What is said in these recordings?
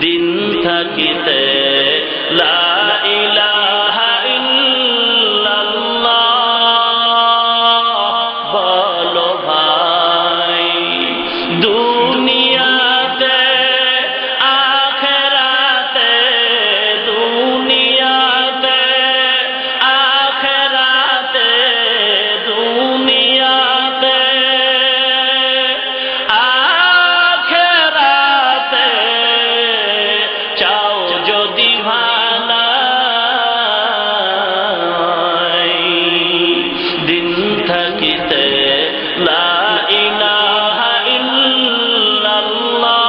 দিন থাকিতে লা ইলাহা ইল্লাল্লাহ বলো ভাই। দুনিয়াতে আখিরাতে, দুনিয়াতে আখিরাতে, দুনিয়াতে আখিরাতে চাও যদি ভালাই, দিন থাকিতে লা ইলাহা ইল্লাল্লাহ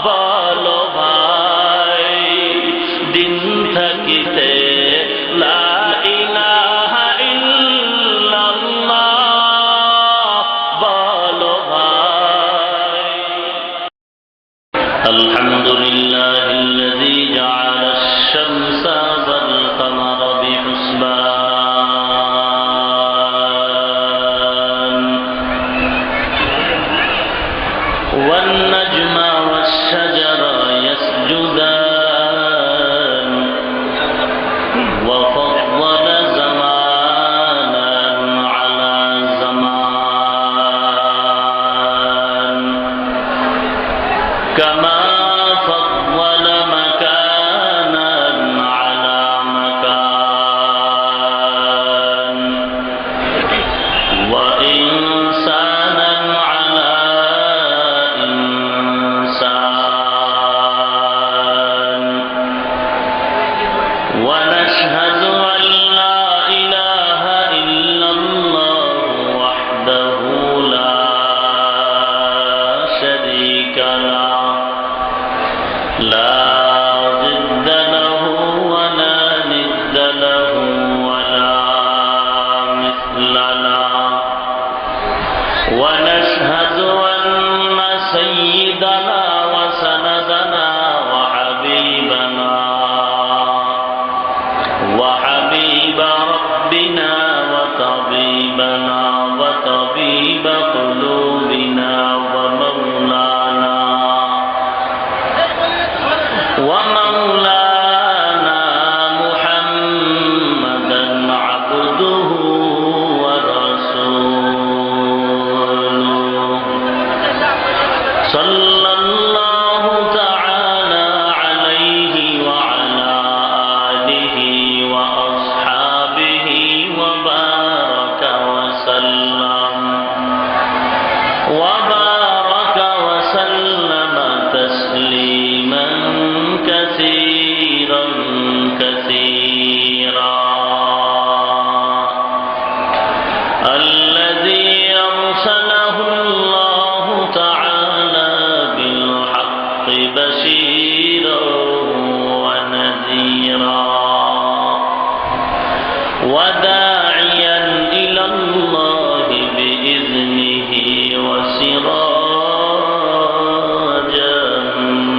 বলো ভাই। দিন থাকিতে লা ইলাহা ইল্লাল্লাহ বলো ভাই। আলহামদুলিল্লাহিল্লাযী জাআলা আশ-শামসা ওয়াল কামারা বিহুসবান ওয়ান নাজমা ওয়াশ-শাজারা ইয়াসজুদান ওয়া ফাদ্দালা জামানান আলা জামান কামা فضل مكانا على مكان وإنسانا على إنسان ونشهد أن لا إله إلا الله وحده لا شريك له لا ضد له ولا ند له ولا مثل له ونشهد أن سيدنا وسندنا وحبيبنا وحبيب ربنا وطبيبنا وطبيب قلوبنا ومولانا محمدا عبده ورسوله صلى الله تعالى عليه وعلى آله وأصحابه وبارك وسلم تسليما كثيرا كثيرا الذي أرسله الله تعالى بالحق بشيرا ونذيرا وداعيا إلى الله بإذنه وسراجا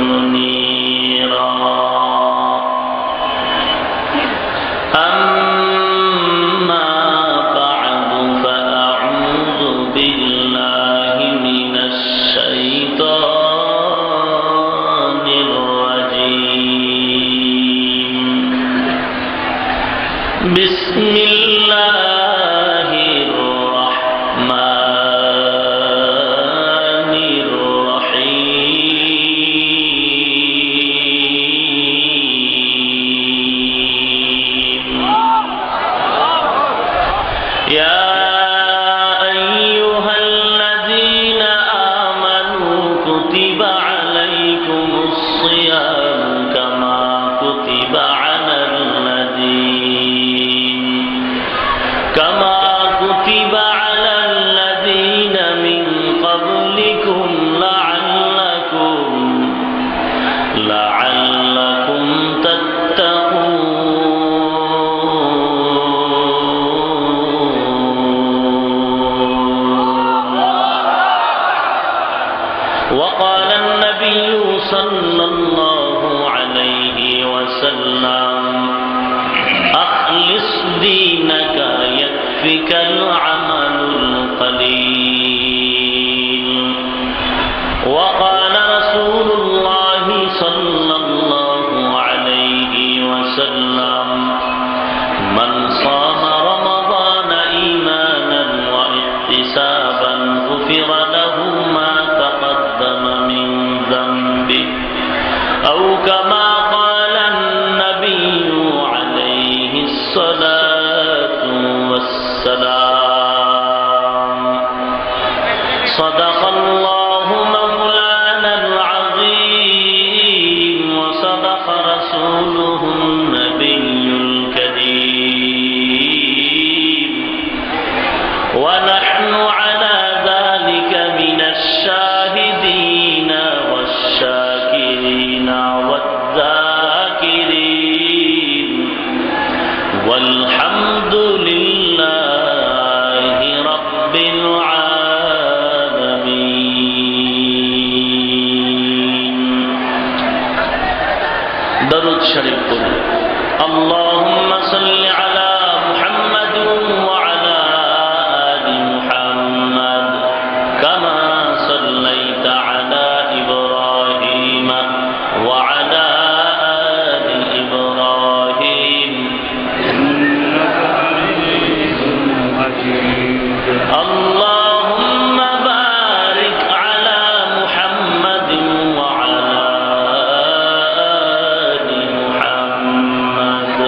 منيرا أما بعد فأعوذ بالله من الشيطان الرجيم بسم الله الرحمن الرحيم يا أيها الذين آمنوا كتب عليكم الصيام كما كتب على الذين من قبلكم لعلكم تتقون. وقال النبي صلى الله عليه وسلم أخلص دينك يكفك العمل القليل. وقال رسول الله দরুদ শরীফ পড়ি। আল্লাহুম্মা সাল্লি আলা মুহাম্মাদ ওয়া আলা আলি মুহাম্মাদ কামা সাল্লাইতা আলা ইব্রাহিম ওয়া আলা আলি ইব্রাহিম ইন্নাকা হামিদুম মাজিদ। আল্লাহুম্মা বারিক আলা মুহাম্মাদ ওয়া আলা আলি মুহাম্মাদ।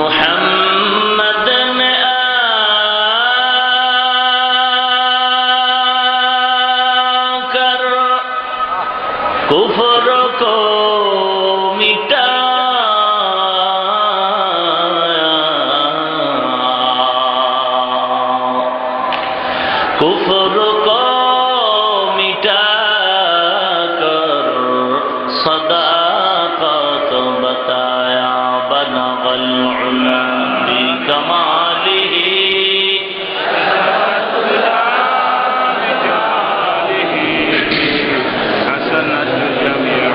محمد نے آ کر کفر کو مٹایا، کفر کو مٹا کر صداقت بتایا، بلغ العلا بکمالہ حسنت جميع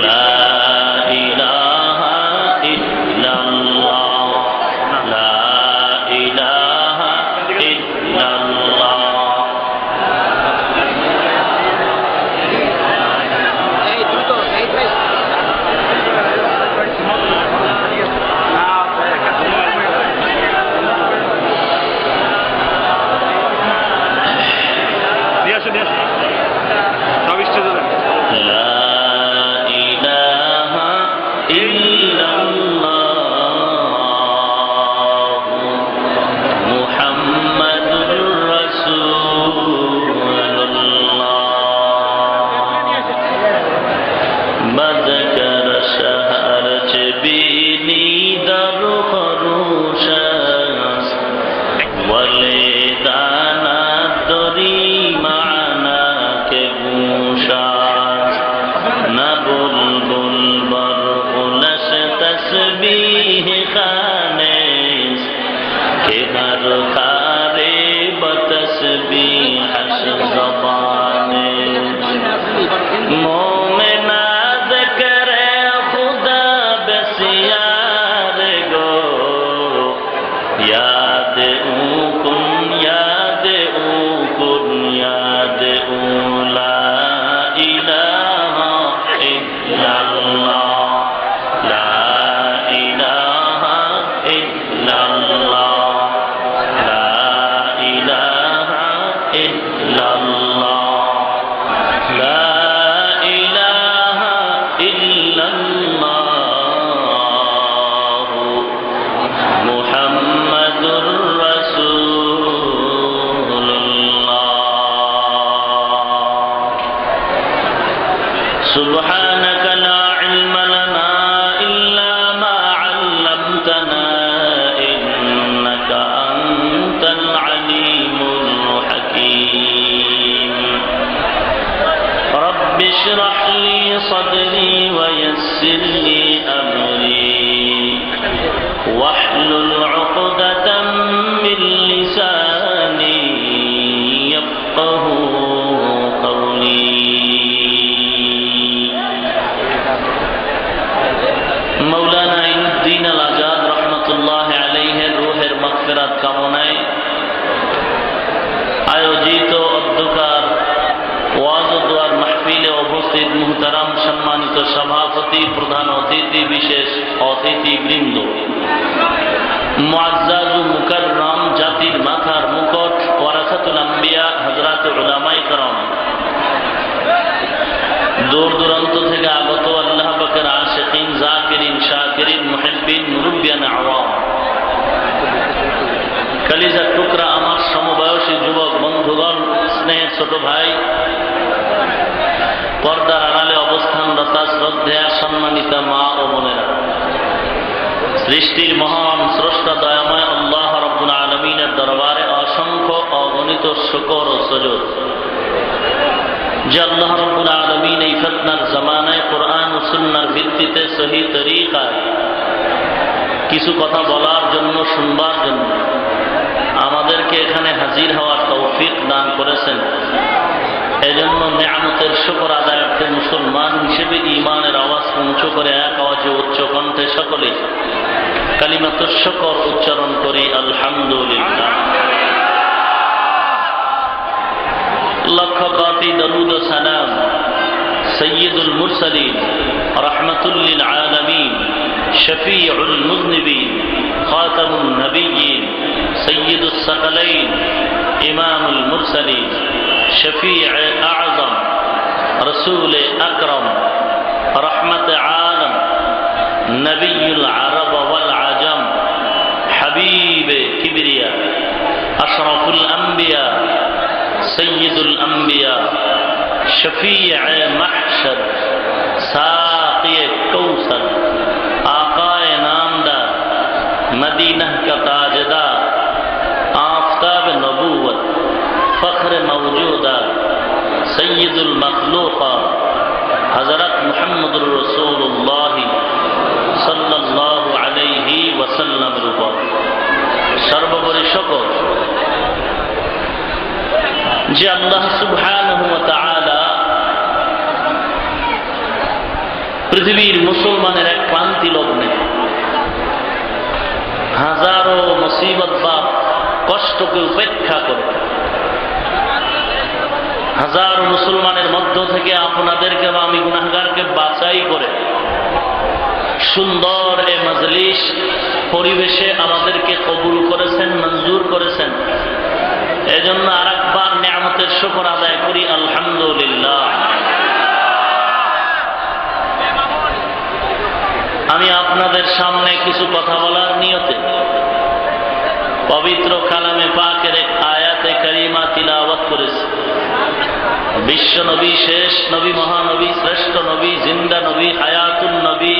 لا إله إلا الله، لا إله إلا الله۔ সব স্টেজে দেন। لا إله إلا الله محمد رسول الله۔ بذكر شهر جبيني در خروشاس ولدانا دری معنا کے گوشاس، نہ بلبل برقلش تسبیح خانیس کہ ہر کارے بتسبیحش زبانیس، مومنا ذکر خدا بسیار گو، یاد او کن یاد او کن یاد او لا الہ الا اللہ، لا الہ الا اللہ، لا الہ الا اللہ، لا الہ الا اللہ محمد رسول اللہ۔ سبحانك لا علم لنا إلا ما علمتنا إنك أنت العليم الحكيم۔ رب اشرح لي صدري ويسر لي أمري واحلل عقدة من لساني يفقه قولي۔ মৌলানা ইনুদ্দিন আল আজাদ রহমতুল্লাহ আলাইহির রূহের মাগফিরাত কামনায় আয়োজিত অধ্যকার ওয়াজ ও দোয়ার মাহফিলে উপস্থিত মুহতারাম সম্মানিত সভাপতি, প্রধান অতিথি, বিশেষ অতিথিবৃন্দ, মুআজ্জাজ ও মুকাররম, জাতির মাথার মুকুট, ওয়ারাসাতুল আম্বিয়া হযরত উলামায়ে কেরাম, দূর দূরান্ত থেকে আগত আল্লাহ পাকের আশিকিন, জাকিরিন, শাকিরিন, মুহিব্বিন, মুরব্বিয়ান, আওয়াম, কলিজার টুকরা আমার সমবয়সী যুবক বন্ধুগণ, স্নেহের ছোট ভাই, পর্দার আড়ালে অবস্থানরত শ্রদ্ধেয়া সম্মানিতা মা ও বোনেরা, সৃষ্টির মহান স্রষ্টা দয়াময় আল্লাহ রাব্বুল আলামিনের দরবারে অসংখ্য অগণিত শুকর ও সুজুদ। যে আল্লাহ রাব্বুল আলামিন এই ফিতনার জামানায় কোরআন ও সুন্নাহর ভিত্তিতে সহি তরিকায় কিছু কথা বলার জন্য, শুনবার জন্য আমাদেরকে এখানে হাজির হওয়ার তৌফিক দান করেছেন। এজন্য নেয়ামতের শুকর আদায়ার্থে মুসলমান হিসেবে ঈমানের আওয়াজ উঁচু করে এক আওয়াজে উচ্চ কণ্ঠে সকলে কালিমাতুশ শুকর উচ্চারণ করি, আলহামদুলিল্লাহ। লক্ষ কোটি দরুদ ও সালাম সৈয়দুল মুরসালিন রাহমাতুল লিল আলামিন শফিউল মুযনিবিন খাতামুন নবিয়্যিন সৈয়দুস সাকালাইন ইমামুল মুরসালিন শফিউ আযম রাসূল আকরাম রহমত আলম নবিয়ুল আরব ওয়াল আজম হাবিব কিবরিয়া আশরাফুল আম্বিয়া সৈয়দুল আম্বিয়া শফিউ মাহশর সাকি কৌসর आकाए नामदार मदीना का ताजदार आफताब नबूवत फख्र मौजूदा सैयदुल मखलूका हजरत मुहम्मदुर रसूलुल्लाह सल्लल्लाहु अलैहि वसल्लम रूपा सर्वोपरि शकर যে আল্লাহ সুবহানাহু ওয়া তাআলা পৃথিবীর মুসলমানের এক ক্লান্তি লগ্নে হাজারো মুসিবত বা কষ্টকে উপেক্ষা করে হাজারো মুসলমানের মধ্য থেকে আপনাদেরকে বা আমি গুনাহগারকে বাছাই করে সুন্দর এ মজলিস পরিবেশে আমাদেরকে কবুল করেছেন, মঞ্জুর করেছেন। এজন্য আরেকবার নিয়ামতের শুকর আদায় করি, আলহামদুলিল্লাহ। আমি আপনাদের সামনে কিছু কথা বলার নিয়তে পবিত্র কালামে পাকের এক আয়াতে কারিমা তিলাওয়াত করেছি। বিশ্ব নবী, শেষ নবী, মহানবী, শ্রেষ্ঠ নবী, জিন্দা নবী, হায়াতুন নবী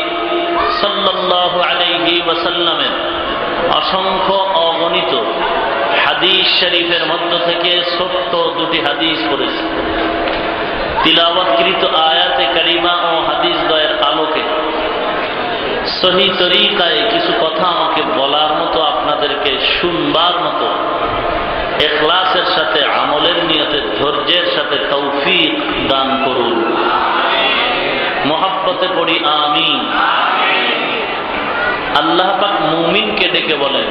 সাল্লাল্লাহু আলাইহি ওয়াসাল্লামের অসংখ্য অগণিত হাদিস শরীফের মধ্য থেকে ছোট্ট দুটি হাদিস পড়েছি। তিলাওয়াতকৃত আয়াতে কারিমা ও হাদিস দ্বয়ের আলোকে সহি তরিকায় কিছু কথা আমাকে বলার মতো, আপনাদেরকে শুনবার মতো ইখলাসের সাথে, আমলের নিয়তে, ধৈর্যের সাথে তৌফিক দান করুন। মহব্বতে পড়ি আমিন। আল্লাহ পাক মুমিনকে ডেকে বলেন,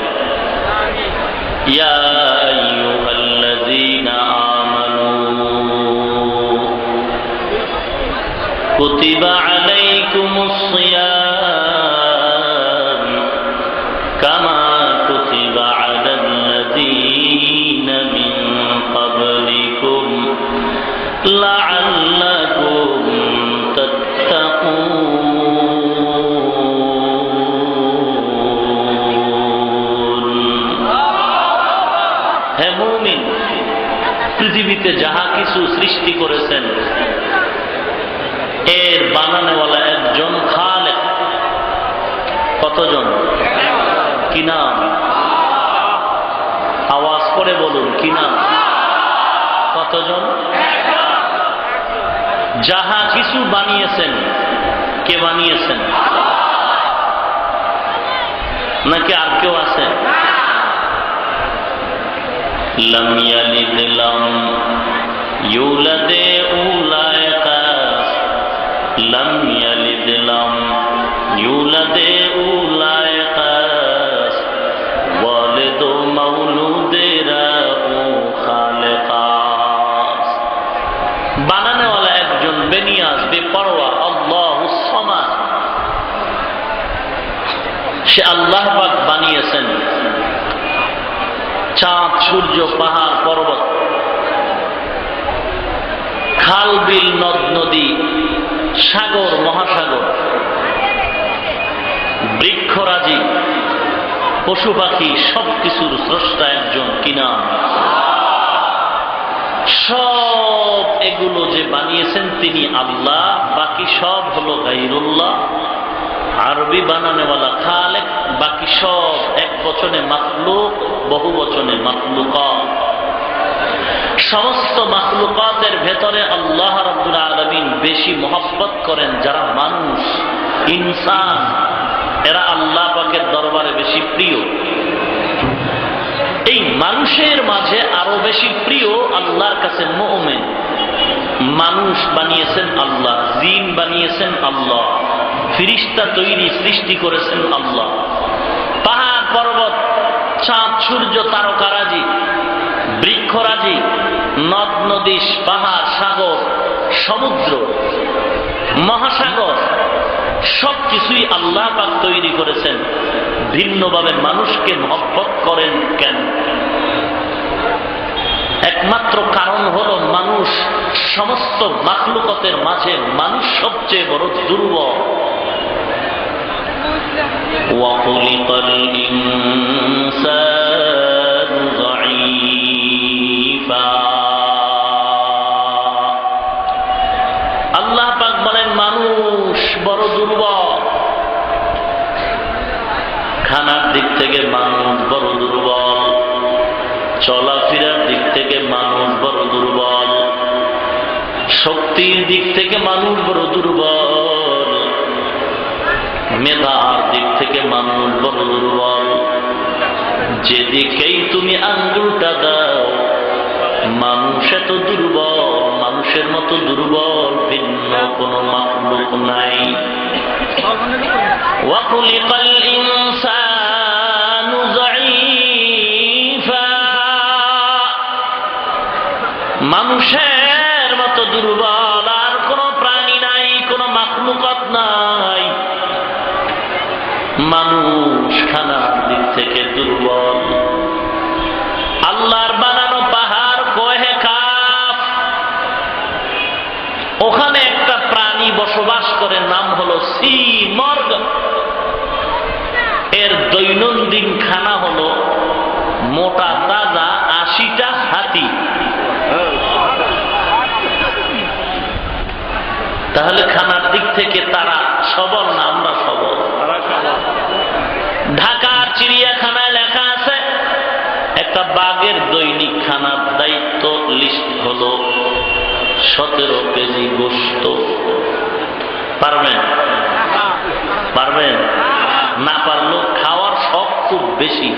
ইয়া আইয়ুহাল্লাযীনা আমানু কুতিবা আলাইকুমুস সিয়াম কামা কুতিবা আলাল্লাযীনা মিন ক্বাবলিকুম লাআল্লাকুম তাত্তাকুন। হে মুমিন, পৃথিবীতে যাহা কিছু সৃষ্টি করেছেন এর বানানেওয়ালা একজন খালেক। কতজন? কি নাম? আওয়াজ করে বলুন, কি নাম? কতজন? যাহা কিছু বানিয়েছেন, কে বানিয়েছেন? নাকি আর কেউ আছে? لم يلد لم يولد أولئك لم يلد لم يولد أولئك والد مولود خالقاس। বানানে ওয়ালা একজন বেনিয়াজ, বেপরোয়া, আল্লাহুস সামাদ। সে আল্লাহ পাক বানিয়েছেন চাঁদ, সূর্য, পাহাড়, পর্বত, খাল, বিল, নদ নদী, সাগর, মহাসাগর, বৃক্ষরাজি, পশু পাখি, সবকিছুর স্রষ্টা একজন। কিনা সব এগুলো যে বানিয়েছেন তিনি আল্লাহ, বাকি সব হলো গায়রুল্লাহ। আরবি বানানেওয়ালা খালেক, বাকি সব এক বচনে মাখলুক, বহু বচনে মাখলুকা। সমস্ত মাখলুকাতের ভেতরে আল্লাহ রাব্বুল আলামিন বেশি মহব্বত করেন যারা মানুষ, ইনসান, এরা আল্লাহ পাকের দরবারে বেশি প্রিয়। এই মানুষের মাঝে আরো বেশি প্রিয় আল্লাহর কাছে মুমিন। মানুষ বানিয়েছেন আল্লাহ, জিন বানিয়েছেন আল্লাহ, ফিরিস্তা তৈরি সৃষ্টি করেছেন আল্লাহ, পাহাড় পর্বত, চাঁদ সূর্য, তারকারাজি, বৃক্ষরাজি, নদ নদী, পাহাড়, সাগর, সমুদ্র, মহাসাগর, সবকিছুই আল্লাহ পাক তৈরি করেছেন। ভিন্নভাবে মানুষকে মহব্বত করেন কেন? একমাত্র কারণ হলো মানুষ সমস্ত মাখলুকাতের মাঝে মানুষ সবচেয়ে বড় দুর্বল। ওয়াখুলিকাল ইনসানু যায়ীফা। আল্লাহ পাক বলেন মানুষ বড় দুর্বল। খানার দিক থেকে মানুষ বড় দুর্বল, চলাফেরার দিক থেকে মানুষ বড় দুর্বল, শক্তির দিক থেকে মানুষ বড় দুর্বল, মেধার দিক থেকে মানুষ বড় দুর্বল। যেদিকেই তুমি আঙ্গুলটা দাও মানুষ এত দুর্বল, মানুষের মতো দুর্বল ভিন্ন কোন মাখলুক নাই। ওয়াখুলিকাল ইনসানু যায়ীফা। মানুষের মতো দুর্বল আর কোন প্রাণী নাই, কোন মাখলুকাত নাই। মানুষ খানার দিক থেকে দুর্বল। আল্লাহর বানানো পাহাড় কোহে কাফ, ওখানে একটা প্রাণী বসবাস করে, নাম হলো সি মর্গ। এর দৈনন্দিন খানা হলো মোটা তাজা 80টা হাতি। তাহলে খানার দিক থেকে তারা সবল না আমরা সবল? ঢাকার চিড়িয়াখানায় লেখা আছে একটা বাঘের দৈনিক খানার দায়িত্ব লিস্ট হলো 17 কেজি গোশত। পারবেন? পারবেন না? পারলেও খাওয়ার শখ খুব বেশি,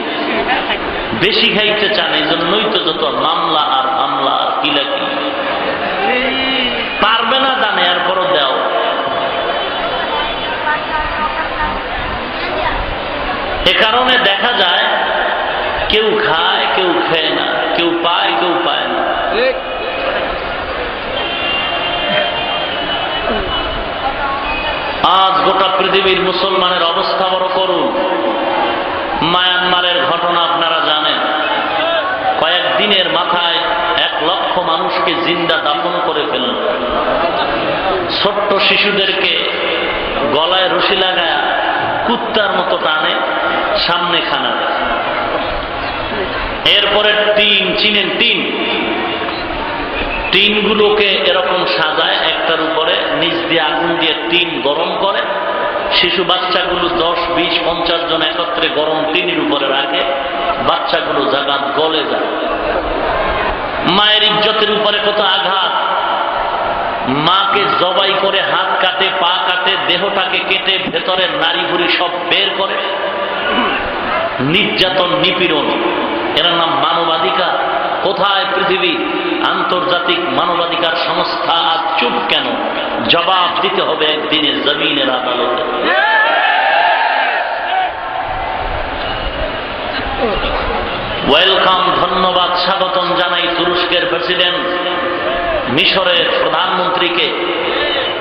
বেশি খাইতে চান, এই জন্যই তো যত মামলা আর হামলা আর কিলাকি। পারবে না জানে, এরপরও দাও। এ কারণে দেখা যায় কেউ খায় কেউ খায় না, কেউ পায় কেউ পায় না। আজ গোটা পৃথিবীর মুসলমানের অবস্থা বড় করুন। মায়ানমারের ঘটনা আপনারা জানেন। কয়েকদিনের মাথায় 1 লক্ষ মানুষকে জিন্দা দাফন করে ফেলল। ছোট্ট শিশুদেরকে গলায় রশি লাগায় কুত্তার মতো টানে, সামনে খানা। এরপরে টিন, চিনেন টিন, টিনগুলোকে এরকম সাজায়, একটার উপরে নিচ দিয়ে আগুন দিয়ে টিন গরম করে, শিশু বাচ্চাগুলো 10, 20, 50 জন একত্রে গরম টিনের উপরে রাখে, বাচ্চাগুলো জাগাত গলে যায়। মায়ের ইজ্জতের উপরে কত আঘাত। মাকে জবাই করে হাত কাটে, পা কাটে, দেহটাকে কেটে ভেতরের নারী ভুড়ি সব বের করে, নির্যাতন, নিপীড়ন। এর নাম মানবাধিকার? কোথায় পৃথিবী? আন্তর্জাতিক মানবাধিকার সংস্থা আজ চুপ কেন? জবাব দিতে হবে একদিনে জমিনের আদালতে। ওয়েলকাম, ধন্যবাদ, স্বাগতম জানাই তুরস্কের প্রেসিডেন্ট, মিশরের প্রধানমন্ত্রীকে।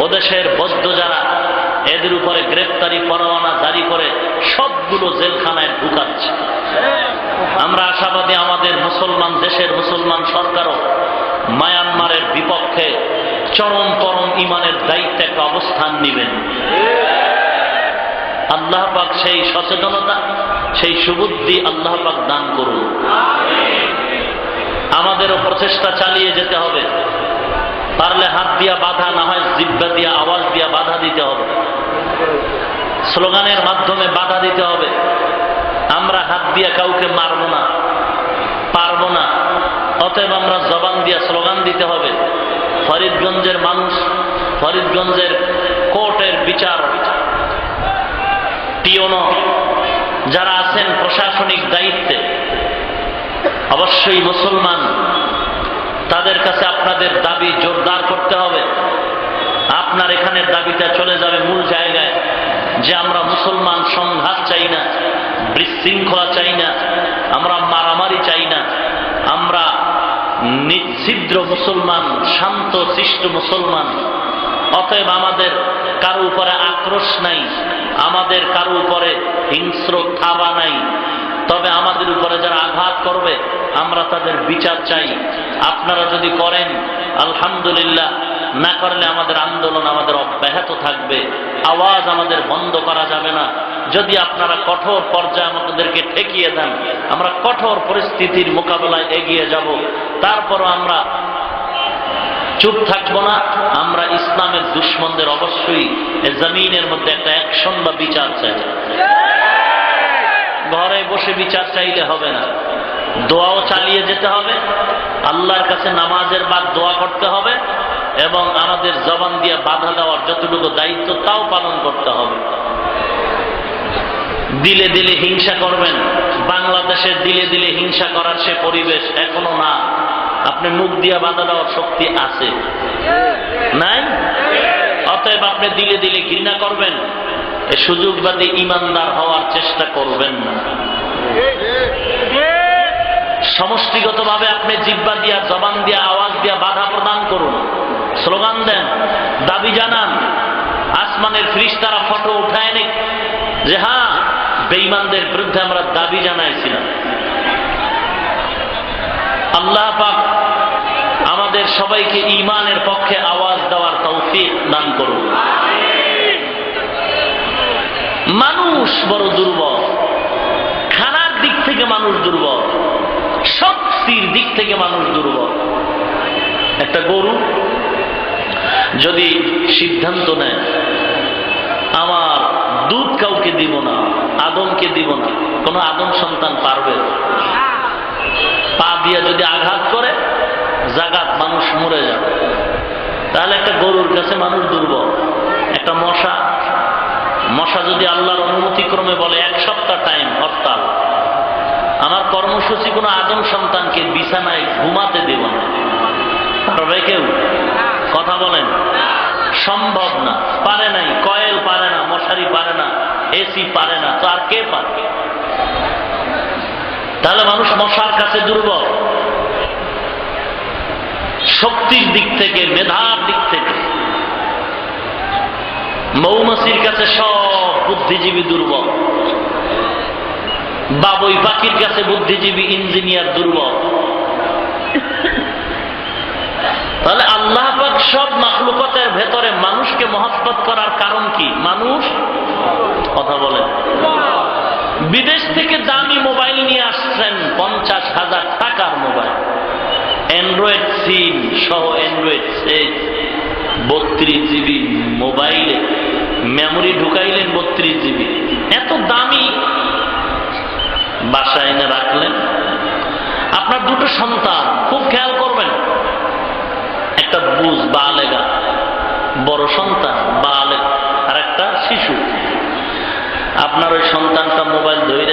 ওদেশের বৌদ্ধ যারা, এদের উপরে গ্রেফতারি পরোয়ানা জারি করে সবগুলো জেলখানায় ঢুকাচ্ছে। আমরা আশাবাদী আমাদের মুসলমান দেশের মুসলমান সরকারও মায়ানমারের বিপক্ষে চরম পরম ইমানের দায়িত্বে একটা অবস্থান নেবেন। আল্লাহ পাক সেই সচেতনতা, সেই সুবুদ্ধি আল্লাহ পাক দান করুন। আমাদেরও প্রচেষ্টা চালিয়ে যেতে হবে। পারলে হাত দিয়া বাধা, না হয় জিহ্বা দিয়া, আওয়াজ দিয়া বাধা দিতে হবে। স্লোগানের মাধ্যমে বাধা দিতে হবে। আমরা হাত দিয়া কাউকে মারবো না, পারবো না। অতএব আমরা জবান দিয়ে স্লোগান দিতে হবে। ফরিদগঞ্জের মানুষ, ফরিদগঞ্জের কোর্টের বিচার পিওনো যারা আছেন প্রশাসনিক দায়িত্বে, অবশ্যই মুসলমান, তাদের কাছে আপনাদের দাবি জোরদার করতে হবে। আপনার এখানের দাবিটা চলে যাবে মূল জায়গায়, যে আমরা মুসলমান সংঘাত চাই না, বিশৃঙ্খলা চাই না, আমরা মারামারি চাই না, আমরা নিচ্ছিদ্র মুসলমান, শান্ত শিষ্ট মুসলমান। অতএব আমাদের কারো উপরে আক্রোশ নাই, আমাদের কারো উপরে হিংস্র থাবা নাই। তবে আমাদের উপরে যারা আঘাত করবে আমরা তাদের বিচার চাই। আপনারা যদি করেন আলহামদুলিল্লাহ, না করলে আমাদের আন্দোলন আমাদের অব্যাহত থাকবে, আওয়াজ আমাদের বন্ধ করা যাবে না। যদি আপনারা কঠোর পর্যায়ে আমাদেরকে ঠেকিয়ে দেন, আমরা কঠোর পরিস্থিতির মোকাবেলায় এগিয়ে যাব। তারপরও আমরা চুপ থাকবো না। আমরা ইসলামের দুশ্মনদের অবশ্যই জমিনের মধ্যে একটা অ্যাকশন বা বিচার চাই। ঘরে বসে বিচার চাইলে হবে না, দোয়াও চালিয়ে যেতে হবে, আল্লাহর কাছে নামাজের বাদ দোয়া করতে হবে, এবং আমাদের জবান দিয়ে বাধা দেওয়ার যতটুকু দায়িত্ব তাও পালন করতে হবে। দিলে দিলে হিংসা করবেন, বাংলাদেশের দিলে দিলে হিংসা করার সে পরিবেশ এখনো না। আপনি মুখ দিয়ে বাধা দেওয়ার শক্তি আছে নাই? অতএব আপনি দিলে দিলে ঘৃণা করবেন, এই সুযোগবাদী ইমানদার হওয়ার চেষ্টা করবেন না। সমষ্টিগতভাবে আপনি জিহ্বা দিয়া, জবান দিয়া, আওয়াজ দিয়া বাধা প্রদান করুন, স্লোগান দেন, দাবি জানান। আসমানের ফেরেশতারা ফটো উঠায় নি যে হ্যাঁ বেঈমানদের বিরুদ্ধে আমরা দাবি জানাইছিলাম। আল্লাহ পাক আমাদের সবাইকে ঈমানের পক্ষে আওয়াজ দেওয়ার তৌফিক দান করুন। মানুষ বড় দুর্বল, খানার দিক থেকে মানুষ দুর্বল, শক্তির দিক থেকে মানুষ দুর্বল। একটা গরু যদি সিদ্ধান্ত নেয় আমার দুধ কাউকে দিব না, আদমকে দিব না, কোন আদম সন্তান পারবে? পা দিয়ে যদি আঘাত করে জাগাত মানুষ মরে যাবে। তাহলে একটা গরুর কাছে মানুষ দুর্বল। একটা মশা যদি আল্লাহর অনুমতি ক্রমে বলে 1 সপ্তাহ টাইম হরতাল, আমার কর্মসূচি কোনো আদম সন্তানকে বিছানায় ঘুমাতে দেব না, পারবে কেউ? কথা বলেন, সম্ভব না, পারে নাই। কয়েল পারে না, মশারি পারে না, এসি পারে না, তো আর কে পারে? তাহলে মানুষ মশার কাছে দুর্বল, শক্তির দিক থেকে, মেধার দিক থেকে। মৌমাছির কাছে সব বুদ্ধিজীবী দুর্বল, বাবুই পাখির কাছে বুদ্ধিজীবী ইঞ্জিনিয়ার দুর্বল। তাহলে আল্লাহ পাক সব মাখলুকাতের ভেতরে মানুষকে মহব্বত করার কারণ কি? মানুষ, কথা বলেন, বিদেশ থেকে দামি মোবাইল নিয়ে আসছেন, 50,000 টাকার মোবাইল, অ্যান্ড্রয়েড সিম সহ, অ্যান্ড্রয়েড সেট, 32 জিবি মোবাইলে মেমোরি ঢুকাইলেন 32 জিবি, এত দামি বাসায় এনে রাখলেন। আপনার 2টো সন্তান, খুব খেয়াল করবেন, একটা বুঝ বালেগা বড় সন্তান বালেগ, আর একটা শিশু। আপনার ওই সন্তানটা মোবাইল ধরে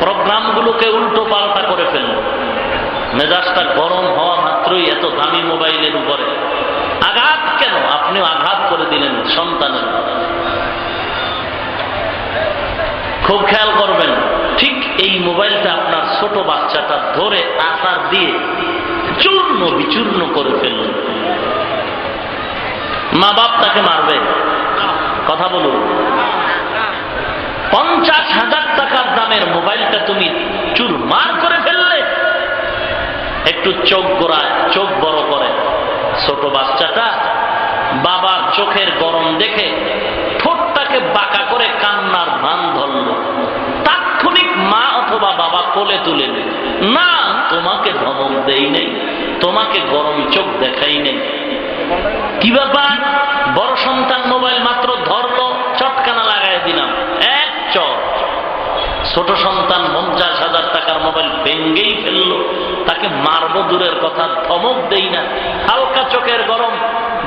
প্রোগ্রামগুলোকে উল্টো পাল্টা করে ফেলল, মেজাজটা গরম হওয়া মাত্রই এত দামি মোবাইলের উপরে আঘাত কেন? আপনিও আঘাত করে দিলেন সন্তানের। খুব খেয়াল করবেন, ঠিক এই মোবাইলটা আপনার ছোট বাচ্চাটা ধরে আছাড় দিয়ে চূর্ণ বিচূর্ণ করে ফেলল। মা বাপ তাকে মারবে? কথা বলুন। 50,000 টাকার দামের মোবাইলটা তুমি চুরমার করে ফেললে। একটু চোখ গোড়ায়, চোখ বড় করে ছোট বাচ্চাটা বাবার চোখের গরম দেখে ঠোঁটটাকে বাঁকা করে কান্নার ভান ধরল। তাৎক্ষণিক মা অথবা বাবা কোলে তুলে নেয়, না তোমাকে ধমক দেই নেই, তোমাকে গরম চোখ দেখাই নেই। কি ব্যাপার? বড় সন্তান মোবাইল মাত্র ধরলো, চটকানা লাগাই দিলাম, এক চট। ছোট সন্তান 50,000 টাকার মোবাইল ভেঙ্গেই ফেললো, তাকে মারবো দূরের কথা, ধমক দেই না। হালকা চোখের গরম,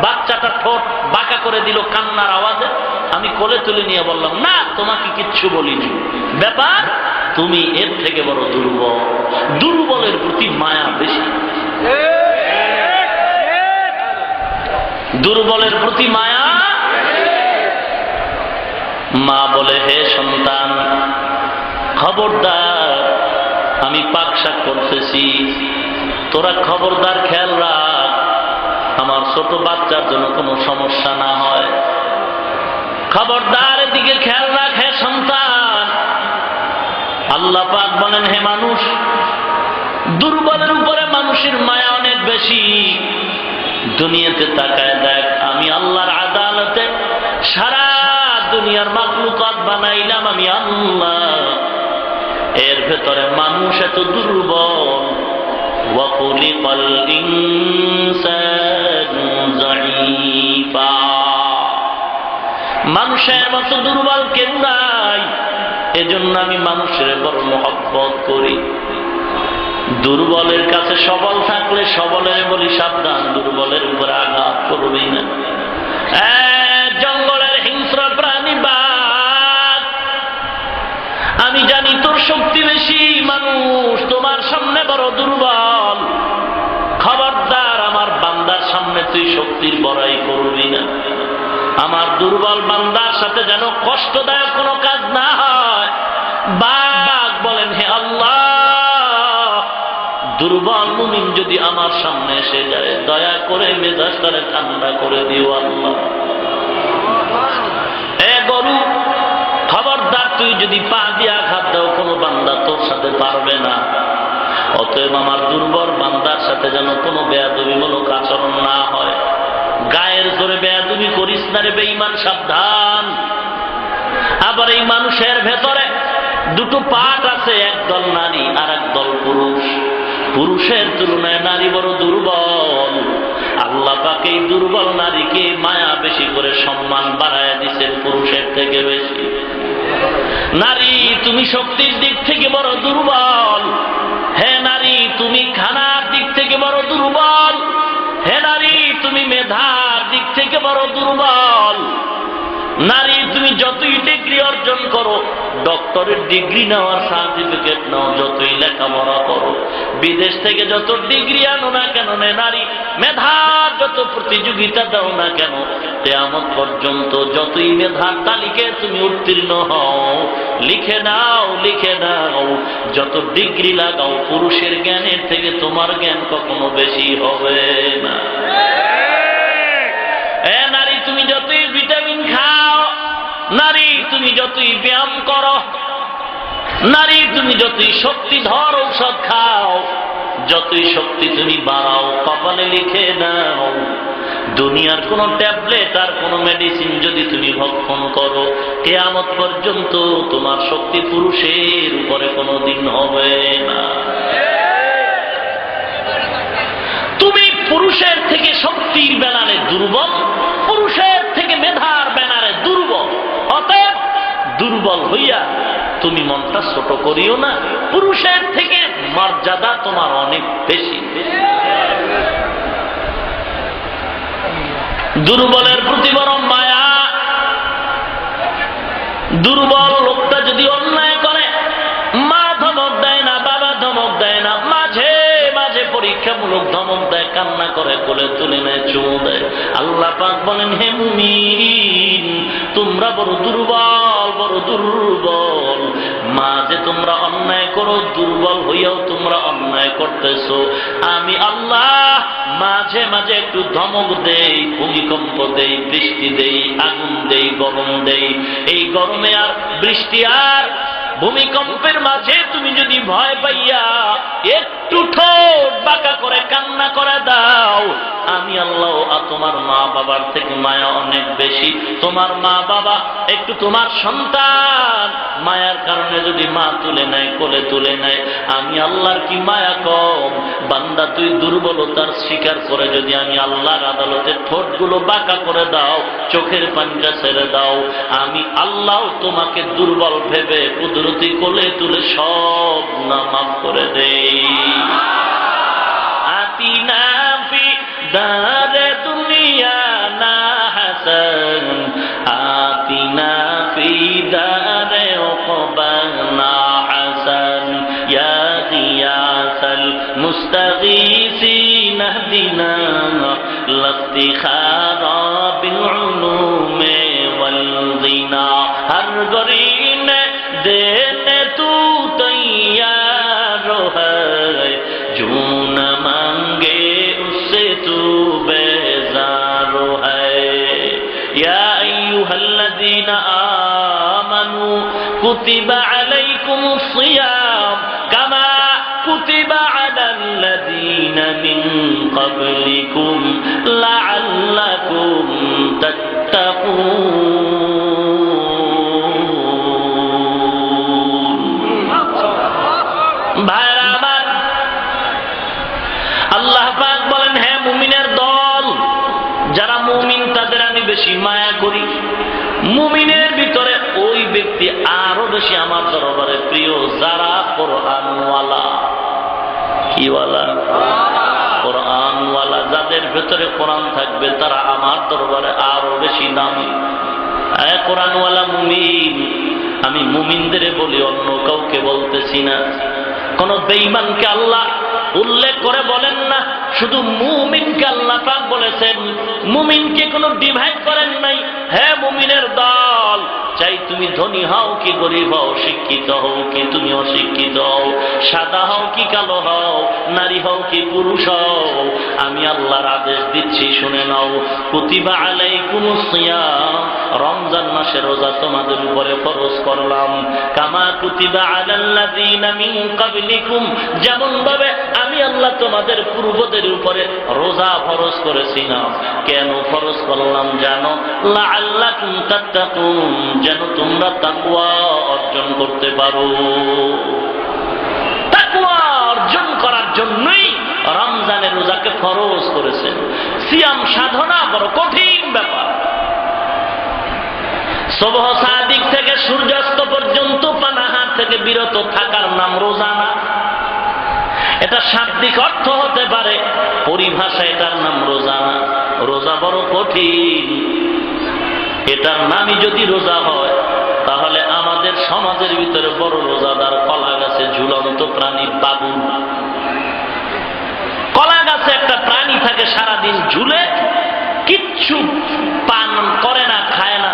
বাচ্চাটা ঠোঁট বাঁকা করে দিল কান্নার আওয়াজে, আমি কোলে তুলে নিয়ে বললাম, না তোমাকে কিচ্ছু বলিনি, ব্যাপার তুমি এর থেকে বড় দুর্বল। দুর্বলের প্রতি মায়া বেশি, দুর্বলের প্রতি মায়া। মা বলে, হে সন্তান, খবরদার, আমি পাক শাক করতেছি, তোরা খবরদার খেয়াল রাখ, আমার ছোট বাচ্চার জন্য কোনো সমস্যা না হয়। খবরদার এদিকে খেয়াল রাখ হে সন্তান। আল্লাহ পাক বলেন, হে মানুষ, দুর্বলের উপরে মানুষের মায়া অনেক বেশি। দুনিয়াতে তাকায় দেখ, আমি আল্লাহর আদালতে সারা দুনিয়ার মাখলুকাত বানাইলাম আমি আল্লাহ, এর ভেতরে মানুষ এত দুর্বল। ওয়াকুলিকাল ইনসানু যায়ীফা, মানুষের মতো দুর্বল কেউ নাই, এজন্য আমি মানুষের বড় মহব্বত করি। দুর্বলের কাছে সবল থাকলে সবলের বলি সাবধান, দুর্বলের উপরে আঘাত করবি না। জঙ্গলের হিংস্র প্রাণী বাঘ, আমি জানি তোর শক্তি বেশি, মানুষ তোমার সামনে বড় দুর্বল। খবরদার আমার বান্দার সামনে তুই শক্তির বড়াই করবি না। আমার দুর্বল বান্দার সাথে যেন কষ্টদায়ক কোনো কাজ না হয়। বাঘ বলেন, হে আল্লাহ, দুর্বল মুমিন যদি আমার সামনে এসে যায়, দয়া করে মেজাজটারে ঠান্ডা করে দিও আল্লাহ। এ গরু, খবরদার তুই যদি পা দিয়ে আঘাত দাও, কোনো বান্দা তোর সাথে পারবে না। অতএব আমার দুর্বল বান্দার সাথে যেন কোনো বেয়াদবিমূলক আচরণ না হয়। গায়ের জোরে বেয়াদবি করিস না রে বেঈমান, সাবধান। আবার এই মানুষের ভেতরে দুটো পার্ট আছে, একদল নারী আর একদল পুরুষ। পুরুষের তুলনায় নারী বড় দুর্বল। আল্লাহ পাক এই দুর্বল নারীকে মায়া বেশি করে সম্মান বাড়ায় দিচ্ছেন পুরুষের থেকে বেশি। নারী তুমি শক্তির দিক থেকে বড় দুর্বল। হে নারী তুমি খানার দিক থেকে বড় দুর্বল। হে নারী তুমি মেধার দিক থেকে বড় দুর্বল। নারী তুমি যতই ডিগ্রি অর্জন করো, ডক্টরের ডিগ্রি নেওয়ার সার্টিফিকেট নাও, যতই লেখাপড়া করো, বিদেশ থেকে যত ডিগ্রি আনো না কেন, নারী মেধার যত প্রতিযোগিতা দাও না কেন, কিয়ামত পর্যন্ত যতই মেধার তালিকায় তুমি উত্তীর্ণ হও, লিখে নাও, লিখে নাও, যত ডিগ্রি লাগাও, পুরুষের জ্ঞানের থেকে তোমার জ্ঞান কখনো বেশি হবে না। এ নারী তুমি যতই ভিটামিন খাও, নারী তুমি যতই ব্যায়াম করো, নারী তুমি যতই শক্তিধর ঔষধ খাও, যতই শক্তি তুমি বাড়াও, কপালে লিখে নাও, দুনিয়ার কোন ট্যাবলেট আর কোন মেডিসিন যদি তুমি ভক্ষণ করো, কিয়ামত পর্যন্ত তোমার শক্তি পুরুষের উপরে কোনোদিন হবে না। তুমি পুরুষের থেকে শক্তির ব্যানারে দুর্বল, পুরুষের থেকে মেধার ব্যানারে দুর্বল। অতএব দুর্বল হইয়া তুমি মনটা ছোট করিও না, পুরুষের থেকে মর্যাদা তোমার অনেক বেশি। দুর্বলের প্রতি বড় মায়া। দুর্বল লোকটা যদি অন্যায় করে, মা ধমক দেয় না, বাবা ধমক দেয় না, মাঝে মাঝে পরীক্ষামূলক ধমক দেয়, কান্না করে, কোলে তুলে নেয়, চুমু দেয়। আল্লাহ পাক বলেন, হে মুমিন, তোমরা বড় দুর্বল, বড় দুর্বল। মাঝে তোমরা অন্যায় করো, দুর্বল হইয়াও তোমরা অন্যায় করতেছো, আমি আল্লাহ মাঝে মাঝে একটু ধমক দেই, ভূমিকম্প দেই, বৃষ্টি দেই, আগুন দেই, গরম দেই। এই গরমে আর বৃষ্টি আর ভূমিকম্পের মাঝে তুমি যদি ভয় পাইয়া একটু ঠোঁট বাঁকা করে কান্না করে দাও, আমি আল্লাহ এত তোমার মা বাবার থেকে মায়া অনেক বেশি। তোমার মা বাবা একটু তোমার সন্তান মায়ার কারণে যদি মা তুলে নেয়, কোলে তুলে নেয়, আমি আল্লাহর কি মায়া কম? বান্দা তুই দুর্বলতার স্বীকার করে যদি আমি আল্লাহর আদালতে ঠোঁটগুলো বাঁকা করে দাও, চোখের পানিটা ছেড়ে দাও, আমি আল্লাহ তোমাকে দুর্বল ভেবে কুদরতি কোলে তুলে সব না মাফ করে দেই। আতিনা ফি দারে দুনিয়া না হাসান, আতিনা ফি দারে উকবা না হাসান, ইয়া গিয়াসাল মুস্তাগীসিন ইহদিনা লাফতিখারা বিল উলুমে ওয়াল যিনা, হর গরিন দেনে তু তৈয়ার है, जो न मांगे उससे तू बेजार है। या अय्युहल्लज़ीन आमनू कुतिबा अलैकुमुस सियाम कमा कुतिबा अलल्लज़ीन मिन क़ब्लिकुम लअल्लकुम तत्तक़ून। আল্লাহ পাক বলেন, হ্যাঁ মুমিনের দল, যারা মুমিন তাদের আমি বেশি মায়া করি। মুমিনের ভিতরে ওই ব্যক্তি আরো বেশি আমার দরবারে প্রিয় যারা কোরআনওয়ালা। কিওয়ালা? কোরআনওয়ালা। যাদের ভেতরে কোরআন থাকবে তারা আমার দরবারে আরো বেশি দামি। কোরআনওয়ালা মুমিন, আমি মুমিনদের বলি, অন্য কাউকে বলতেছি না। কোন বেঈমানকে আল্লাহ উল্লেখ করে বলেন না, শুধু মুমিনকে আল্লাহ পাক বলেছেন। মুমিনকে কোনো ডিভাইড করেন নাই। হ্যাঁ মুমিনের দল, চাই তুমি ধনী হও কি গরিব হও, শিক্ষিত হও কি তুমি অশিক্ষিত হও, সাদা হও কি কালো হও, নারী হও কি পুরুষ হও, আমি আল্লাহর আদেশ দিচ্ছি শুনে নাও। কুতিবা আলাইকুমুস সিয়াম, রমজান মাসে রোজা তোমাদের উপরে ফরজ করলাম। কামা কুতিবা আলাল্লাযীনা মিন ক্বাবলিকুম, যেমন ভাবে আমি আল্লাহ তোমাদের পূর্বদের উপরে রোজা ফরজ করেছিলাম। কেন ফরজ করলাম জানো? লাআল্লাকুম তাত্তাকুন, যেন তোমরা তাকওয়া অর্জন করতে পারো। তাকওয়া অর্জন করার জন্যই রমজানের রোজাকে ফরজ করেছেন। সিয়াম সাধনা বড় কঠিন ব্যাপার। সুবহ সাদিক থেকে সূর্যাস্ত পর্যন্ত পানাহার থেকে বিরত থাকার নাম রোজা না। এটা শাব্দিক অর্থ হতে পারে, পরিভাষা এটার নাম রোজা না। রোজা বড় কঠিন। এটার নামই যদি রোজা হয়, তাহলে আমাদের সমাজের ভিতরে বড় রোজাদার কলা গাছে ঝুলন্ত প্রাণী বাবুল। কলা গাছে একটা প্রাণী থাকে সারাদিন ঝুলে, কিচ্ছু পান করে না, খায় না।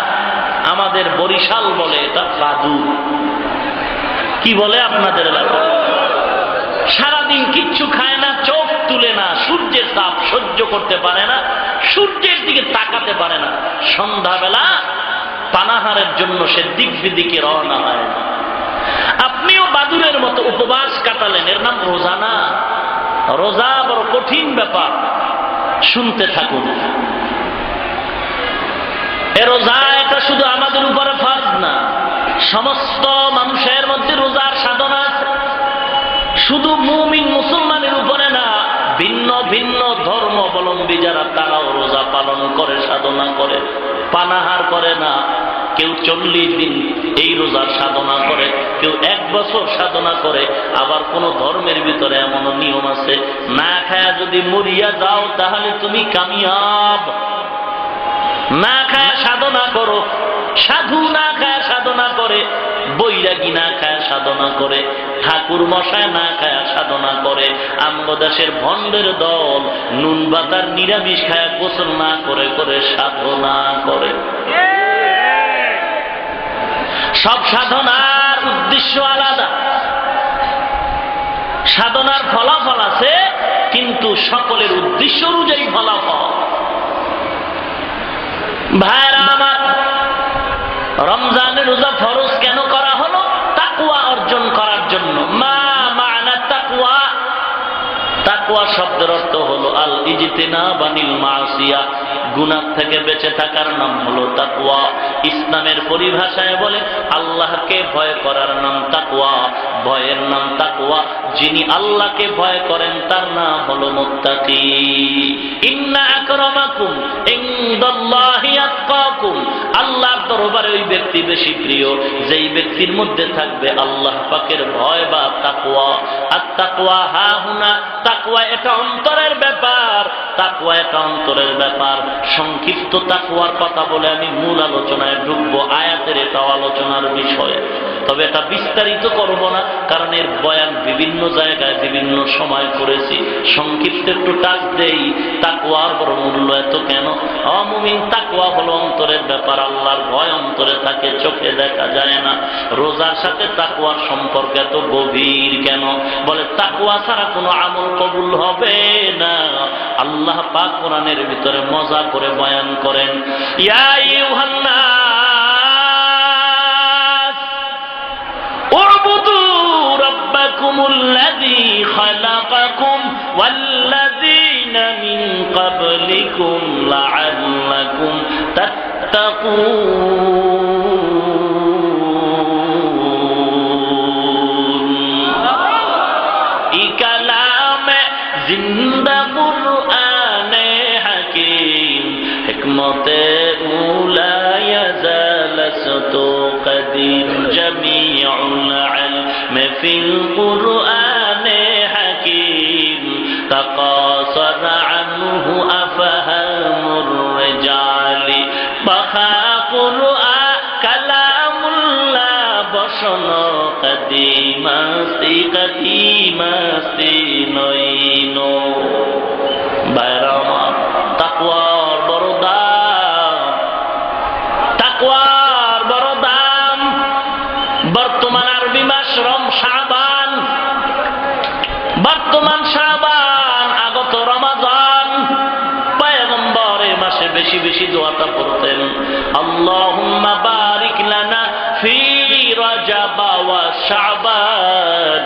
আমাদের বরিশাল বলে এটা বাদু। কি বলে আপনাদের এলাকায়? সারাদিন কিচ্ছু খায় না, চোখ তুলে না, সূর্যের তাপ সহ্য করতে পারে না, সূর্যের দিকে তাকাতে পারে না। সন্ধ্যাবেলা পানাহারের জন্য সে দিক বিদিকে রওনা হয়। আপনিও বাদুরের মতো উপবাস কাটালেন, এর নাম রোজা না। রোজা বড় কঠিন ব্যাপার। শুনতে থাকুন। এ রোজা এটা শুধু আমাদের উপরে ফরজ না, সমস্ত মানুষের মধ্যে রোজার সাধনা আছে। শুধু মুমিন মুসলমানের উপরে না, ভিন্ন ভিন্ন ধর্মাবলম্বী যারা তারাও রোজা পালন করে, সাধনা করে, পানাহার করে না। কেউ 40 দিন এই রোজার সাধনা করে, কেউ 1 বছর সাধনা করে। আবার কোন ধর্মের ভিতরে এমন নিয়ম আছে, না খায়া যদি মরিয়া যাও তাহলে তুমি কামিয়াব। না খায়া সাধনা করো। সাধু না খায়া সাধনা করে, বৈরাগী না খায়া সাধনা করে, ঠাকুর মশায় না খায়া সাধনা করে। আমগদেশের ভণ্ডের দল নুন বাতার নিরামিষ খায়া গোসল না করে করে সাধনা করে। সব সাধনার উদ্দেশ্য আলাদা, সাধনার ফলাফল আছে, কিন্তু সকলের উদ্দেশ্য অনুযায়ী ফলাফল। ভাইরা আমার, রমজানের রোজা ফরজ কেন করা হলো? তাকওয়া অর্জন করার জন্য। মা মানা তাকওয়া, তাকওয়া শব্দের অর্থ হলো আল ইজতিনাবু আনিল মাসিয়া, গুনাহ থেকে বেঁচে থাকার নাম হলো তাকওয়া। ইসলামের পরিভাষায় বলে আল্লাহকে ভয় করার নাম তাকওয়া, ভয়ের নাম তাকওয়া। যিনি আল্লাহকে ভয় করেন তার নাম হলো মুত্তাকি। ইন্না আকরামাকুম ইনদাল্লাহি আতকাকুম, আল্লাহর দরবারে ওই ব্যক্তি বেশি প্রিয় যেই ব্যক্তির মধ্যে থাকবে আল্লাহ পাকের ভয় বা তাকওয়া। আর তাকওয়া হাহুনা, তাকওয়া এটা অন্তরের ব্যাপার, তাকওয়া এটা অন্তরের ব্যাপার। সংক্ষিপ্ত তাকওয়ার কথা বলে আমি মূল আলোচনায় ঢুকবো, আয়াতের এটা আলোচনার বিষয়। তবে এটা বিস্তারিত করব না, কারণ এর বয়ান বিভিন্ন জায়গায় বিভিন্ন সময় করেছি। সংক্ষিপ্ত একটু টাচ দেই, তাকওয়ার বড় মূল্য এত কেন? মুমিন তাকওয়া হলো অন্তরের ব্যাপার, আল্লাহর ভয় অন্তরে থাকে, চোখে দেখা যায় না। রোজার সাথে তাকওয়ার সম্পর্ক এত গভীর কেন? বলে তাকওয়া ছাড়া কোনো আমল কবুল হবে না। আল্লাহ পাক কোরআনের ভিতরে মজা করে বয়ান করেন, ইয়া আইয়ুহান নাস উবুদু রাব্বাকুমুল্লাযী খালাকাকুম ওয়াল্লাযীনা মিন ক্বাবলিকুম লাআল্লাকুম তাত্তাকুন। ই কালামে জিন্দা কুরআনে হাকীম, হিকমতে উলা ইয়াজালাসতু কদিম, জামিউল ইলম ফিল কুরআনে হাকীম, তাকাসার আনহু আফহামুর রিজালি, বাখা কুরআন কালামুল্লাহ বসন কদিমাস্তি কদিমাস্তি নইনো। বাইরামা তাকওয়ার বড় দাম, তাকওয়ার বড় দাম। বর্তমান আরবি মাস শাবান, বর্তমান শাবান, আগত রমাদান। পয়গম্বর এই মাসে বেশি বেশি দোয়াটা পড়তেন, আল্লাহুম্মা বারিক লানা ফি রজব ওয়া শাবান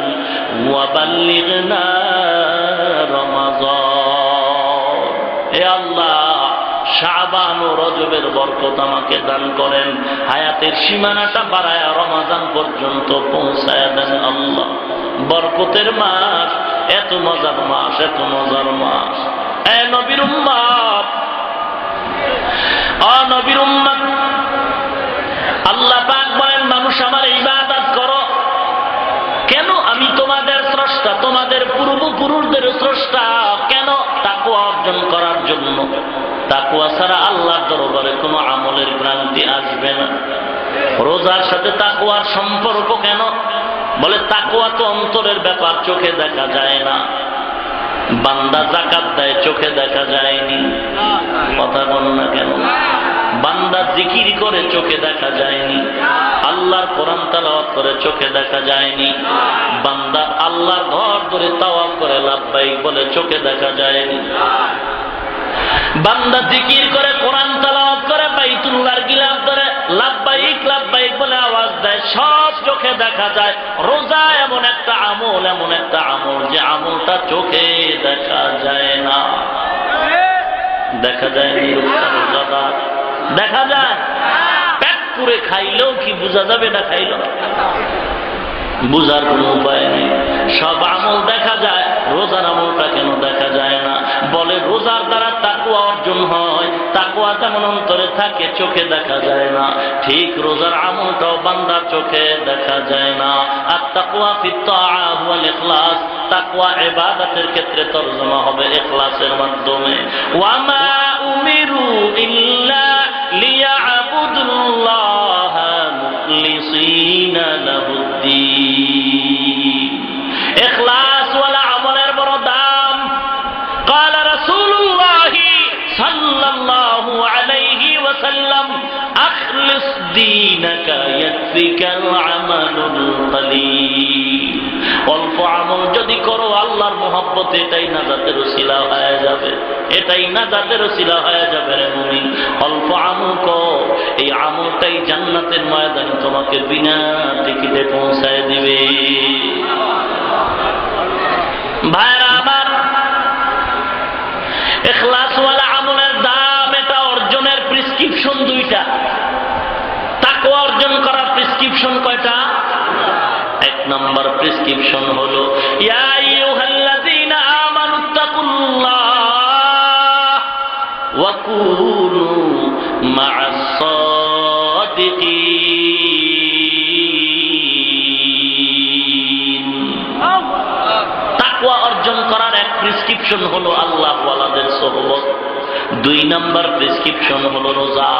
ওয়া বাল্লিগনা রমাদান। হে আল্লাহ, শাবান ও রজবের বরকত আমাকে দান করেন, হায়াতের সীমানাটা বাড়ায় রমাদান পর্যন্ত পৌঁছায় দেন আল্লাহ। বরকতের মাস, এত মজার মাস, এত মজার মাস। এ নবীর উম্মত, ও নবীর উম্মত, আল্লাহ পাক বলেন মানুষ আমার ইবাদত করো। কেন? আমি তোমাদের স্রষ্টা, তোমাদের পূর্বপুরুষদের স্রষ্টা। কেন? তাকওয়া অর্জন করার জন্য। তাকওয়া ছাড়া আল্লাহর দরবারে কোনো আমলের গ্রান্তি আসবে না। রোজার সাথে তাকওয়ার সম্পর্ক কেন? বলে তাকওয়া তো অন্তরের ব্যাপার, চোখে দেখা যায় না। বান্দা যাকাত দেয়, চোখে দেখা যায়নি, কথা বল না কেন? বান্দা জিকির করে, চোখে দেখা যায়নি। আল্লাহর কোরআন তেলাওয়াত করে, চোখে দেখা যায়নি। বান্দা আল্লাহর ঘর ধরে তাওয়াফ করে, লাব্বাইক বলে, চোখে দেখা যায়নি। বান্দা জিকির করে, কোরআন তেলাওয়াত করে, বাইতুল্লাহর গিলাফ ধরে লাব্বাইক লাব্বাইক বলে আওয়াজ দেয়, সব চোখে দেখা যায়। রোজা এমন একটা আমল, এমন একটা আমল যে আমলটা চোখে দেখা যায় না। দেখা যায় রোজাদার, দেখা যায় পেট পুরে খাইলেও কি বোঝা যাবে না খাইল? বুঝার কোন উপায় নেই। সব আমল দেখা যায়, রোজার আমলটা কেন দেখা যায় না? বলে রোজার দ্বারা তাকওয়া অর্জন হয়। তাকওয়া যেমন অন্তরে থাকে, চোখে দেখা যায় না, ঠিক রোজার আমলটাও বান্দার চোখে দেখা যায় না। আর তাকওয়া ফিত তাআ ওয়াল ইখলাস, তাকওয়া ইবাদতের ক্ষেত্রে তরজমা হবে ইখলাসের মাধ্যমে। ওয়া মা উমিরু ইল্লা লিয়াবুদুল্লাহা মুখলিসিনা লাহুদ্দীন। ইখলাস ওয়ালা আমলের বড় দাম। قال رسول الله صلى الله عليه وسلم اخلص دينك يكفيك العمل القليل। অল্প আমল যদি করো আল্লাহর মহব্বতে, এটাই নাজাতের ওসিলা হয়ে যাবে, এটাই নাজাতের ওসিলা হয়ে যাবে রে মুমিন। অল্প আমল কর, এই আমলটাই জান্নাতের ময়দানে তোমাকে বিনা টিকিটে পৌঁছায় দিবে। ভাইরা আমার, নাম্বার প্রেসক্রিপশন হলো ইয়া আইয়ুহাল্লাযীনা আমানুত্তাকুল্লাহ ওয়া কুনু মা'আস সাদিকিন। তাকওয়া অর্জন করার এক প্রেসক্রিপশন হলো আল্লাহ ওয়ালাদের সোহবত। 2 নাম্বার প্রেসক্রিপশন হলো রোজা।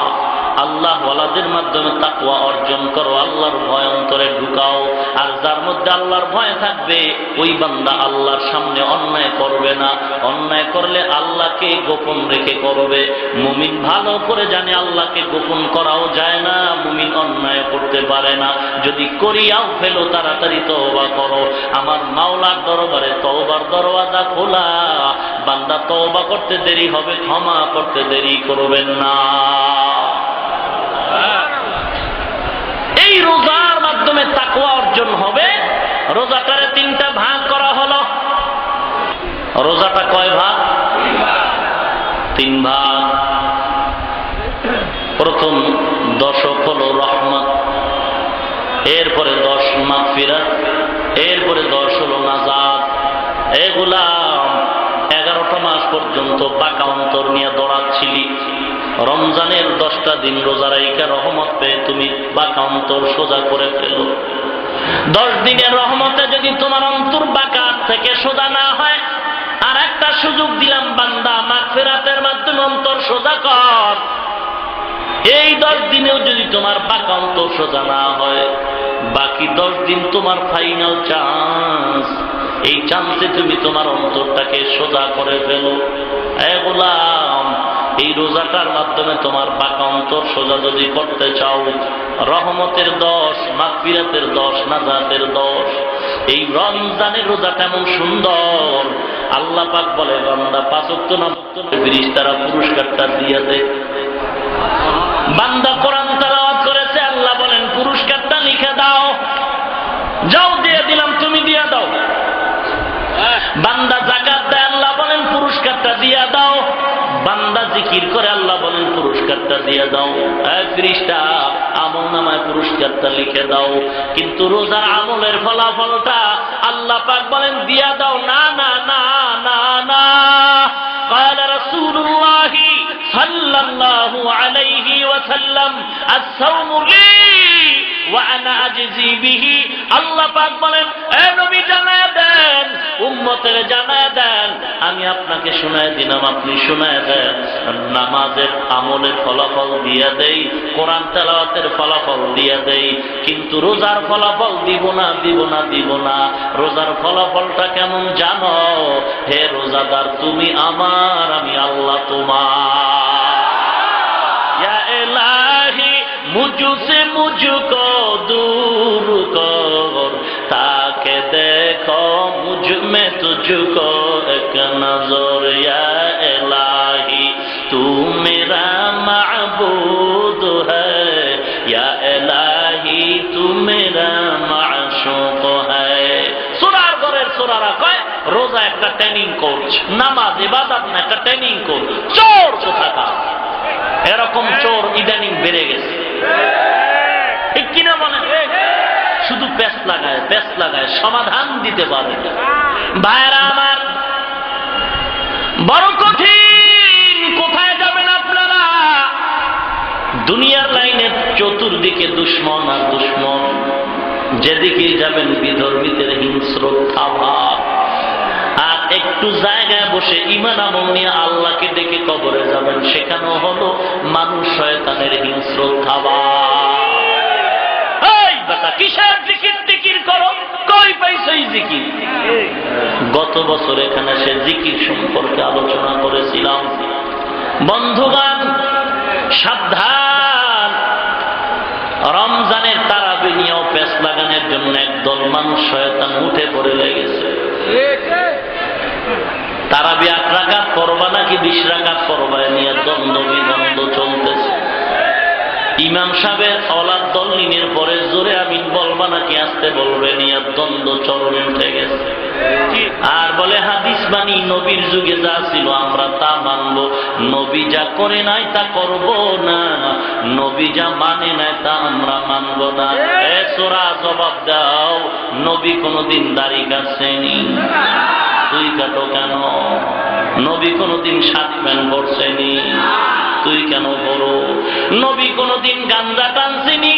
আল্লাহ ওয়ালাদের মাধ্যমে তাকওয়া অর্জন করো, আল্লাহর ভয় অন্তরে ঢুকাও। আর যার মধ্যে আল্লাহর ভয় থাকবে ওই বান্দা আল্লাহর সামনে অন্যায় করবে না। অন্যায় করলে আল্লাহকে গোপন রেখে করবে। মুমিন ভালো করে জানে আল্লাহকে গোপন করাও যায় না, মুমিন অন্যায় করতে পারে না। যদি করিয়াও ফেলো তাড়াতাড়ি তওবা করো। আমার মাওলার দরবারে তওবার দরওয়াজা খোলা। বান্দা তওবা করতে দেরি হবে, ক্ষমা করতে দেরি করবেন না। এই রোজার মাধ্যমে তাকওয়া অর্জন হবে। রোজাটারে 3টা ভাগ করা হলো। রোজাটা কয় ভাগ? 3 ভাগ। প্রথম দশক হলো রহমত, এরপরে 10 মাগফিরাত, এরপরে 10 হলো নাজাত। এগুলা 11টা মাস পর্যন্ত বাঁকা অন্তর নিয়ে দৌড়াচ্ছিলি। রমজানের 10টা দিন রোজা রাইখা রহমত পেয়ে তুমি বাঁকা অন্তর সোজা করে ফেলো। 10 দিনের রহমতে যদি তোমার অন্তর বাঁকা থেকে সোজা না হয়, আর একটা সুযোগ দিলাম বান্দা, মাগফিরাতের মাধ্যমে অন্তর সোজা কর। এই 10 দিনেও যদি তোমার বাঁকা অন্তর সোজা না হয়, বাকি 10 দিন তোমার ফাইনাল চান্স। এই চান্সে তুমি তোমার অন্তরটাকে সোজা করে ফেলো। গোলাম, এই রোজাটার মাধ্যমে তোমার বাঁকা অন্তর সোজা যদি করতে চাও, রহমতের 10, মাগফিরাতের 10, নাজাতের 10। এই রমজানের রোজাটা এমন সুন্দর, আল্লাহ পাক বলে বান্দা 5 ওয়াক্ত নামাজ ফেরেশতারা পুরস্কারটা দিয়ে দেয়। বান্দা কোরআন তেলাওয়াত করেছে, আল্লাহ বলেন পুরস্কারটা লিখে দাও। যাও দিয়ে দিলাম, তুমি দিয়ে দাও। বান্দা যাকাত দেয়, আল্লাহ বলেন পুরস্কারটা দিয়ে দাও। বান্দা জিকির করে, আল্লাহ বলেন পুরস্কারটা দিয়ে দাও। ফেরেশতা আমলনামায় পুরস্কারটা লিখে দাও। কিন্তু রোজার আমলের ফলাফলটা আল্লাহ পাক বলেন দিয়া দাও না না না না না। قال رسول الله صلى الله عليه وسلم الصوم لي وانا اجزي به। আল্লাহ পাক বলেন এ নবী জানায় দেন, উম্মতের জানায় দেন, আমি আপনাকে শোনায় দিলাম, আপনি শোনায় দেন। নামাজের আমলের ফলাফল দিয়ে দেই, কোরআন তেলাওয়াতের ফলাফল দিয়ে দেই, কিন্তু রোজার ফলাফল দিব না দিব না দিব না। রোজার ফলাফলটা কেমন জানো? হে রোজাদার, তুমি আমার, আমি আল্লাহ তোমার। ইয়া ইলাহি মুঝসে মুঝকো दूर कर, ताके देखो मुझ में तुझको एक नजर। या इलाही तू मेरा माबूद है, या इलाही तू मेरा माशूक है। সুরার ঘরের সুরারা কয় রোজা একটা ট্রেনিং কোর্স, নামাজ ইবাদত না একটা ট্রেনিং কোর্স। চোর কোথাকার, এরকম চোর ইদানিং বেড়ে গেছে, ঠিক কিনা বলেন? শুধু পেস্ট লাগায় সমাধান দিতে পারে না। ভাইরা আমার, বড় কঠিন। কোথায় যাবেন আপনারা? দুনিয়ার লাইনে চতুর্দিকে দুশ্মন আর দুশ্মন। যেদিকে যাবেন বিধর্মীদের হিংস্র ভাব। আর একটু জায়গায় বসে ইমান আমল নিয়ে আল্লাহকে ডেকে কবরে যাবেন, সেখানেও হলো মানুষ শয়তানের হিংস্র খাবার। কিসের জিকির টিকির করো? কই পাইছো এই জিকির? গত বছর এখানে সে জিকির সম্পর্কে আলোচনা করেছিলাম। বন্ধুগণ, সাবধান। রমজানের তারাবি নিয়েও পেশ লাগানোর জন্য একদল মানুষ শয়তান উঠে পড়ে লেগেছে। তারাবি 8 রাকাত পড়বা নাকি 20 রাকাত পড়বা নিয়ে দ্বন্দ্ব বিদ্বন্দ্ব চলতেছে। ইমাম সাহেবের অলাদ দলিনের পরে জোরে আমিন বলবা নাকি আসতে বলবেন, ইয়ার দ্বন্দ্ব চরমে উঠে গেছে। আর বলে হাদিস মানি, নবীর যুগে যা ছিল আমরা তা মানবো, নবী যা করে নাই তা করব না, নবী যা মানে নাই তা আমরা মানব না। এ সোরা জবাব দাও, নবী কোনদিন দাড়ি কাটছেনি? তুই কাটো কেন? নবী কোনদিন শার্ট প্যান্ট পরছেনি? তুই কেন বড়? নবী কোনদিন গাঞ্জা টানছেনি?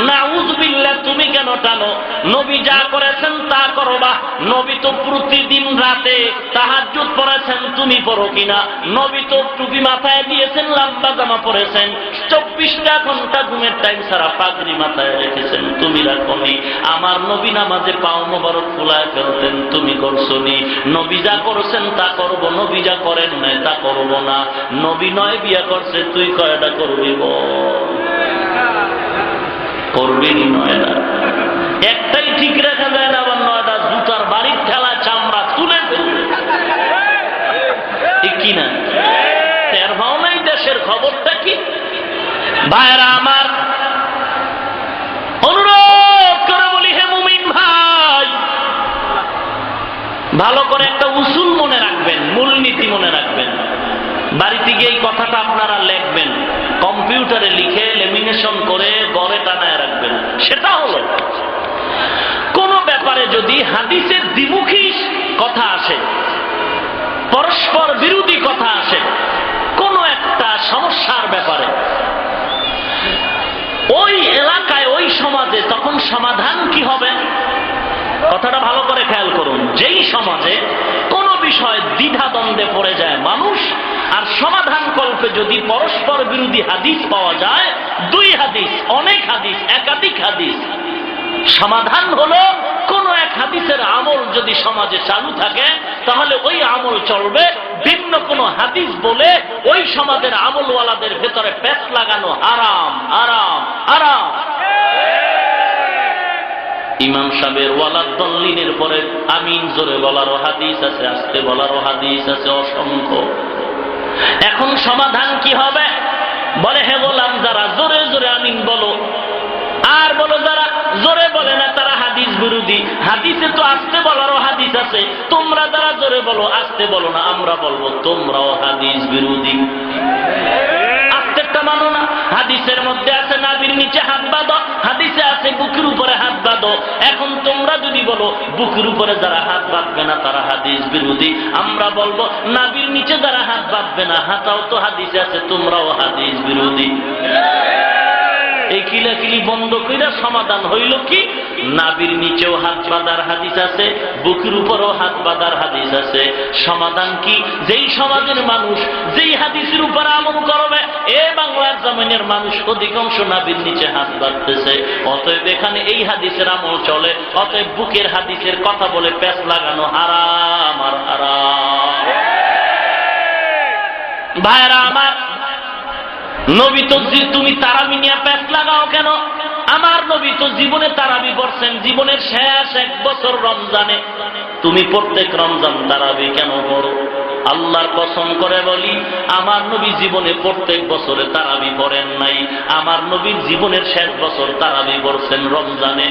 নাউযুবিল্লাহ, তুমি কেন টানো? নবী যা করেছেন তা করবা। নবী তো প্রতিদিন রাতে তাহাজ্জুদ পড়েছেন, তুমি পড়ো কিনা? নবী তো টুপি মাথায় দিয়েছেন, লম্বা জামা পরেছেন, 24টা ঘন্টা ঘুমের টাইম ছাড়া পাগড়ি মাথায় রেখেছেন, তুমি রাখনি। আমার নবী নামাজে পাও মোবারক ফুলায় ফেলতেন, তুমি করছনি। নবী যা করছেন তা করব, নবী যা করেন নাই তা করব না। নবী 9 বিয়া করছে, তুই কয়টা করবি? করবি 9টা। একটাই ঠিক রাখা যায় না, আবার 9টা জুতার বাড়ির ঠেলা চামড়া তুলে ঠিক কিনা? এর ভাও নাই দেশের খবরটা কি? ভাইরা আমার, অনুরোধ করে বলি, হে মুমিন ভাই, ভালো করে একটা উসুল মনে রাখবেন, মূলনীতি মনে রাখবেন। বাড়িতে গিয়ে এই কথাটা আপনারা লিখবেন, কম্পিউটারে লিখে লেমিনেশন করে গড়ে টানায় রাখবেন। সেটা হলো, কোন ব্যাপারে যদি হাদিসের দ্বিমুখী কথা আসে, পরস্পর বিরোধী কথা আসে, কোন একটা সমস্যার ব্যাপারে, ওই এলাকায় ওই সমাজে তখন সমাধান কি হবে? কথাটা ভালো করে খেয়াল করুন। যেই সমাজে কোন বিষয় দ্বিধাদ্বন্দ্বে পড়ে যায় মানুষ, আর সমাধান কল্পে যদি পরস্পর বিরোধী হাদিস পাওয়া যায়, 2 হাদিস, অনেক হাদিস, একাধিক হাদিস, সমাধান হলো কোন এক হাদিসের আমল যদি সমাজে চালু থাকে তাহলে ওই আমল চলবে। ভিন্ন কোন হাদিস বলে ওই সমাজের আমলওয়ালাদের ভেতরে পেঁচ লাগানো হারাম, হারাম, হারাম। ইমাম সাহেবের ওয়ালাদ দল্লিনের পরে আমিন জোরে বলারও হাদিস আছে, আস্তে বলারও হাদিস আছে অসংখ্য। এখন সমাধান কি হবে? বলে, হে গোলাম, যারা জোরে জোরে আমিন বলো আর বলো যারা জোরে বলে না তারা হাদিস বিরোধী। হাদিসে তো আস্তে বলারও হাদিস আছে, তোমরা যারা জোরে বলো আস্তে বলো না, আমরা বলবো তোমরাও হাদিস বিরোধী। আস্তেরটা মানো না। হাদিসের মধ্যে আছে নাভির নিচে হাত বাঁধো, হাদিসে আছে বুকের উপরে হাত বাঁধো। এখন তোমরা যদি বলো বুকের উপরে যারা হাত বাঁধবে না তারা হাদিস বিরোধী, আমরা বলবো নাভির নিচে যারা হাত বাঁধবে না, হাতাও তো হাদিসে আছে, তোমরাও হাদিস বিরোধী। এই কিলাকিলি বন্ধ কইরা সমাধান হইল কি? নাভির নিচেও হাত বাঁধার হাদিস আছে, বুকের উপরেও হাত বাঁধার হাদিস আছে। সমাধান কি? যেই সমাজের মানুষ যেই হাদিসের উপর আমল করবে, এ বাংলার জমিনের মানুষ অধিকাংশ নাভির নিচে হাত বাঁধতেছে, অতএব এখানে এই হাদিসের আমল চলে। অতএব বুকের হাদিসের কথা বলে পেঁচ লাগানো হারাম আর হারাম। ভাইরা আমার, নবী তো, তুমি তারাবি নিয়ে পেঁচ লাগাও কেন? আমার নবী তো জীবনে তারাবি পড়ছেন, জীবনের শেষ 1 বছর রমজানে। তুমি প্রত্যেক রমজান তারাবি কেন পড়ো? আল্লাহর কসম করে বলি, আমার নবী জীবনে প্রত্যেক বছরে তারাবি পড়েন নাই। আমার নবীর জীবনের শেষ বছর তারাবি পড়ছেন রমজানে।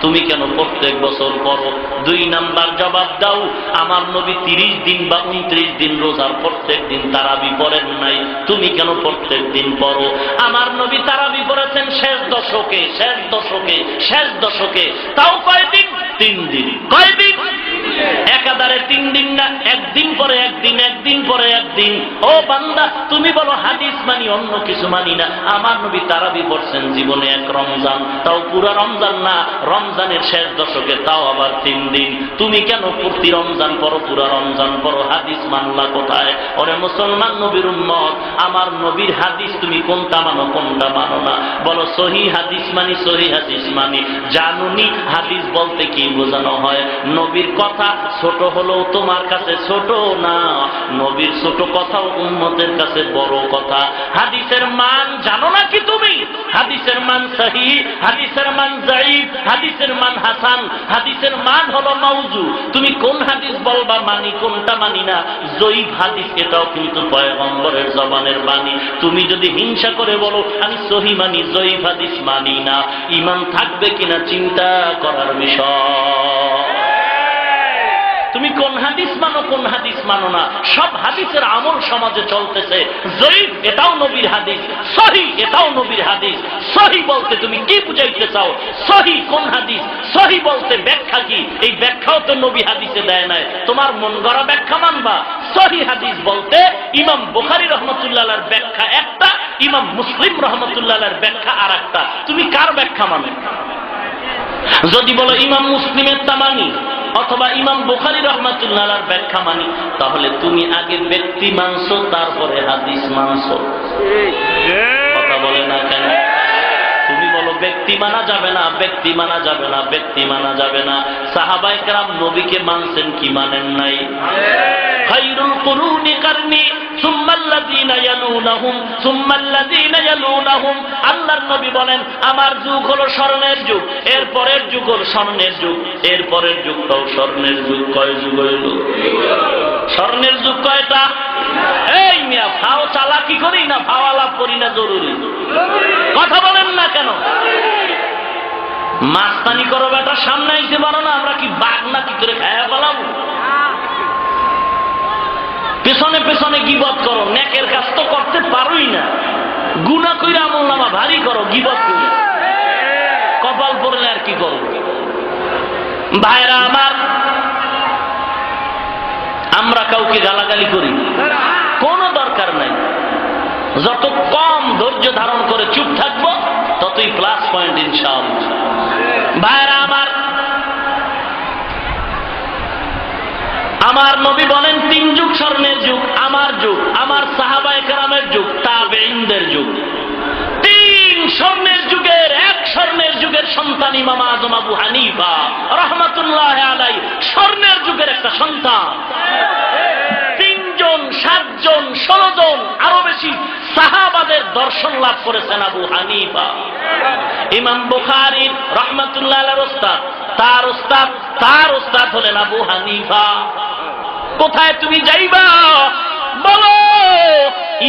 তুমি কেন প্রত্যেক বছর পড়ো? 2 নাম্বার জবাব দাও, আমার নবী 30 দিন বা 29 দিন রোজার প্রত্যেক দিন তারাবি পড়েন নাই, তুমি কেন প্রত্যেক দিন পড়ো? আমার নবী তারাবি পড়েছেন শেষ দশকে, শেষ দশকে, শেষ দশকে। তাও কয়দিন? 3 দিন। কয়দিন? একাধারে 3 দিন না, একদিন পরে একদিন, একদিন পরে একদিন। ও বান্দা, তুমি বলো হাদিস মানি, অন্য কিছু মানি না। আমার নবী তারাবি পড়ছেন জীবনে 1 রমজান, তাও পুরো রমজান না, রমজানের শেষ দশকে, তাও আবার 3 দিন। তুমি কেন প্রতি রমজান পড়ো, পুরো রমজান পড়ো? হাদিস মানলা কোথায়? ওরে মুসলমান নবীর উম্মত, আমার নবীর হাদিস তুমি কোনটা মানো, কোনটা মানো না? বলো সহি হাদিস মানি, সহি হাদিস মানি। জানুনি হাদিস বলতে কি বোঝানো হয়? নবীর কথা কথা ছোট হলেও তোমার কাছে ছোট না, নবীর ছোট কথাও উম্মতের কাছে বড় কথা। হাদিসের মান জানো না কি তুমি? হাদিসের মান সহিহ, হাদিসের মান যায়ীফ, হাদিসের মান হাসান, হাদিসের মান হলো মাউযু। তুমি কোন হাদিস বলবা মানি, কোনটা মানি না? যায়ীফ হাদিস এটাও কিন্তু পয়গম্বরের জবানের বাণী। তুমি যদি হিংসা করে বলো আমি সহিহ মানি, যায়ীফ হাদিস মানি না, ঈমান থাকবে কিনা চিন্তা করার বিষয়। তুমি কোন হাদিস মানো, কোন হাদিস মানো না, সব হাদিসের আমল সমাজে চলতেছে। যায়ীফ এটাও নবীর হাদিস, সহিহ এটাও নবীর হাদিস। সহিহ বলতে তুমি কি বুঝাইতে চাও? সহিহ কোন হাদিস? সহিহ বলতে ব্যাখ্যা কি? এই ব্যাখ্যাও তো নবী হাদিসে দেয় নাই, তোমার মন গড়া ব্যাখ্যা মানবা। সহিহ হাদিস বলতে ইমাম বুখারী রাহমাতুল্লাহ আলাইহির ব্যাখ্যা একটা, ইমাম মুসলিম রাহমাতুল্লাহ আলাইহির ব্যাখ্যা আরেকটা। তুমি কার ব্যাখ্যা মানো? যদি বলো ইমাম মুসলিমের তা মানি অথবা ইমাম বুখারী রাহমাতুল্লাহ আলাইহির ব্যাখ্যা মানি, তাহলে তুমি আগে ব্যক্তি মানছো তারপরে হাদিস মানছো। কথা বলে না কেন? তুমি বলো ব্যক্তি মানা যাবে না, ব্যক্তি মানা যাবে না, ব্যক্তি মানা যাবে না। সাহাবায়ে কেরাম নবীকে মানছেন কি মানেন নাই? খায়রুল কুরুনি কারনি সুম্মাল্লাযীনা ইয়ালুনাহুম সুম্মাল্লাযীনা ইয়ালুনাহুম। আল্লাহর নবী বলেন আমার যুগ হলো স্বর্ণের যুগ, এর পরের যুগ হলো স্বর্ণের যুগ, এর পরের যুগটাও স্বর্ণের যুগ। কয় যুগ হইল? স্বর্ণের যুগ কয়টা? এই মিয়া ফাও চালাকি করি না, ফাও আলাপ করি না জরুরি। কথা বলেন না কেন? মাস্তানি করো বেটা, সামনে আইতে পারো না, আমরা কি বাঘ না কি করে খায়া পালাবো? পেছনে পেছনে গীবত করো, নেকের কাজ তো করতে পারোই না, গুনাহ কইরা আমলনামা ভারী করো গীবত কইরা, কপাল পড়লে আর কি করো? ভাইরা আমার, আমরা কাউকে গালাগালি করি, কোনো দরকার নাই। যত কম ধৈর্য ধারণ করে চুপ থাকবো ততই প্লাস পয়েন্ট ইনশাআল্লাহ। ভাইরা আমার, আমার নবী বলেন তিন যুগ স্বর্ণের যুগ, আমার যুগ, আমার সাহাবায়ে কেরামের যুগ, তাবেঈনদের যুগ। তিন স্বর্ণের যুগের এক স্বর্ণের যুগের সন্তান ইমাম আযম আবু হানিফা রাহমাতুল্লাহি আলাইহি, স্বর্ণের যুগের একটা সন্তান। 3 জন 7 জন 16 জন আরো বেশি সাহাবাদের দর্শন লাভ করেছেন আবু হানিফা। ইমাম বুখারী রাহমাতুল্লাহি আলাইহির ওস্তাদ, তার ওস্তাদ হলেন আবু হানিফা। কোথায় তুমি যাইবা বলো?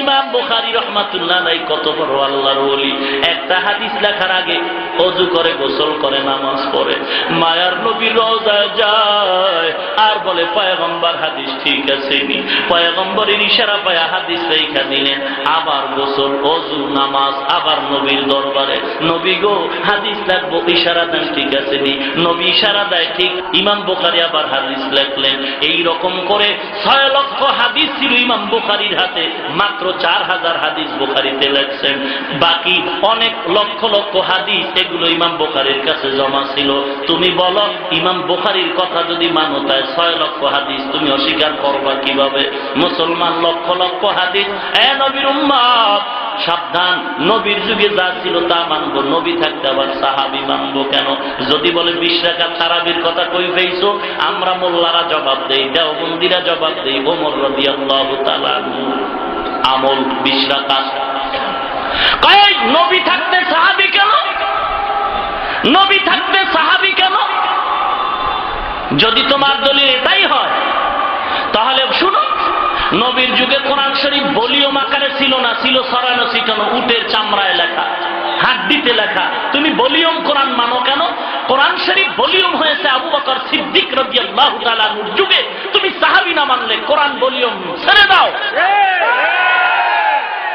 ইমাম বুখারী রাহমাতুল্লাহ আলাইহি কত বড় আল্লাহর ওলি, একটা হাদিস লেখার আগে ওযু করে, গোসল করে, নামাজ পড়ে, মায়ার নবীর রওজায় যায় আর বলে পয়গম্বর হাদিস ঠিক আছে নি? পয়গম্বরের ইশারা পায়া হাদিস লেখা দিলেন, আবার গোসল, ওযু, নামাজ, আবার নবীর দরবারে, নবী গো হাদিস লিখবো, ইশারা দেন ঠিক আছে নি? নবী ইশারা দেয় ঠিক, ইমাম বুখারী আবার হাদিস লিখলেন। এই রকম করে 6 লক্ষ হাদিস ছিল ইমাম বুখারীর হাতে, মাত্র 4000 হাদিস বুখারীতে লেখছেন। বাকি অনেক লক্ষ লক্ষ হাদিস এগুলো ইমাম বুখারীর কাছে জমা ছিল। তুমি বলো ইমাম বুখারীর কথা যদি মানো তাই 6 লক্ষ হাদিস তুমি অস্বীকার করবা কিভাবে? মুসলমান লক্ষ লক্ষ হাদিস। এ নবীর উম্মত সাবধান, নবীর যুগে যা ছিল তা মানবো, নবী থাকতে আবার সাহাবী মানবো কেন? যদি বলে 20 রাকাত তারাবির কথা কই পেয়েছো, আমরা মোল্লারা জবাব দেই, দেওবন্দিরা জবাব দেই, ওমর রাদিয়াল্লাহু তাআলা আনহু আমল 20 রাকাত। কয় নবী থাকতে সাহাবী কেন? নবী থাকতে সাহাবী কেন? যদি তোমার দলিল এটাই হয় তাহলে শুনো, নবীর যুগে কোরআন শরীফ ভলিউম আকারে ছিল না, ছিল ছড়ানো ছিটানো, উটের চামড়ায় লেখা, হাড্ডিতে লেখা। তুমি ভলিউম কোরআন মানো কেন? কোরআন শরীফ ভলিউম হয়েছে আবু বকর সিদ্দিক রাদিয়াল্লাহু তাআলা আনহুর যুগে। তুমি সাহাবী না মানলে কোরআন ভলিউম ছেড়ে দাও।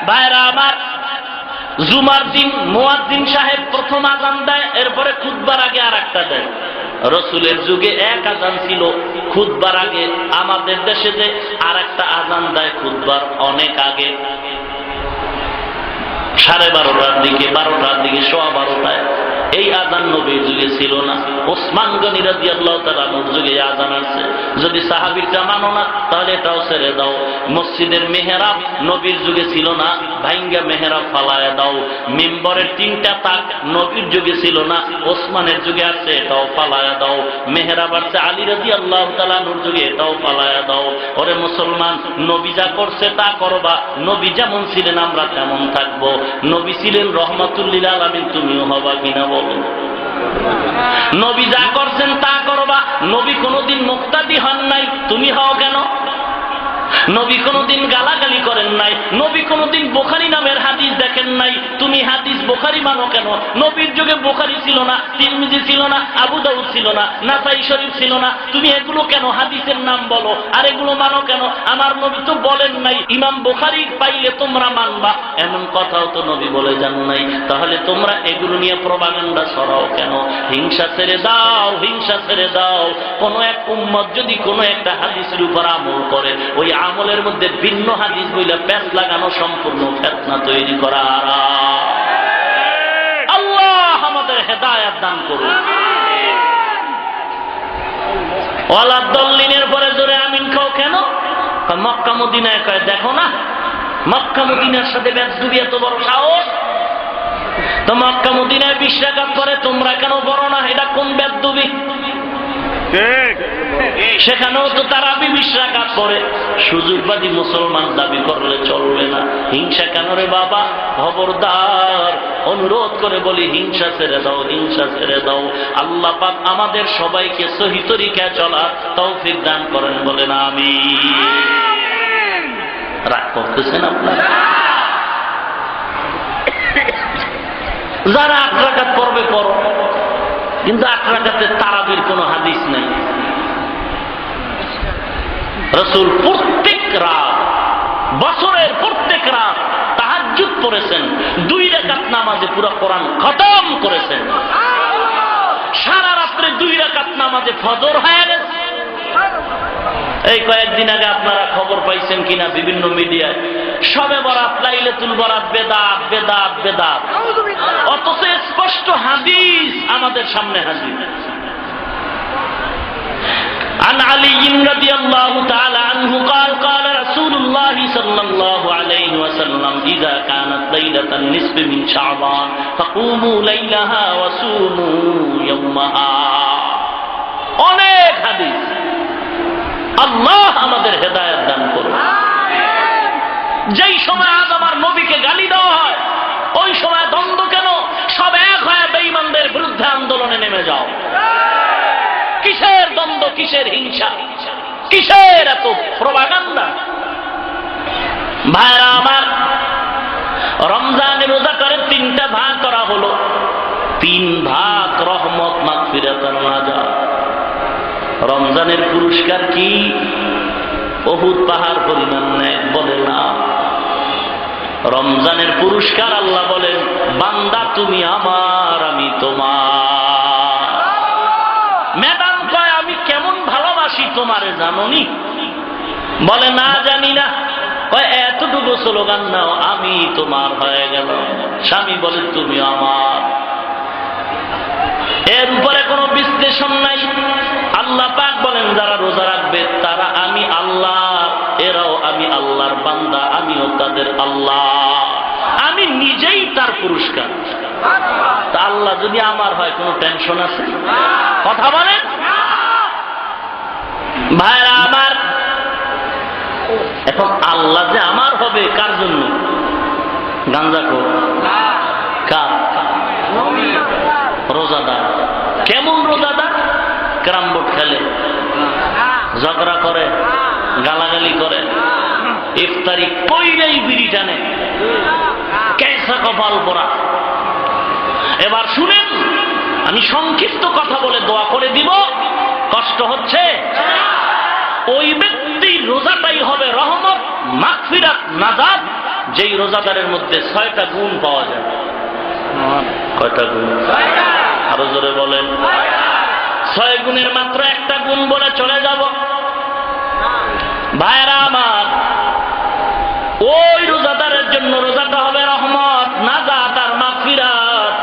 ভাইরা আমার, জুমার দিন মুয়াজ্জিন সাহেব প্রথম আযান দেয়, এরপরে খুতবার আগে আরেকটা দেয়। রাসূলের যুগে এক আযান ছিল খুতবার আগে, আমাদের দেশে যে আরেকটা আযান দেয় খুতবার অনেক আগে, 12:30টার দিকে, 12টার দিকে, 12:15টায়। এই আযান নবীর যুগে ছিল না। ওসমান গনি রাদিয়াল্লাহু তাআলা আনহুর যুগে এই আযান আছে। যদি সাহাবীরটা মানো না তাহলে এটাও ছেড়ে দাও। মসজিদের মেহরাব নবীর যুগে ছিল না, ভাঙ্গা মেহরাব ফালায়া দাও। মিম্বরের 3টা তাক নবীর যুগে ছিল না, ওসমানের যুগে আছে, এটাও ফালায়া দাও। মেহরাব আছে আলী রাদিয়াল্লাহু তাআলা আনহুর যুগে, এটাও ফালায়া দাও। ওরে মুসলমান, নবী যা করছে তা করবা। নবী যেমন ছিলেন আমরা তেমন থাকবো। নবী ছিলেন রহমাতুল লিল আলামিন, তুমিও হবা কিনা বলো? নবী যা করছেন তা করবা। নবী কোনোদিন মুক্তাদি হন নাই, তুমি হও কেন? নবী কোনোদিন গালাগালি করেন নাই, নবী কোনোদিন বুখারী নামের হাদিস দেখেন নাই, তুমি হাদিস বুখারী মানো কেন? নবীর যুগে বুখারী ছিল না, তিরমিজি ছিল না, আবু দাউদ ছিল না, নাসাই শরীফ ছিল না, তুমি এগুলো কেন হাদিসের নাম বলো আর এগুলো মানো কেন? আমার নবী তো বলেন নাই ইমাম বুখারী পাইলে তোমরা মানবা, এমন কথাও তো নবী বলে যান নাই। তাহলে তোমরা এগুলো নিয়ে প্রপাগান্ডা ছড়াও কেন? হিংসা ছেড়ে দাও, হিংসা ছেড়ে দাও। কোন এক উম্মত যদি কোনো একটা হাদিসের উপর আমল করে, ওই আমলের মধ্যে ভিন্ন হাদিস বইলে প্যাঁচ লাগানো সম্পূর্ণ ফিতনা তৈরি করা। আল্লাহ আমাদের হেদায়েত দান করুন। ওয়ালা দল্লিনের পরে জোরে আমিন খাও কেন? মক্কা মদিনায় কয় দেখো না, মক্কা মদিনার সাথে বেদবি এত বড় সাহস। তো মক্কা মদিনায় 20 রাকাত পরে তোমরা কেন বড় না? এটা কোন বেদবি? সেখানেও তো তারাবি 20 রাকাত পরে। সুযোগবাদী মুসলমান দাবি করলে চলবে না। হিংসা কেন রে বাবা? খবরদার, অনুরোধ করে বলি, হিংসা ছেড়ে দাও, হিংসা ছেড়ে দাও। আল্লাহ পাক আমাদের সবাইকে সহি তরিকায় চলার তৌফিক দান করেন, বলেন আমিন। রাগ করতেছেন আপনারা? যারা 8 রাকাত পড়বে পড়ো, কিন্তু 8 রাকাতে তারাবির কোনো হাদিস নাই। রাসূল প্রত্যেক রাত, বছরের প্রত্যেক রাত তাহাজ্জুদ পড়েছেন, 2 রাকাত নামাজে পুরো কোরআন খতম করেছেন। সারা রাত্রে 2 রাকাত নামাজে ফজর হয়ে গেছে। এই কয়েকদিন আগে আপনারা খবর পাইছেন কিনা বিভিন্ন মিডিয়ায়, শবে বরাত, লাইলাতুল বরাত, বেদাত বেদাত বেদাত, অথচ স্পষ্ট হাদিস আমাদের সামনে হাজির। عن علي رضي الله تعالى عنه قال قال رسول الله صلى الله عليه وسلم إذا كانت ليلة النصف من شعبان فقوموا ليلها وصوموا يومها। অনেক হাদিস। আল্লাহ আমাদের হেদায়েত দান করুন। যেই সময় আজ আমার নবীকে গালি দেওয়া হয়, ওই সময় দ্বন্দ্ব কেন? সব এক হয়ে বেঈমানদের বিরুদ্ধে আন্দোলনে নেমে যাও। কিসের দ্বন্দ্ব, কিসের হিংসা, কিসের এত প্রপাগান্ডা? ভাইরা আমার, রমজানের রোজাটারে 3টা ভাগ করা হলো। 3 ভাগ রহমত, মাগফিরাত আর নাজাত। রমজানের পুরস্কার কি? উহুদ পাহাড় পরিমাণ নেয় বলে না। রমজানের পুরস্কার আল্লাহ বলেন, বান্দা তুমি আমার, আমি তোমার। ম্যাডাম কয় আমি কেমন ভালোবাসি তোমারে জানোনি? বলে না জানি না। কয় এতটুকু স্লোগান নাও, আমি তোমার হয়ে গেল। স্বামী বলে তুমি আমার। এর উপরে কোনো বিশ্লেষণ নাই। আল্লাহ পাক বলেন যারা রোজা রাখবে তারা আমি আল্লাহ, এরাও আমি আল্লাহর বান্দা, আমিও তাদের আল্লাহ। আমি নিজেই তার পুরস্কার। তা আল্লাহ যদি আমার হয় কোনো টেনশন আছে? কথা বলেন ভাইরা আমার। এখন আল্লাহ যে আমার হবে কার জন্য? গাঞ্জাখোর, কার? রোজাদার। কেমন রোজাদার? ক্যারাম বোর্ড খেলে, ঝগড়া করে, গালাগালি করে, ইফতারি কইরেই বিড়ি টানে, কেসা কপাল পরা। এবার শুনেন, আমি সংক্ষিপ্ত কথা বলে দোয়া করে দিব। কষ্ট হচ্ছে? ওই ব্যক্তির রোজাটাই হবে রহমত, মাগফিরাত, নাজাত, যেই রোজাদারের মধ্যে 6টা গুণ পাওয়া যায়। কয়টা গুণ? আরো জোরে বলেন। 6 গুণের মাত্র একটা গুণ বলে চলে যাব। ভাইরা আমার, ওই রোজাদারের জন্য রোজাটা হবে রহমত, নাজাত আর মাগফিরাত,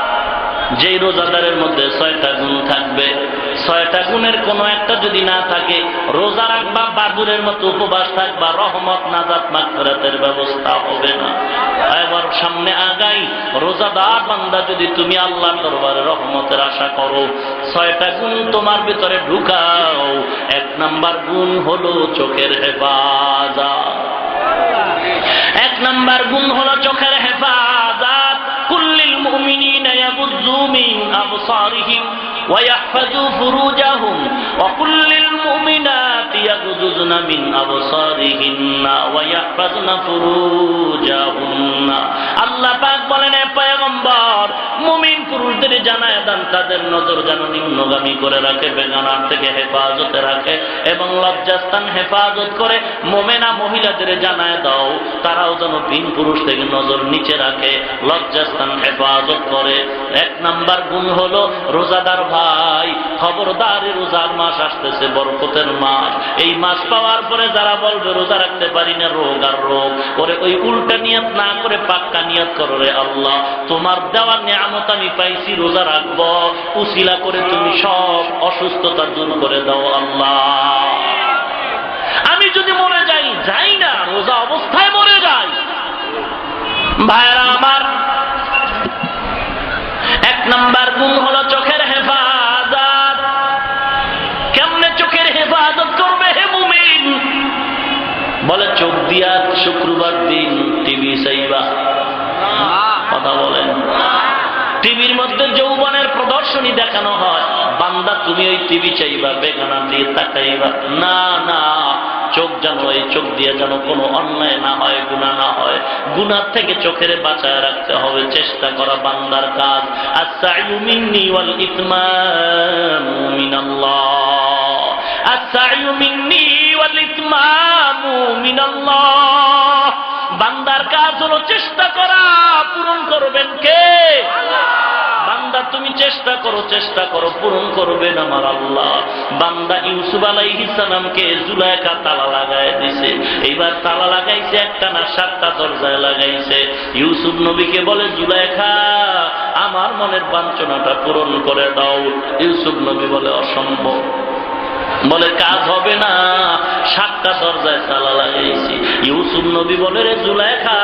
যেই এই রোজাদারের মধ্যে 6টা গুণ থাকবে। 6টা গুণের কোনো একটা যদি না থাকে, রোজা রাখবা, বাদুরের মতো উপবাস থাকবা, রহমত নাজাত মাগফিরাতের ব্যবস্থা হবে না। এবার সামনে আগাই, রোজাদার বান্দা যদি তুমি আল্লাহর দরবারে রহমতের আশা করো, 6টা গুণ তোমার ভিতরে ঢুকাও। 1 নাম্বার গুণ হলো চোখের হেফাজত। 1 নাম্বার গুণ হলো চোখের হেফাজত। কুল্লিল মুমিনিনা ইয়াগুয্যু মিন আবসারিহিম ওয়া ইয়াহফাযু ফুরুজাহুম ওয়া কুল্লিল মুমিনাতি ইয়াগুযুযনা মিন আবসারিহিন্না ওয়া ইয়াহফাযনা ফুরুজাহুন্না। আল্লাহ পাক বলেন, হে পয়গম্বর, মুমিন পুরুষদের জানায় দেন তাদের নজর যেন নিম্নগামী করে রাখে, বেগানার থেকে হেফাজতে রাখে এবং লজ্জাস্থান হেফাজত করে। মোমেনা মহিলাদের জানায় দাও তারাও যেন ভিন পুরুষ থেকে নজর নিচে রাখে, লজ্জাস্থান হেফাজত করে। 1 নাম্বার গুণ হলো রোজাদার ভাই, খবরদার, রোজার মাস আসতেছে, বরকতের মাস। এই মাস পাওয়ার পরে যারা বলবে রোজা রাখতে পারি না, রোগ আর রোগ, ওরে ওই উল্টা নিয়ত না করে পাক্কা নিয়ত করো, রে আল্লাহ তোমার দেওয়ার নিয়ামত আমি পাইছি, রোজা রাখবো, উসিলা করে তুমি সব অসুস্থতা দূর করে দাও আল্লাহ। আমি যদি মরে যাই, যাই না, রোজা অবস্থায় মরে যাই, ভাইরা আমার, 1 নাম্বার গুণ হলো চোখের হেফাজত। কেমনে চোখের হেফাজত করবে হে মুমিন? বলে চোখ দিয়া শুক্রবার দিন টিভি চাইবা। কথা বলেন, টিভির মধ্যে যৌবনের প্রদর্শনী দেখানো হয়, বান্দা তুমি ওই টিভি চাইবা, বেগানা দিয়ে তাকাইবা না। না, চোখ যেন, এই চোখ দিয়ে যেন কোনো অন্যায় না হয়, গুনাহ না হয়। গুনাহ থেকে চোখের বাঁচায় রাখতে হবে, চেষ্টা করা বান্দার কাজ। আস-সা'য়ু মিন্নি ওয়াল ইতমামু মিনাল্লাহ, আস-সা'য়ু মিন্নি ওয়াল ইতমামু মিনাল্লাহ। বান্দার কাজ হলো চেষ্টা করা, পূরণ করবেন কে? বান্দা তুমি চেষ্টা করো, পূরণ করবেন আমার আল্লাহ। বান্দা ইউসুফ আলাইহিস সালামকে জুলাইখা তালা লাগায় দিছে, এইবার তালা লাগাইছে, একটা না 7টা দরজায় লাগাইছে। ইউসুফ নবীকে বলে, জুলাইখা আমার মনের বাঞ্ছনাটা পূরণ করে দাও। ইউসুফ নবী বলে, অসম্ভব, বলে কাজ হবে না, 7টা দরজায় তালা লাগাইছি। ইউসুফ নবী বলে, রে জুলাইখা,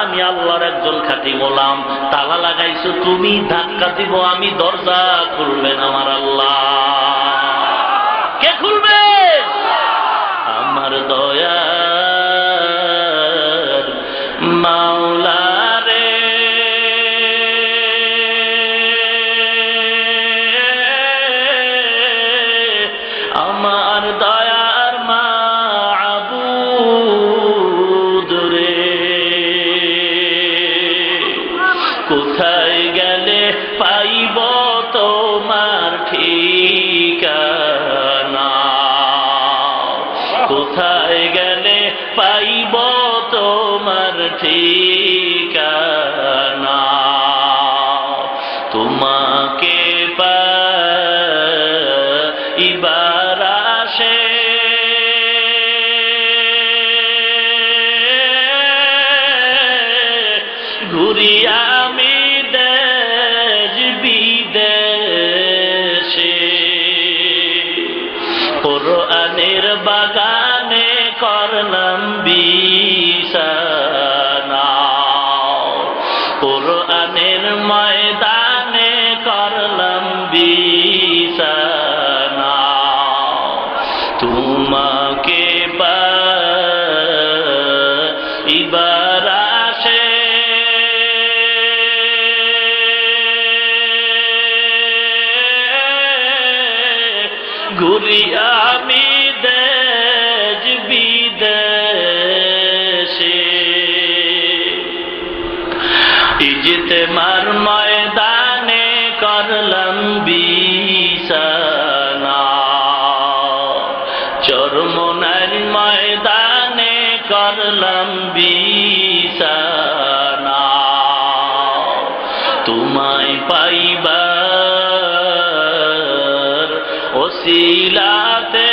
আমি আল্লাহর একজন খাঁটি গোলাম, তালা লাগাইছো তুমি, ধাক্কা দিব আমি, দরজা খুলবেন আমার আল্লাহ। কে খুলবে? আমার দয়ার মাওলা রে, আমার দয়ার মাবুদ রে, কোথায় গেলে পাইব তোমার ঠিকানা, কোথায় গেলে পাইব তোমার ঠিকানা, তোমাকে পাইবার আশে ঘুরি আমি দেশ বিদেশে, কোরআনের বাগানে করলাম বিছানা, কোরআনের ময়দানে করলাম বিছানা, তোমাকে পাইবার আশে ঘুরি আমি দেশ বিদেশে, ইজতেমার ময়দানে করলাম বিছানা, চরমোনার ময়দানে করলাম বিছানা, তোমায় পাইবার ওসিলাতে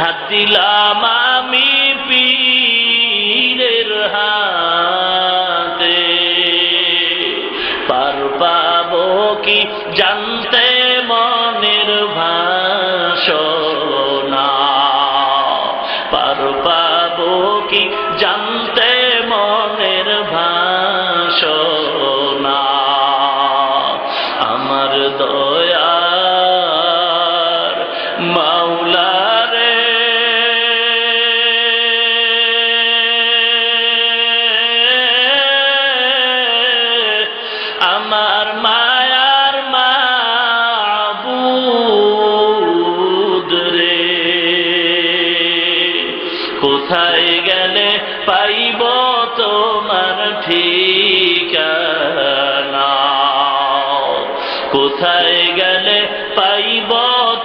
হাত দিলাম আমি পীরের হাতে, পার পাবো কি জানতে মনের ভাষণা, পার পাবো কি জানতে মনের ভাষণা, আমার দয়ার মাওলা রে, আমার মায়ার মাবুদ রে, কোথায় গেলে পাইব তোমার ঠিকানা, কোথায় গেলে পাইব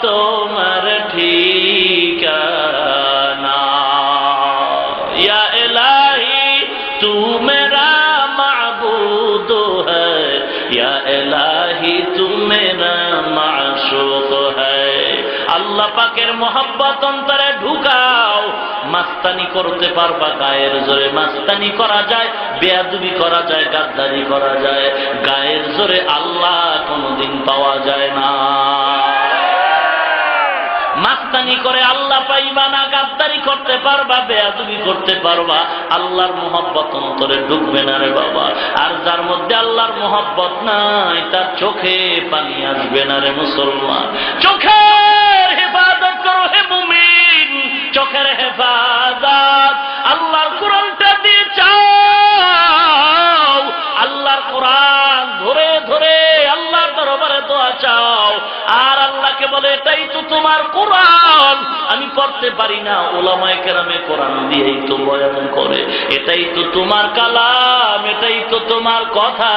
তোমার ঠিকানা, ইয়া ইলাহি তু মেরা মাবুদ হ্যায়, ইয়া ইলাহি তু মেরা মাশুক হ্যায়। আল্লাহ পাকের মোহাব্বত অন্তরে ঢুকাও, মাস্তানি করতে পারবা, গায়ের জোরে মাস্তানি করা যায়, বেয়াদবি করা যায়, গাদ্দারি করা যায়, গায়ের জোরে আল্লাহ কোনদিন পাওয়া যায় না। মাস্তানি করে আল্লাহ পাইবা না, গাদ্দারি করতে পারবা, বেয়াদবি করতে পারবা, আল্লাহর মোহাব্বত অন্তরে ঢুকবে না রে বাবা। আর যার মধ্যে আল্লাহর মোহাব্বত নাই তার চোখে পানি আসবে না রে মুসলমান। চোখের হেফাজত করো হে মুমিন, চোখের হেফাজত আল্লাহর কোরআনটা দিয়ে চাও, আল্লাহর কোরআন ধরে ধরে আল্লাহর দরবারে দোয়া চাও। আর আল্লাহকে বলে এটাই তো তোমার কোরআন, আমি পড়তে পারি না, উলামায়ে কেরামে কোরআন দিয়েই তো বয়ান করে, এটাই তো তোমার কালাম, এটাই তো তোমার কথা।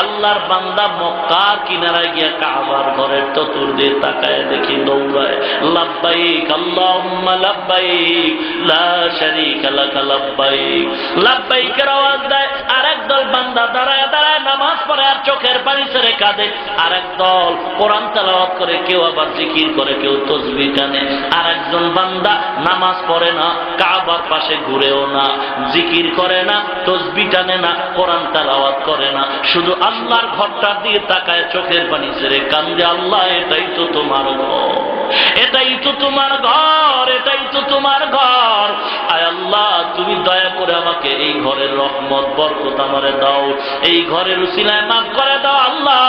আল্লাহর বান্দা মক্কার কিনারায় গিয়া কাবার ঘরের চতুর্দিকে তাকায় দেখি দৌড়ায়, লাব্বাইক আল্লাহুম্মা লাব্বাইক লা শারীকা লাকা লাব্বাইক, লাব্বাইকের আওয়াজ দেয়। আর একদল বান্দা দাঁড়ায় দাঁড়ায় নামাজ পড়ে আর চোখের পানি ছেড়ে কাঁদে, আর একদল কোরআন তেলাওয়াত করে, কেউ আবার জিকির করে, কেউ তাসবিহ টানে। আর একজন বান্দা নামাজ পড়ে না, কাবার পাশে ঘুরেও না, জিকির করে না, তাসবিহ টানে না, কোরআন তেলাওয়াত করে না, শুধু আল্লাহর ঘরটা দিয়ে তাকায়, চোখের পানি ছেড়ে কান্দে, আল্লাহ এটাই তো তোমার ঘর, এটাই তো তোমার ঘর, এটাই তো তোমার ঘর। আয় আল্লাহ তুমি দয়া করে আমাকে এই ঘরের রহমত বরকত আমারে দাও, এই ঘরের উসিলায় মাফ করে দাও আল্লাহ।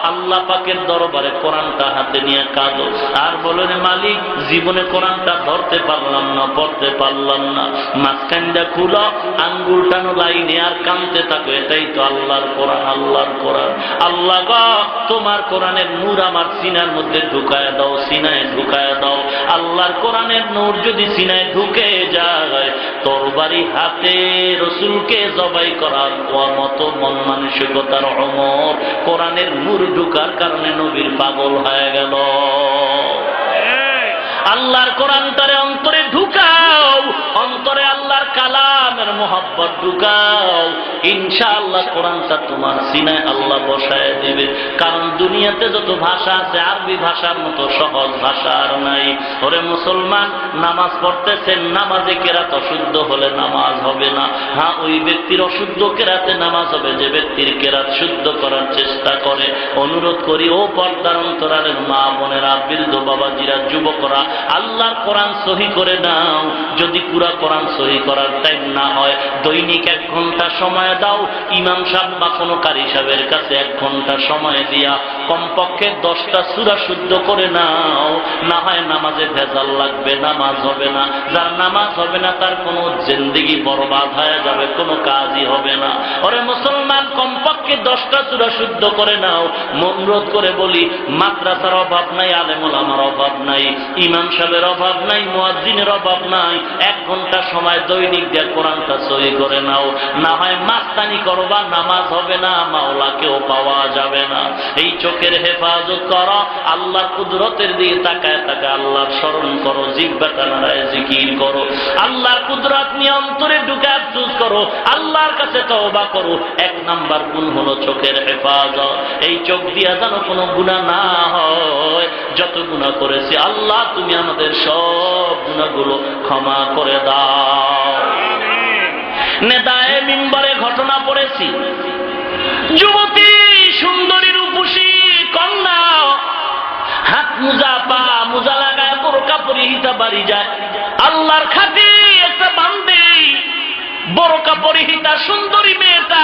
আল্লাহ পাকের দরবারে কোরআনটা হাতে নিয়ে কাঁদো আর বলো, রে মালিক জীবনে কোরআনটা ধরতে পারলাম না, পড়তে পারলাম না, মাঝখানটা খুলো, আঙ্গুল টানো লাইনে আর কাঁদতে থাকো, এটাই তো আল্লাহর কোরআন, আল্লাহর কোরআন। আল্লাহ গো তোমার কোরআনের নূর আমার সিনার মধ্যে ঢুকায় দাও, সিনায় ঢুকায় দাও। আল্লাহর কোরআনের নূর যদি সিনায় ঢুকে যায়, তরবারি হাতে রসুলকে জবাই করার মতো মন মানসিকতার ওমর, কোরআনের নূর ঢুকার কারণে নবীর পাগল হয়ে গেল। আল্লাহর কোরআনটারে অন্তরে ঢুকাও, অন্তরে আল্লাহর কালামের মোহাব্বত ঢুকাও, ইনশাআল্লাহ কোরআনটা তোমার সিনায় আল্লাহ বসায় দিবে। কারণ দুনিয়াতে যত ভাষা আছে আরবি ভাষার মতো সহজ ভাষা আর নাই। ওরে মুসলমান, নামাজ পড়তেছেন, নামাজে কেরাত অশুদ্ধ হলে নামাজ হবে না। হ্যাঁ, ওই ব্যক্তির অশুদ্ধ কেরাতে নামাজ হবে যে ব্যক্তির কেরাত শুদ্ধ করার চেষ্টা করে। অনুরোধ করি ও পর্দার অন্তরালের মা বোনেরা, বৃদ্ধ বাবাজিরা, যুবকরা, আল্লাহর কোরআন সহি করে নাও। যদি পুরা কোরআন সহি করার টাইম না হয়, দৈনিক 1 ঘন্টা সময় দাও। ইমাম সাহেব বা কোনো কারি সাহেবের কাছে 1 ঘন্টা সময় দিয়া কমপক্ষে 10টা সূরা শুদ্ধ করে নাও। না হয় নামাজে ভেজাল লাগবে, নামাজ হবে না। যার নামাজ হবে না তার কোনো জিন্দেগি বরবাদ হয়ে যাবে, কোনো কাজই হবে না। ওরে মুসলমান, কমপক্ষে 10টা সূরা শুদ্ধ করে নাও। অনুরোধ করে বলি, মাদ্রাসার অভাব নাই, আলেম ওলামার অভাব নাই, ইমাম সাহেবের অভাব নাই, মুয়াজ্জিনের অভাব নাই। 1 ঘন্টা সময় দৈনিক দিয়ে কোরআনটা সহি করে নাও। না হয় মাস্তানি করবা, নামাজ হবে না, মাওলাকেও পাওয়া যাবে না। এই চোখের হেফাজত করো, আল্লাহর কুদরতের দিকে তাকায় তাকায় আল্লাহর স্মরণ করো, জিহ্বাটা নাড়ায় জিকির করো, আল্লাহর কুদরত নিয়ে অন্তরে ঢুকে আফসোস করো, আল্লাহর কাছে তওবা করো। 1 নাম্বার গুণ হলো চোখের হেফাজত। এই চোখ দিয়া যেন কোনো গুনাহ না হয়। এত গুনাহ করেছি, আল্লাহ তুমি আমাদের সব গুনাহগুলো ক্ষমা করে দাও। নেদায়ে মিম্বরে ঘটনা পড়েছি, যুবতী সুন্দরী রূপসী কন্যা হাত মুজা পা মুজা লাগায় বোরকা পরিহিতা বাড়ি যায়। আল্লাহর খাতি একটা বান্দি বোরকা পরিহিতা সুন্দরী মেয়েটা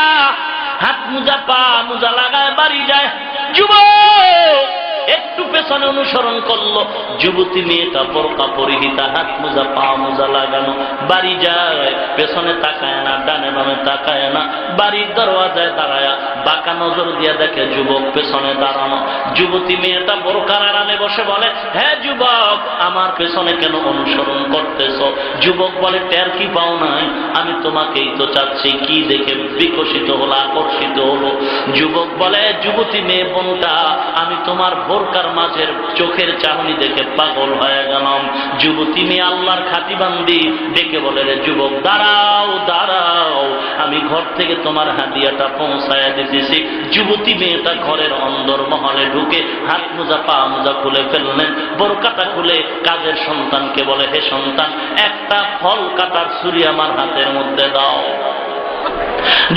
হাত মুজা পা মুজা লাগায় বাড়ি যায়। যুবক একটু পেছনে অনুসরণ করলো, যুবতী মেয়েটা বোরকা পরিহিতা হাত মুজা পা মুজা লাগানো বাড়ি যায়, পেছনে তাকায় না, ডানে বামে তাকায় না, বাড়ির দরওয়াজায় দাঁড়ায় বাঁকা নজর দিয়ে দেখে যুবক পেছনে দাঁড়ানো। যুবতী মেয়েটা বোরকার আড়ালে বসে বলে, হ্যাঁ যুবক, আমার পেছনে কেন অনুসরণ করতেছ? যুবক বলে, টের কি পাও নাই? আমি তোমাকেই তো চাচ্ছি। কি দেখে বিকশিত হলো, আকর্ষিত হলো? যুবক বলে, যুবতী মেয়ে বোনটা, আমি তোমার বোরকার মাঝের চোখের চাহনি দেখে পাগল হয়ে গেলাম। যুবতী মেয়ে আল্লাহর খাতিবান্দি ডেকে বলে, রে যুবক, দাঁড়াও দাঁড়াও, আমি ঘর থেকে তোমার হাদিয়াটা পৌঁছায়া দিতেছি। যুবতী মেয়েটা ঘরের অন্দর মহলে ঢুকে হাত মোজা পা মোজা খুলে ফেললেন, বোরকাটা খুলে কাজের সন্তানকে বলে, হে সন্তান, একটা ফল কাটার ছুরি আমার হাতের মধ্যে দাও।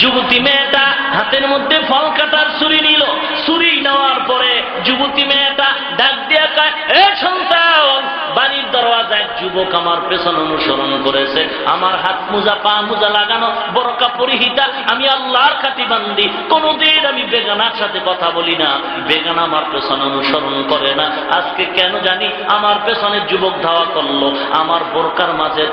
যুবতী মেয়েটা হাতের মধ্যে ফল কাটার ছুরি নিল। ছুরি নেওয়ার পরে যুবতী মেয়েটা ডাক দিয়া কয়, এ সন্তান, বাড়ির দরওয়াজায় যুবক আমার পেছন অনুসরণ করেছে, আমার হাত মোজা পা মোজা লাগানো বোরকা পরিহিতা, আমি আল্লাহর খাতিবান্দি, কোনদিন আমি বেগানার সাথে কথা বলি না, বেগানা আমার পেছন অনুসরণ করে না। আজকে কেন জানি আমার পেছনে যুবক ধাওয়া করলো, আমার বোরকার মাঝে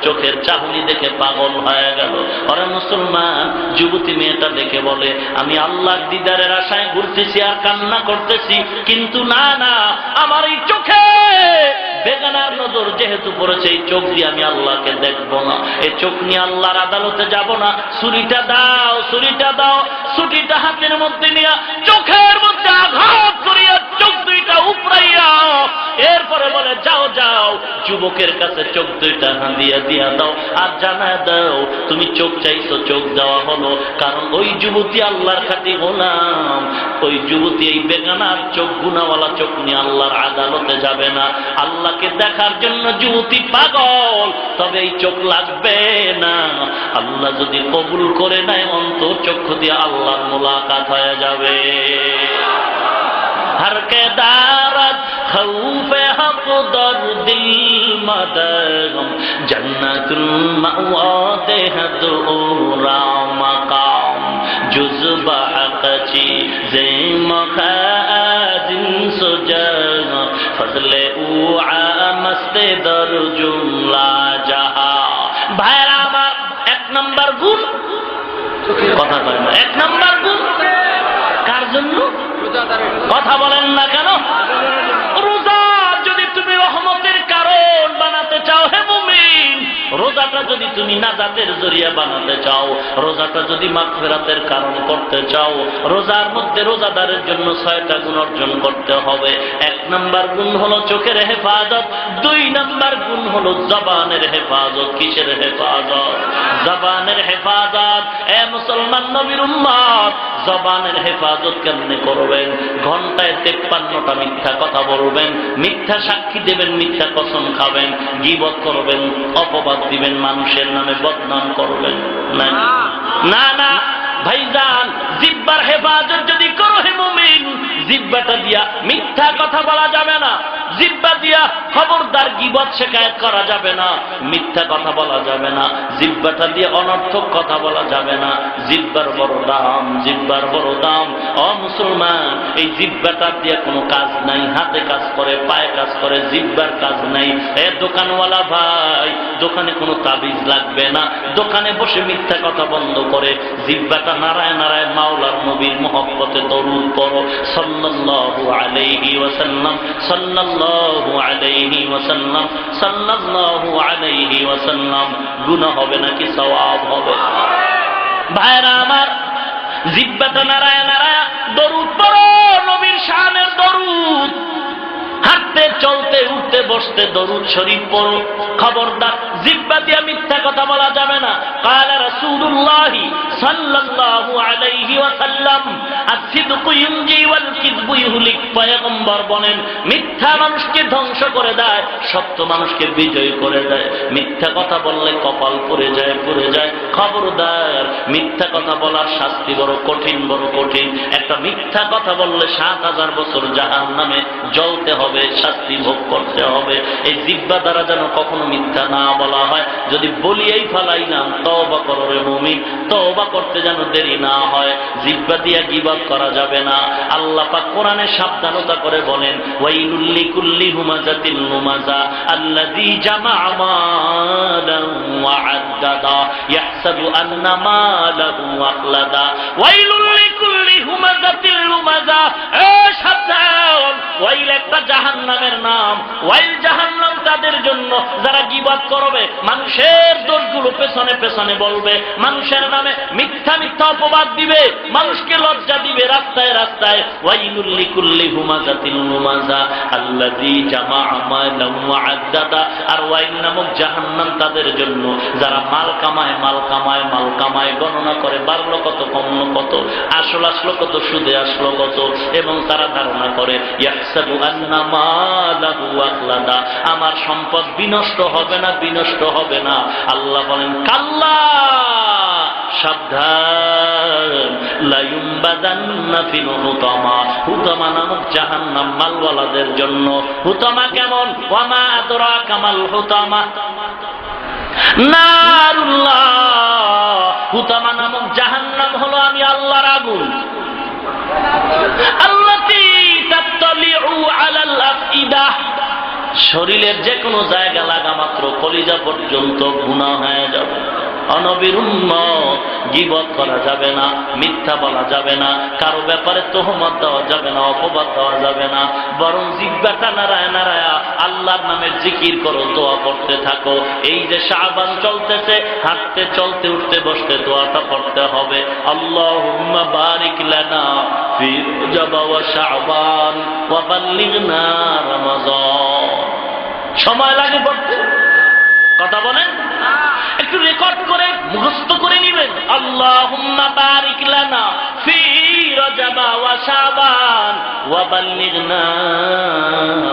চোখের চাহনি দেখে পাগল হয়ে গেল। ওরা মুসলমান, যুবতী মেয়েটা দেখে বলে, আমি আল্লাহর দিদারের আশায় ঘুরতেছি আর কান্না করতেছি, কিন্তু না না, আমার এই চোখে বেগানার নজর যেহেতু পড়েছে, এই চোখ দিয়ে আমি আল্লাহকে দেখবো না, এই চোখ নিয়ে আল্লাহর আদালতে যাব না। ছুরিটা দাও, ছুরিটা দাও। ছুরিটা হাতের মধ্যে নিয়ে চোখের মধ্যে আঘাত করিয়া চোখ দুইটা উপড়াইয়া এরপরে বলে, যাও যাও, যুবকের কাছে চোখ দুইটা হাঁদিয়া দিয়া দাও আর জানায় দাও তুমি চোখ চাইছো, চোখ দেওয়া হলো। কারণ ওই যুবতী আল্লাহর খাতি গোলাম, ওই যুবতী এই বেগানার চোখ, গুনাওয়ালা চোখ নিয়ে আল্লাহর আদালতে যাবে না। আল্লাহকে দেখার জন্য যুবতী পাগল, তবে এই চোখ লাগবে না। আল্লাহ যদি কবুল করে নেয়, অন্তর চক্ষু দিয়ে আল্লাহর মুলাকাত হয়ে যাবে। हर के दारत खौफे हक दर दिल मदगम जन्नतुल मअवा देहद ओरा मकाम जुज़बा हक़ची ज़े मखाजिन सुजग फजले उ आमस्ते दर जुमला जहा। भाईरा আমার এক নম্বর গুণ, কথা কয় না, এক নম্বর গুণ কার জন্য? কথা বলেন না কেন? রোজা যদি তুমি রহমতের কারণ বানাতে চাও, হে মুমিন, রোজাটা যদি তুমি নাজাতের জরিয়া বানাতে চাও, রোজাটা যদি মাগফিরাতের কারণ করতে চাও, রোজার মধ্যে রোজাদারের জন্য 6টা গুণ অর্জন করতে হবে। 1 নাম্বার গুণ হলো চোখের হেফাজত, 2 নাম্বার গুণ হলো জবানের হেফাজত। কিসের হেফাজত? জবানের হেফাজত। এ মুসলমান নবীর উম্মত, জবানের হেফাজত কেমনে করবেন? ঘন্টায় 53টা মিথ্যা কথা বলবেন, মিথ্যা সাক্ষী দেবেন, মিথ্যা কসম খাবেন, গীবত করবেন, অপবাদ দিবেন, মানুষের নামে বদনাম করবেন না। না না ভাইজান, জিহ্বার হেফাজত যদি করো হে মুমিন, জিহ্বাটা দিয়া মিথ্যা কথা বলা যাবে না, জিহ্বা দিয়া খবরদার গীবত শিকায়েত করা যাবে না, মিথ্যা কথা বলা যাবে না, জিহ্বাটা দিয়ে অনর্থক কথা বলা যাবে না। জিহ্বার বড় দাম, জিহ্বার বড় দাম। ও মুসলমান, এই জিহ্বাটা দিয়ে কোনো কাজ নাই, হাতে কাজ করে, পায়ে কাজ করে, জিহ্বার কাজ নাই। এ দোকানওয়ালা ভাই, দোকানে কোনো তাবিজ লাগবে না, দোকানে বসে মিথ্যা কথা বন্ধ করে জিহ্বাটা নারায় নারায় মাওলার নবীর মহব্বতে দরুদ পড়ো, সাল্লাল্লাহু আলাইহি ওয়াসাল্লাম, সাল্লাল্লাহু আলাইহি ওয়াসাল্লাম, সাল্লাল্লাহু আলাইহি ওয়াসাল্লাম। গুনাহ হবে নাকি সওয়াব হবে? ভাইরা আমার, জিহ্বাটা নারায় নারায় দরুদ পড়ো, নবীর শানের দরুদ। হাঁটতে চলতে উঠতে বসতে দরুদ শরীফ পড়ো। খবরদার জিহ্বা দিয়ে মিথ্যা কথা বলা যাবে না। ক্বালা রাসূলুল্লাহ সাল্লাল্লাহু আলাইহি ওয়াসাল্লাম আস-সিদকু ইউনজি ওয়াল কিযবু ইহলিক। পয়গম্বর বলেন মিথ্যা মানুষকে ধ্বংস করে দেয়, সত্য মানুষকে বিজয় করে দেয়। মিথ্যা কথা বললে কপাল পুড়ে যায়, পুড়ে যায়। খবরদার মিথ্যা কথা বলার শাস্তি বড় কঠিন, বড় কঠিন। একটা মিথ্যা কথা বললে 7000 বছর জাহান্নামে জ্বলতে হবে, শাস্তি ভোগ করতে হবে। এই জিহ্বা দ্বারা যেন কখনো মিথ্যা না বলা হয়। যদি বলিয়েই ফেলাইলাম, তওবা করো রে মুমিন, তওবা করতে যেন দেরি না হয়। জিহ্বা দিয়া গীবত করা যাবে না। আল্লাহ পাক কোরআনে সাবধানতা করে বলেন ওয়াইলুল লিকুল্লি হুমাযাতিল লুমাযা আল্লাযী জামা'a মালান ওয়া আদ্দাদা ইয়াহসাবু আন্না মালাহু আখলাদা। ওয়াইলুল লিকুল্লি হুমাযাতিল লুমাযা, সাবধান, ওয়াইল একটা জাহান্নামের নাম। ওয়াইল জাহান্নাম তাদের জন্য যারা গীবত করবে, মানুষের দোষগুলো পেছনে পেছনে বলবে, মানুষের নামে মিথ্যা মিথ্যা অপবাদ দিবে, মানুষকে লজ্জা দিবে রাস্তায় রাস্তায়। ওয়াইলুল লিকুল্লি হুমাযাতিল লুমাযা আল্লাযী জামা'a মালান ওয়া আদ্দাদা। আর ওয়াইল নামক জাহান্নাম তাদের জন্য যারা মাল কামায়, মাল কামায়, মাল কামায়, গণনা করে বাড়লো কত, কমলো কত, আসল আসলো কত, সুদে আসলো কত, এবং তারা ধারণা করে ইয়াহসাবু আন্না মালাহু আখলাদা, আমার সম্পদ বিনষ্ট হবে না, বিনষ্ট হবে না। আল্লাহ বলেন কাল্লা, সাবধান, লা ইউমবাদান্না ফিল হুতামা, হুতামা নামক জাহান্নাম মালওয়ালাদের জন্য। হুতামা কেমন? ওয়া মা আদরাকা মাল হুতামা নারুল্লাহ। হুতামা নামক জাহান্নাম হলো আমি আল্লাহর আগুন। আল্লাতী তাত্তালিউ আলাল আফইদা, শরীরের যে কোনো জায়গা লাগা মাত্র কলিজা পর্যন্ত গুনাহ হয়ে যাবে। অনবীর উম্মত, গীবত করা যাবে না, মিথ্যা বলা যাবে না, কারো ব্যাপারে তোহমত দেওয়া যাবে না, অপবাদ দেওয়া যাবে না। বরং জিহ্বাটা নাড়ায় নাড়ায় আল্লাহর নামে জিকির করো, দোয়া পড়তে থাকো। এই যে শাবান চলতেছে, হাঁটতে চলতে উঠতে বসতে দোয়াটা পড়তে হবে। আল্লাহুম্মা বারিক লানা ফি রজব ওয়া শাবান ওয়া বাল্লিগনা রমাযান। সময় লাগে পড়তে, কথা বলেন, একটু রেকর্ড করে মুখস্থ করে নেবেন। আল্লাহুম্মা বারিক লানা ফি রজব ওয়া শাবান ওয়া বাল্লিগনা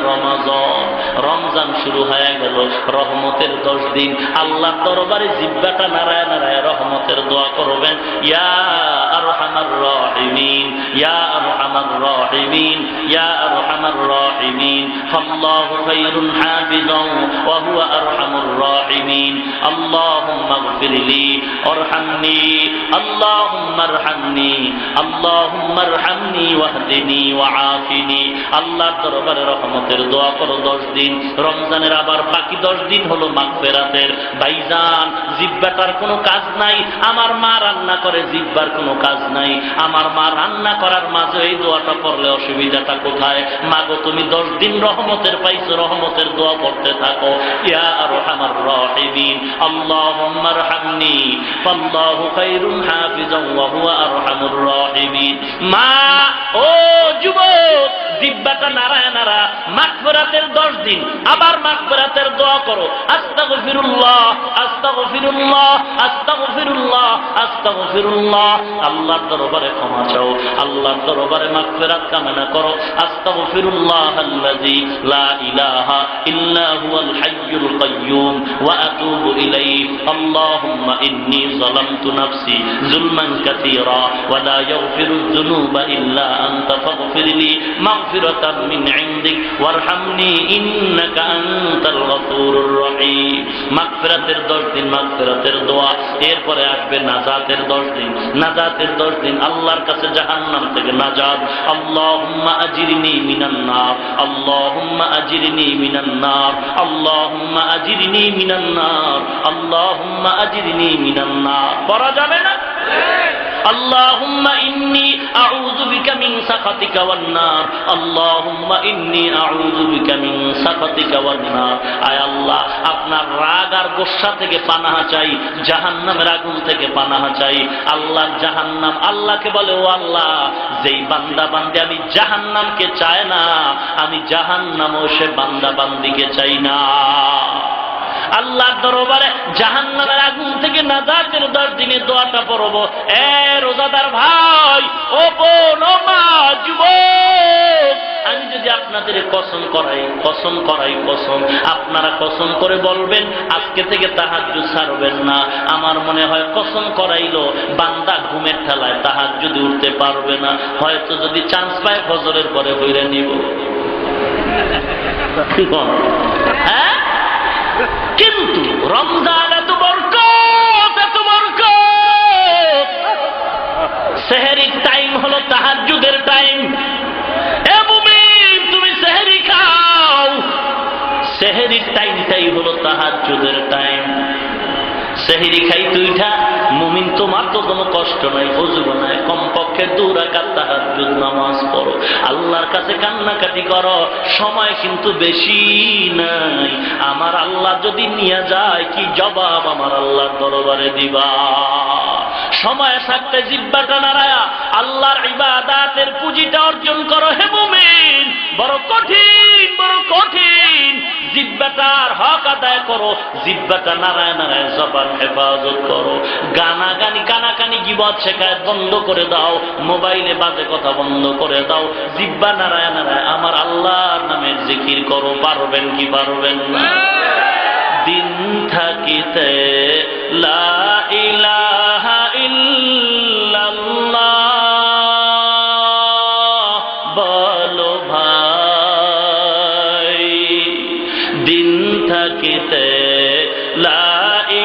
রমাযান। রমজান শুরু হয়ে গেল, রহমতের 10 দিন। আল্লাহর দরবারে জিহ্বাটা নাড়ায় নাড়ায় রহমতের দোয়া করবেন। ইয়া আরহামার রাহিমিন, ইয়া আরহামার রাহিমিন, ইয়া আরহামার রাহিমিন, ফাল্লাহু খায়রুন হাফিজান ওয়া হুয়া আরহামুর রাহিমিন। আল্লাহুম্মা ইগফিরলি ওয়ারহামনি, আল্লাহুম্মা আরহামনি, আল্লাহুম্মা আরহামনি ওয়াহদিনি ওয়াআফিনি। আল্লাহর দরবারে রহমতের দোয়া করো 10 দিন। রমজানের আবার বাকি 10 দিন হলো মাগফিরাতের। ভাইজান, জিহ্বাটার কোনো কাজ নাই। আমার মা রান্না করে, জিহ্বার কোনো কাজ নাই। আমার মা রান্না করার মাঝে এই দোয়াটা পড়লে অসুবিধাটা কোথায়? মাগো, তুমি 10 দিন রহমতের পাইছো, রহমতের দোয়া পড়তে থাকো। ইয়া আরহামার রাহিমিন, আল্লাহুম্মা আরহামনি ফাল্লাহু খায়রুন হাফিজান ওয়া হুয়া আরহামুর রাহিমিন। মা, ও যুবক, জিহ্বাটা নাড়ায় নাড়া মাগফিরাতের 10 দিন, আবার মাগফিরাতের দোয়া করো। আস্তাগফিরুল্লাহ, আস্তাগফিরুল্লাহ, আস্তাগফিরুল্লাহ, আস্তাগফিরুল্লাহ। আল্লাহর দরবারে ক্ষমা চাও, আল্লাহর দরবারে মাগফিরাত কামনা করো। আস্তাগফিরুল্লাহাল্লাযী লা ইলাহা ইল্লা হুয়াল হাইয়ুল কাইয়্যুম ওয়া আতুবু ইলাইহি। আল্লাহুম্মা ইন্নী যালামতু নাফসি যুলমান কাসীরা ওয়া লা ইয়াগফিরুয যুনুবা ইল্লা আনতা ফাগফিরলি মাগফিরাতাম মিন ইনদিক ওয়ারহামনি ইন্নাকা আনতাল গফুরুর রহিম। মাগফিরাতের 10 দিন মাগফিরাতের দোয়া। এরপরে আসবে নাজাতের 10 দিন। নাজাতের 10 দিন আল্লাহর কাছে জাহান্নাম থেকে নাজাত। আল্লাহুম্মা আজিরনি মিনান নার, আল্লাহুম্মা আজিরনি মিনান নার, আল্লাহুম্মা আজিরনি মিনান নার, আল্লাহুম্মা আজিরনি মিনান নার। পড়া যাবে না? আল্লাহুম্মা ইন্নী আউযু বিকা মিন সাখাতিকা ওয়ান নার, আল্লাহুম্মা ইন্নী আউযু বিকা মিন সাখাতিকা ওয়ান নার। আয় আল্লাহ, আপনার রাগ আর গোসা থেকে পানাহা চাই, জাহান্নামের আগুন থেকে পানাহা চাই। আল্লাহ জাহান্নাম, আল্লাহকে বলে ও আল্লাহ, যেই বান্দা বান্দি আমি জাহান্নামকে চায় না, আমি জাহান্নামও সে বান্দা বান্দিকে চাই না। আল্লাহর দরবারে জাহান্নামের আগুন থেকে নাজাতের দিনে দোয়াটা পড়ব। এ রোজাদার ভাই, ও বোন, ও মা, যুবক, আমি যদি আপনাদের কসম করাই কসম, আপনারা কসম করে বলবেন আজকে থেকে তাহাজ্জুদ ছাড়বেন না, আমার মনে হয় কসম করাইলো বান্দা ঘুমের ঠেলায় তাহাজ্জুদ উঠতে পারবে না। হয়তো যদি চান্স পায় ফজরের পরে বইরে নিব। কি কোন? হ্যাঁ, কিন্তু রমজান এত বরকত, এত বরকত। সেহরির টাইম হলো তাহাজ্জুদের টাইম। এ মুমিন, তুমি সেহরি খাও। সেহরির টাইমটাই হলো তাহাজ্জুদের টাইম। সেহরি খাই তুইটা মুমিন, তোমার তো কোনো কষ্ট নাই, অজু নাই, কমপক্ষে 2 রাকাত তাহাজ্জুদ নামাজ পড়ো, আল্লাহর কাছে কান্নাকাটি করো। সময় কিন্তু বেশি নাই। আমার আল্লাহ যদি নিয়ে যায়, কি জবাব আমার আল্লাহর দরবারে দিবা? সময় থাকতে জিহ্বাটা নাড়ায়া আল্লাহর ইবাদাতের পুঁজিটা অর্জন করো। হে মুমিন, বড় কঠিন, বড় কঠিন। জিহ্বাটার হক আদায় করো, জিহ্বাটা নারায় নারায় জবান হেফাজত করো। গানাগানি, কানাকানি, গীবত শেখায় বন্ধ করে দাও, মোবাইলে বাজে কথা বন্ধ করে দাও। জিহ্বা নারায় নারায় আমার আল্লাহর নামে জিকির করো। পারবেন কি পারবেন না? দিন থাকিতে লা ইলাহা ইল্লাল্লাহ বলো ভাই, দিন থাকিতে লা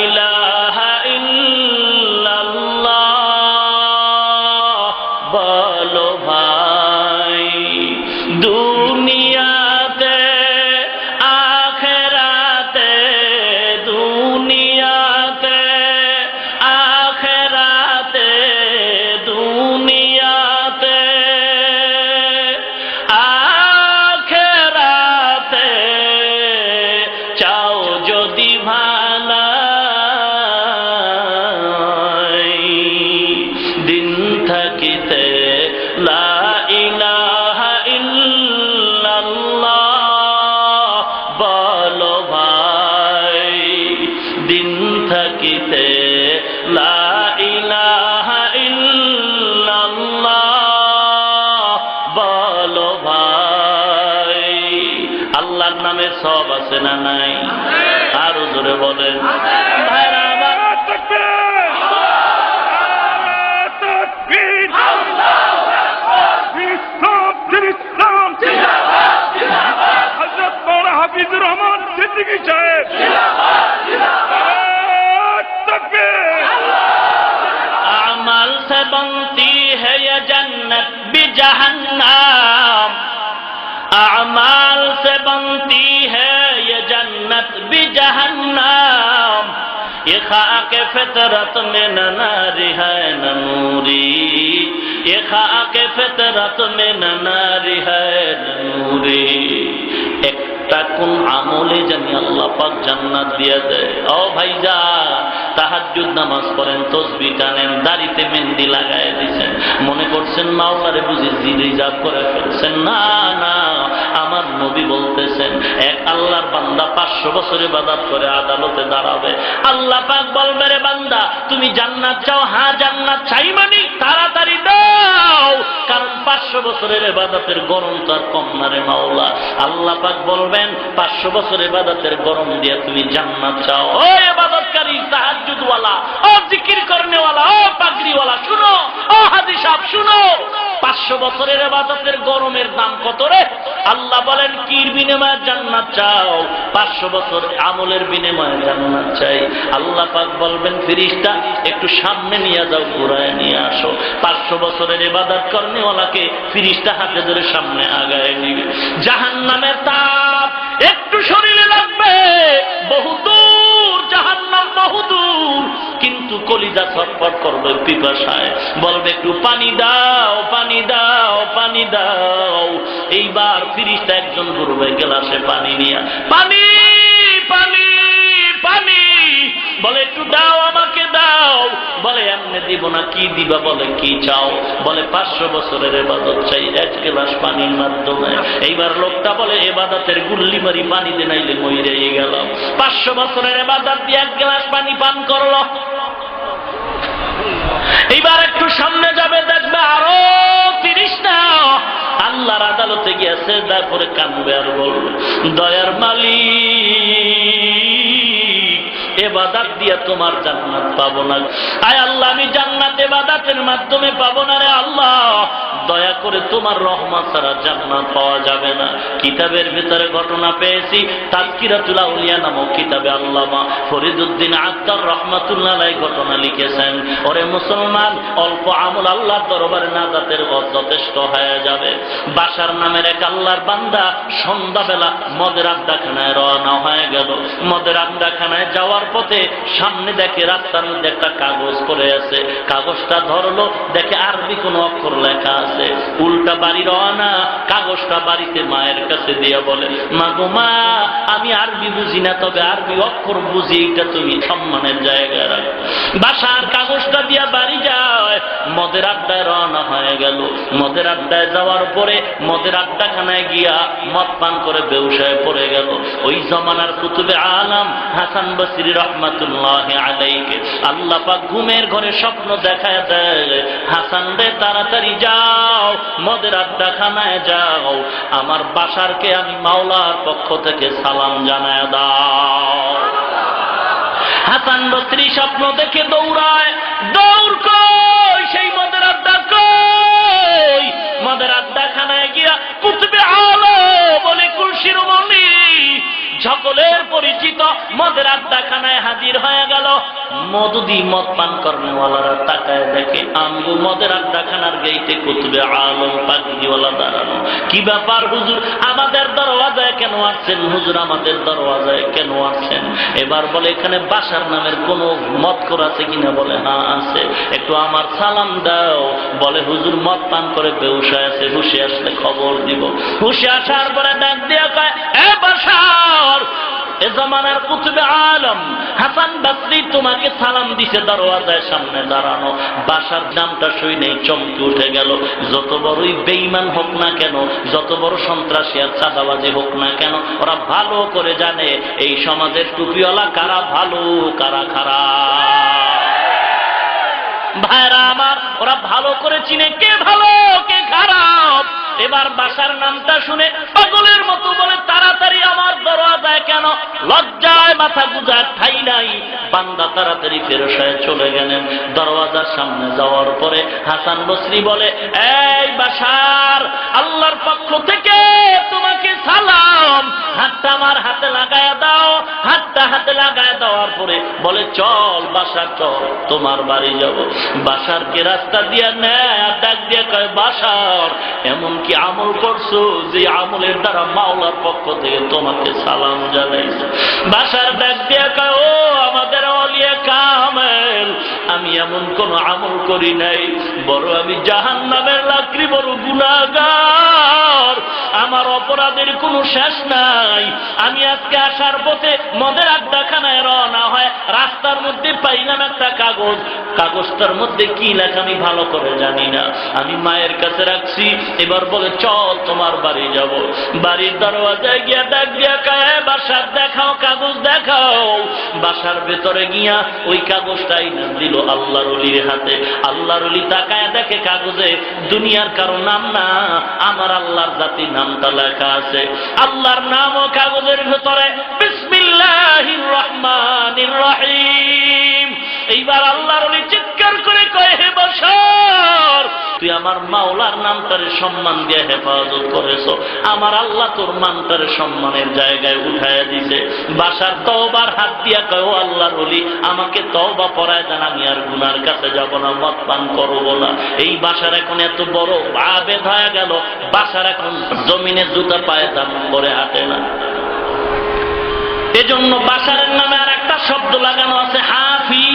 ইলাহা ইল্লাল্লাহ বলো ভাই। দুনিয়াতে আখেরাতে, দুনিয়াতে আখেরাতে, দুনিয়াতে আখেরাতে চাও যদি ভালাই, দিন থাকিতে লা ইলাহা ইল্লাল্লাহ বলো ভাই। দিন থাকিতে লা ইলাহা ইল্লাল্লাহ বলো ভাই। আল্লাহর নামে সব আছে না নাই? আরো জোরে বলেন ভাইরা আমার। হাফিজুর রহমান সিদ্দিকী সাহেব, अमल से बनती है ये जन्नत भी जहन्नम, अमल से बनती है ये जन्नत भी जहन्नम। ये खाके फितरत में न नारी है न नूरी, ये खाके फितरत में न नारी है न नूरी। একটা কোন আমলে জানি আল্লাহ পাক জান্নাত দিয়ে দেয়। ও ভাইজা, তাহাজ্জুদ নামাজ পড়েন, তসবিহ টানেন, দাড়িতে মেহেন্দি লাগায় দিয়েছেন, মনে করছেন মাওলারে বুঝি রিজার্ভ করে ফেলছেন। না না, আমার নবী বলতেছেন এক আল্লাহর বান্দা 500 বছর ইবাদত করে আদালতে দাঁড়াবে। আল্লাহ পাক বলবে, রে বান্দা তুমি জান্নাত চাও? হ্যাঁ জান্নাত চাই। মানে তাড়াতাড়ি দাও, কারণ 500 বছরের ইবাদতের গরম তো আর কম না রে মাওলা। আল্লাহ পাক বলবেন 500 বছর ইবাদতের গরম দিয়ে তুমি জান্নাত চাও? ও ইবাদতকারী, তাহাজ্জুদওয়ালা, ও জিকির করনেওয়ালা, ও পাগড়িওয়ালা, শুনো, ও হাজী সাহেব শুনো, 500 বছরের ইবাদতের গরমের দাম কত রে? আল্লাহ বলেন কির বিনিময়ে জান্নাত চাও? 500 বছর আমলের বিনিময়ে জান্নাত চাই। আল্লাহ পাক বলবেন ফেরেশতা একটু সামনে নিয়ে যাও, ঘুরায় নিয়ে আসো। 500 বছরের ইবাদত করনেওয়ালাকে ফেরেশতা হাতে ধরে সামনে আগায় নিবে। জাহান্নামের তাপ একটু শরীরে লাগবে, বহুদূর জাহান্নাম, বহুদূর, কিন্তু কলিজা ছটফট করবে। মরবে পিপাসায়, বলবে একটু পানি দাও, পানি দাও, পানি দাও। এইবার ফিরিস্তা একজন ঘুরবে গেলাসে পানি নিয়ে, পানি পানি পানি, বলে একটু দাও, আমাকে দাও। বলে এমনি দিব না, কি দিবা? বলে কি চাও? বলে 500 বছরের ইবাদত চাই এক গ্লাস পানির মাধ্যমে। এইবার লোকটা বলে ইবাদতের গুল্লি মারি পানি দে, নাইলে মইরেই গেলাম। 500 বছরের ইবাদত দিয়ে এক গ্লাস পানি পান করলো। এইবার একটু সামনে যাবে, দেখবে আরো 30টা আল্লাহর আদালতে গিয়েছে, তারপরে কানবে আর বলবে, দয়ার মালিক, ইবাদত দিয়ে তোমার জান্নাত পাবো না। আয় আল্লাহ, আমি জান্নাত ইবাদতের মাধ্যমে পাবো না রে আল্লাহ, দয়া করে তোমার রহমত ছাড়া জান্নাত পাওয়া যাবে না। কিতাবের ভিতরে ঘটনা পেয়েছি, তাজকিরাতুল আউলিয়া নামক কিতাবে আল্লামা ফরিদউদ্দিন আত্তার রহমাতুল্লাহ আলাইহি ঘটনা লিখেছেন। ওরে মুসলমান, অল্প আমল আল্লাহর দরবারে নাজাতের যথেষ্ট হয়ে যাবে। বাশার নামের এক আল্লাহর বান্দা সন্ধ্যাবেলা মদের আড্ডাখানায় রওনা হয়ে গেল। মদের আড্ডাখানায় যাওয়ার পথে সামনে দেখে রাস্তার মধ্যে একটা কাগজ পড়ে আছে। কাগজটা ধরলো, দেখে আরবি কোনো অক্ষর লেখা আছে। উল্টা বাড়ি রওনা, কাগজটা বাড়িতে মায়ের কাছে দিয়ে বলে, মা গো মা, আমি আরবি বুঝি না, তবে আরবি অক্ষর বুঝি, এটা তুমি সম্মানের জায়গায় রাখো। বাসার কাগজটা দিয়া বাড়ি যায়, মদের আড্ডায় রওনা হয়ে গেল। মদের আড্ডায় যাওয়ার পরে মদের আড্ডাখানায় গিয়া মদ পান করে বেহুশায় পড়ে গেল। ওই জমানার কুতুবে আলম হাসান বসরি রহমাতুল্লাহি আলাইহি আল্লাহ পাক ঘুমের ঘরে স্বপ্ন দেখায় দেয়, হাসান রে তাড়াতাড়ি যাও, মদের আড্ডাখানায় যাও, আমার বাসারকে আমি মাওলার পক্ষ থেকে সালাম জানায় দাও। হাসান বসরি স্বপ্ন দেখে দৌড়ায়, দৌড় কই, সেই মদের আড্ডা কই? মদের আড্ডাখানায় গিয়া কুতুবে আলম বলে কুলশিরোমণি সকলের পরিচিত মদের আড্ডাখানায় হাজির হয়ে গেল। মদুদি মদ পান কর্মওয়ালারা তাকায় দেখে আমগো মদের আড্ডাখানার গেইটে কুতুবে আলম পাগড়িওয়ালা দাঁড়ানো। কি ব্যাপার হুজুর, আমাদের দরওয়াজায় কেন আসছেন? হুজুর, আমাদের দরওয়াজায় কেন আসছেন? এবার বলে, এখানে বাশার নামের কোন মদখোর আছে কিনা? বলে হ্যাঁ আছে, একটু আমার সালাম দাও। বলে হুজুর মদ পান করে বেহুশায় আছে, হুশে আসলে খবর দিব। হুশে আসার পরে ডাক দিয়া কয়, এ বাশার, এ জামানার কুতুবে আলম হাসান বসরি তোমাকে সালাম দিছে, দরওয়াজায় সামনে দাঁড়ানো। বাশার নামটা শুনেই চমকে উঠে গেল। যত বড়ই বেঈমান হোক না কেন, যত বড় সন্ত্রাসী আর চাঁদাবাজি হোক না কেন, ওরা ভালো করে জানে এই সমাজের টুপিওয়ালা কারা ভালো কারা খারাপ। ভাইরা আমার, ওরা ভালো করে চিনে কে ভালো কে খারাপ। এবার বাশার নামটা শুনে পাগলের মতো বলে, তাড়াতাড়ি আমার দরওয়াজায় কেন? লজ্জায় মাথা গুজার ঠাই নাই। বান্দা তাড়াতাড়ি ফেরশায় চলে গেলেন। দরওয়াজার সামনে যাওয়ার পরে হাসান বসরি বলে, এই বাশার, আল্লাহর পক্ষ থেকে তোমাকে সালাম। হাতটা আমার হাতে লাগায় দাও। হাতটা হাতে লাগায় দেওয়ার পরে বলে, চল বাশার চল, তোমার বাড়ি যাব। বাশারকে রাস্তা দিয়ে নেয়, ডাক দিয়ে কয়, বাশার, এমন কি আমল করছো যে আমলের দ্বারা মাওলার পক্ষ থেকে তোমাকে সালাম জানাইছে? বাশার ডাক দিয়ে কয়, ও আমাদের আউলিয়া কামেল, আমি এমন কোন আমল করি নাই, বড় আমি জাহান্নামের লাকড়ি, বড় গুনাহগার, আমার অপরাধের কোনো শেষ নাই। আমি আজকে আসার পথে মদের আড্ডাখানায় রওনা হয়, রাস্তার মধ্যে পাইলাম একটা কাগজ। কাগজটার মধ্যে কি লেখা আমি ভালো করে জানি না, আমি মায়ের কাছে রাখছি। এবার বলে, চল তোমার বাড়ি যাব। বাড়ির দরওয়াজায় গিয়া ডাক দিয়া কয়, বাসার দেখাও, কাগজ দেখাও। বাসার ভেতরে গিয়া ওই কাগজটাই না দিল আল্লাহর ওলির হাতে। আল্লাহর ওলি তাকায় দেখে কাগজে দুনিয়ার কারো নাম না, আমার আল্লাহর জাতির নামটা লেখা আছে। আল্লাহর নাম ও কাগজের ভেতরে, বিসমিল্লাহির রহমানির রহিম। এইবার আল্লাহর ওলি চিৎকার করে কয়, হে বাশার, তুই আমার মাওলার নামটারে সম্মান দিয়ে হেফাজত করেছ, আমার আল্লাহ তোর নামটারে সম্মানের জায়গায় উঠাইয়া দিছে। বাশার তওবার হাত দিয়া কয়, ও আল্লাহর ওলি, আমাকে তওবা পড়ায় দেন, আমি আর গুনার কাছে যাব না, মদ পান করবো না। এই বাশার এখন এত বড় আবেদ হয়ে গেল, বাশার এখন জমিনে জুতা পায়ে দাম করে হাঁটে না। এজন্য বাশারের নামে আর একটা শব্দ লাগানো আছে, হাফি।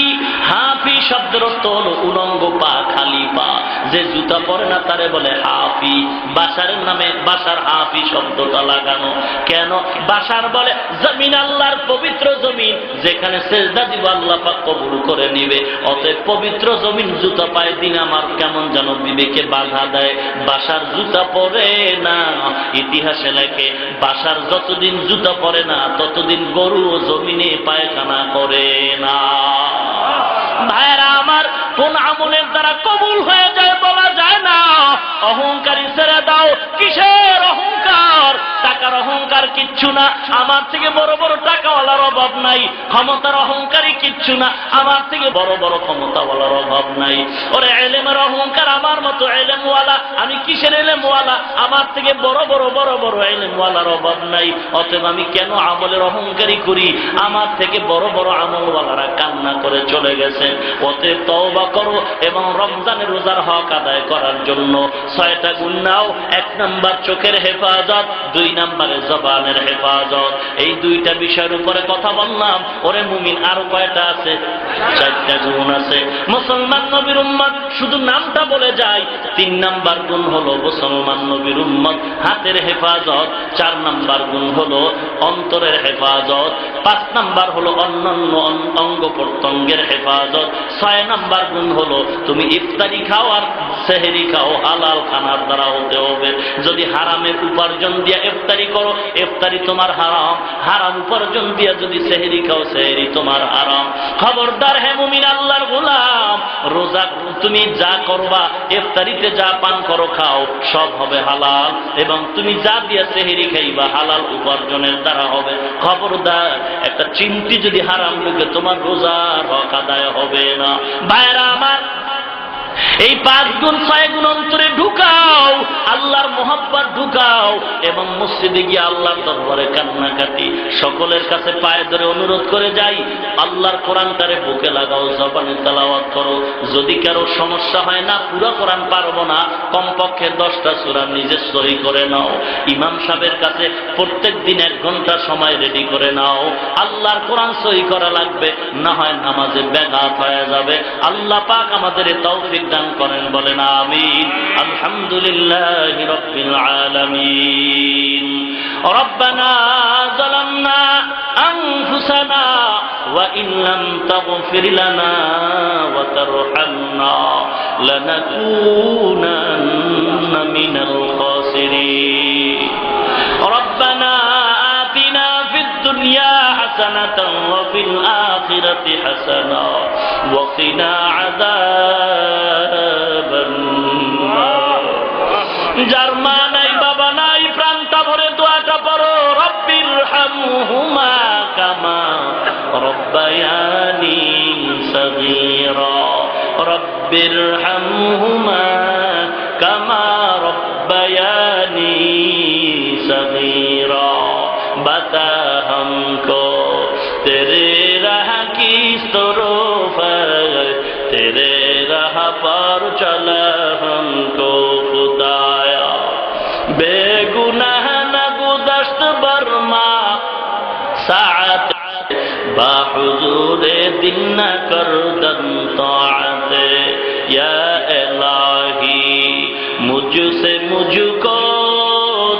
হাফি শব্দের অর্থ হলো উলঙ্গ পা, খালি পা। যে জুতা পরে না তারে বলে হাফি। বাশারের নামে বাশার হাফি শব্দটা লাগানো কেন? বাশার বলে জমিন আল্লাহর পবিত্র জমিন, যেখানে সেজদা দিব আল্লাহ পাক কবুল করে নিবে। অতএব পবিত্র জমিন জুতা পায়ে দিন আমার কেমন যেন বিবেকে বাধা দেয়। বাশার জুতা পরে না। ইতিহাসে লেখে বাশার যতদিন জুতা পরে না ততদিন গরু ও জমিনে পায়খানা করে না। ভাইরা আমার, কোন আমলের দ্বারা কবুল হয়ে যায় বলা যায় না। অহংকারী ছেড়ে দাও। কিসের অহংকার? টাকার অহংকার কিচ্ছু না। আমার থেকে বড় বড় টাকাওয়ালার অভাব নাই। ক্ষমতার অহংকারী কিচ্ছু না। আমার থেকে বড় বড় ক্ষমতাওয়ালার অভাব নাই। ওরে এলেমের অহংকার, আমার মতো এলেমওয়ালা, আমি কিসের এলেমওয়ালা? আমার থেকে বড় বড় এলেমওয়ালার অভাব নাই। অতএব আমি কেন আমলের অহংকারী করি? আমার থেকে বড় বড় আমলওয়ালারা কান্না করে চলে গেছেন। অতএব তওবা করো এবং রমজানের রোজার হক আদায় করার জন্য 6টা গুণ নাও। 1 নাম্বার চোখের হেফাজত, 2 নাম্বারে জবানের হেফাজত। এই 2টা বিষয়ের উপরে কথা বললাম। ওরে মুমিন, আরো কয়টা আছে? 4টা গুণ আছে। মুসলমান নবীর উম্মত শুধু নামটা বলে যায়। 3 নাম্বার গুণ হলো মুসলমান নবীর উম্মত হাতের হেফাজত। 4 নাম্বার গুণ হলো অন্তরের হেফাজত। 5 নাম্বার হলো অন্যান্য অঙ্গ প্রত্যঙ্গের হেফাজত। 6 নাম্বার গুণ হলো তুমি ইফতারি খাও আর সেহরি খাও, হালাল খানার দ্বারা হতে হবে। যদি হারামের উপার্জন দিয়া ইফতারি করো, ইফতারি তোমার হারাম। হারাম উপার্জন দিয়া যদি সেহরি খাও, সেহরি তোমার হারাম। খবরদার হে মুমিন আল্লাহর গোলাম, রোজা তুমি যা করবা, ইফতারিতে যা পান করো খাও, সব হবে হালাল। এবং তুমি যা দিয়া সেহরি খাইবা হালাল উপার্জনের দ্বারা হবে। খবরদার, একটা চিমটি যদি হারাম ঢুকে তোমার রোজার হক আদায় হবে না। ভাইরা আমার, এই 5 গুণ 6 গুণ অন্তরে ঢুকাও, আল্লাহর মোহাব্বত ঢুকাও এবং মসজিদে গিয়ে আল্লাহর দরবারে কান্নাকাটি। সকলের কাছে পায়ে ধরে অনুরোধ করে যাই, আল্লাহর কোরআনটারে বুকে লাগাও, জবানে তেলাওয়াত করো। যদি কারো সমস্যা হয় না, পুরো কোরআন পারবো না, কমপক্ষে 10টা সূরা নিজে সহি করে নাও। ইমাম সাহেবের কাছে প্রত্যেক দিন 1 ঘন্টা সময় রেডি করে নাও। আল্লাহর কোরআন সহি করা লাগবে, না হয় নামাজে ব্যাঘাত হয়ে যাবে। আল্লাহ পাক আমাদের তৌফিক দান করেন, বলেন আমিন। আলহামদুলিল্লাহি রাব্বিল আলামিন। রব্বানা যালামনা আনফুসানা ওয়া ইন লাম তাগফির লানা ওয়া তারহামনা লানাকুনান্না মিনাল খাসিরিন। রব্বানা আতিনা ফিদ দুনিয়া হাসানাতাও ওয়া ফিল আখিরাতি হাসানা ওয়া কিনা আযাবান নার। যার মা নাই, বাবা নাই, প্রাণটা ভরে দোয়াটা পড়ো, রব্বির হামহুমা কামা রব্বায়ানি সগীরা। রব্বির হামহুমা কামা রব্বায়ানি সগীরা। बता हमको तेरे राह की तरफ, तेरे राह पर चला हमको खुदाया। बेगुनाह न गुज़श्त बरमा साअत, बाहुजूरे दिन न करदन ताअते। या इलाही मुझसे मुझको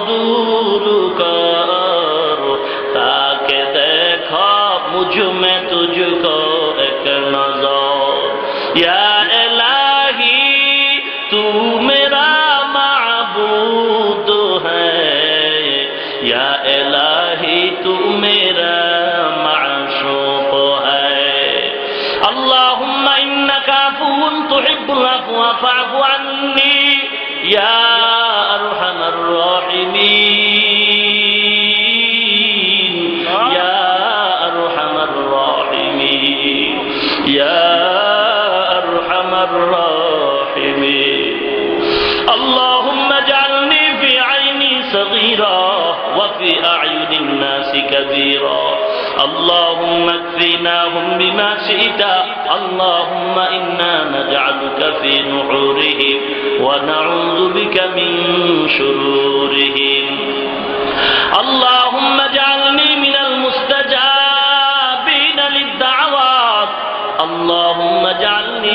दूर कर, ताकि देखो मुझ में तुझको एक नजर। या इलाही तू मेरा माबूद है, या इलाही तू मेरा माशूक है। अल्लाहुम्मा इन्नका अफ़ुव्वुन तुहिब्बुल अफ़्वा फ़अफ़ु अन्नी या अरहमर राहिमीन, या अरहमर राहिमीन, या अरहमर राहिमीन। अल्लाहुम्मा जअलनी फी ऐनी सगीरा व फी अ'युनि الناس كبيرا। اللهم اكفناهم بما شئت، اللهم إنا نجعلك في نحورهم ونعوذ بك من شرورهم. اللهم اجعلني من المستجابين للدعوات، اللهم اجعلني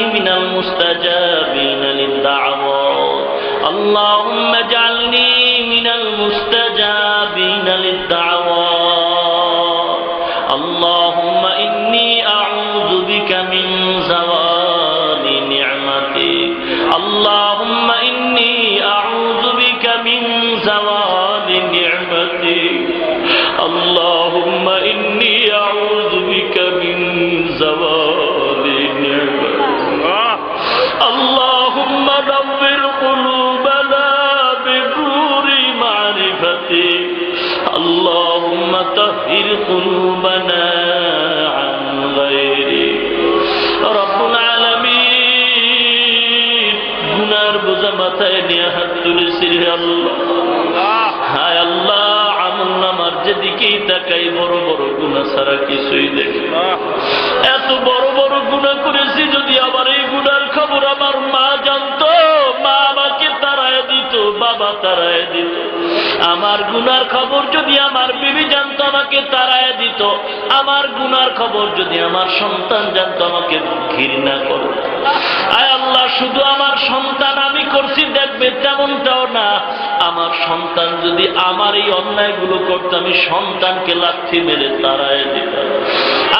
আল্লাহুম্মা ইন্নী আউযু বিকা মিন যাওয়ালি নি'মাতিক আল্লাহুম্মা ইন্নী আউযু বিকা মিন যাওয়ালি নি'মাতিক আল্লাহুম্মা ইন্নী আউযু বিকা মিন যাওয়ালি নি'মাতিক আল্লাহুম্মা নাব্বির কুলুবানা বিনুরি মারিফাতিক আল্লাহুম্মা তাহহির কুলুবানা আন গায়রিক রব্বুল আলামিন গুনার বোঝা মাথায় নিয়ে হাত তুলেছি হে আল্লাহ হায় আল্লাহ আমল নামার যেদিকেই তাকাই বড় বড় গুনাহ ছাড়া কিছুই দেখি না এত বড় বড় গুনাহ করেছি যদি আবার এই গুনার খবর আমার মা জানতো মা আমাকে তাড়ায় দিত বাবা তাড়ায় দিত আমার গুনার খবর যদি আমার বিবি জানতো আমাকে তাড়ায় দিত আমার গুনার খবর যদি আমার সন্তান জানতো আমাকে ঘৃণা করত আয় আল্লাহ শুধু আমার সন্তান আমি করছি দেখবে তেমনটাও না আমার সন্তান যদি আমার এই অন্যায়গুলো করতো আমি সন্তানকে লাথি মেরে তাড়ায় দিতাম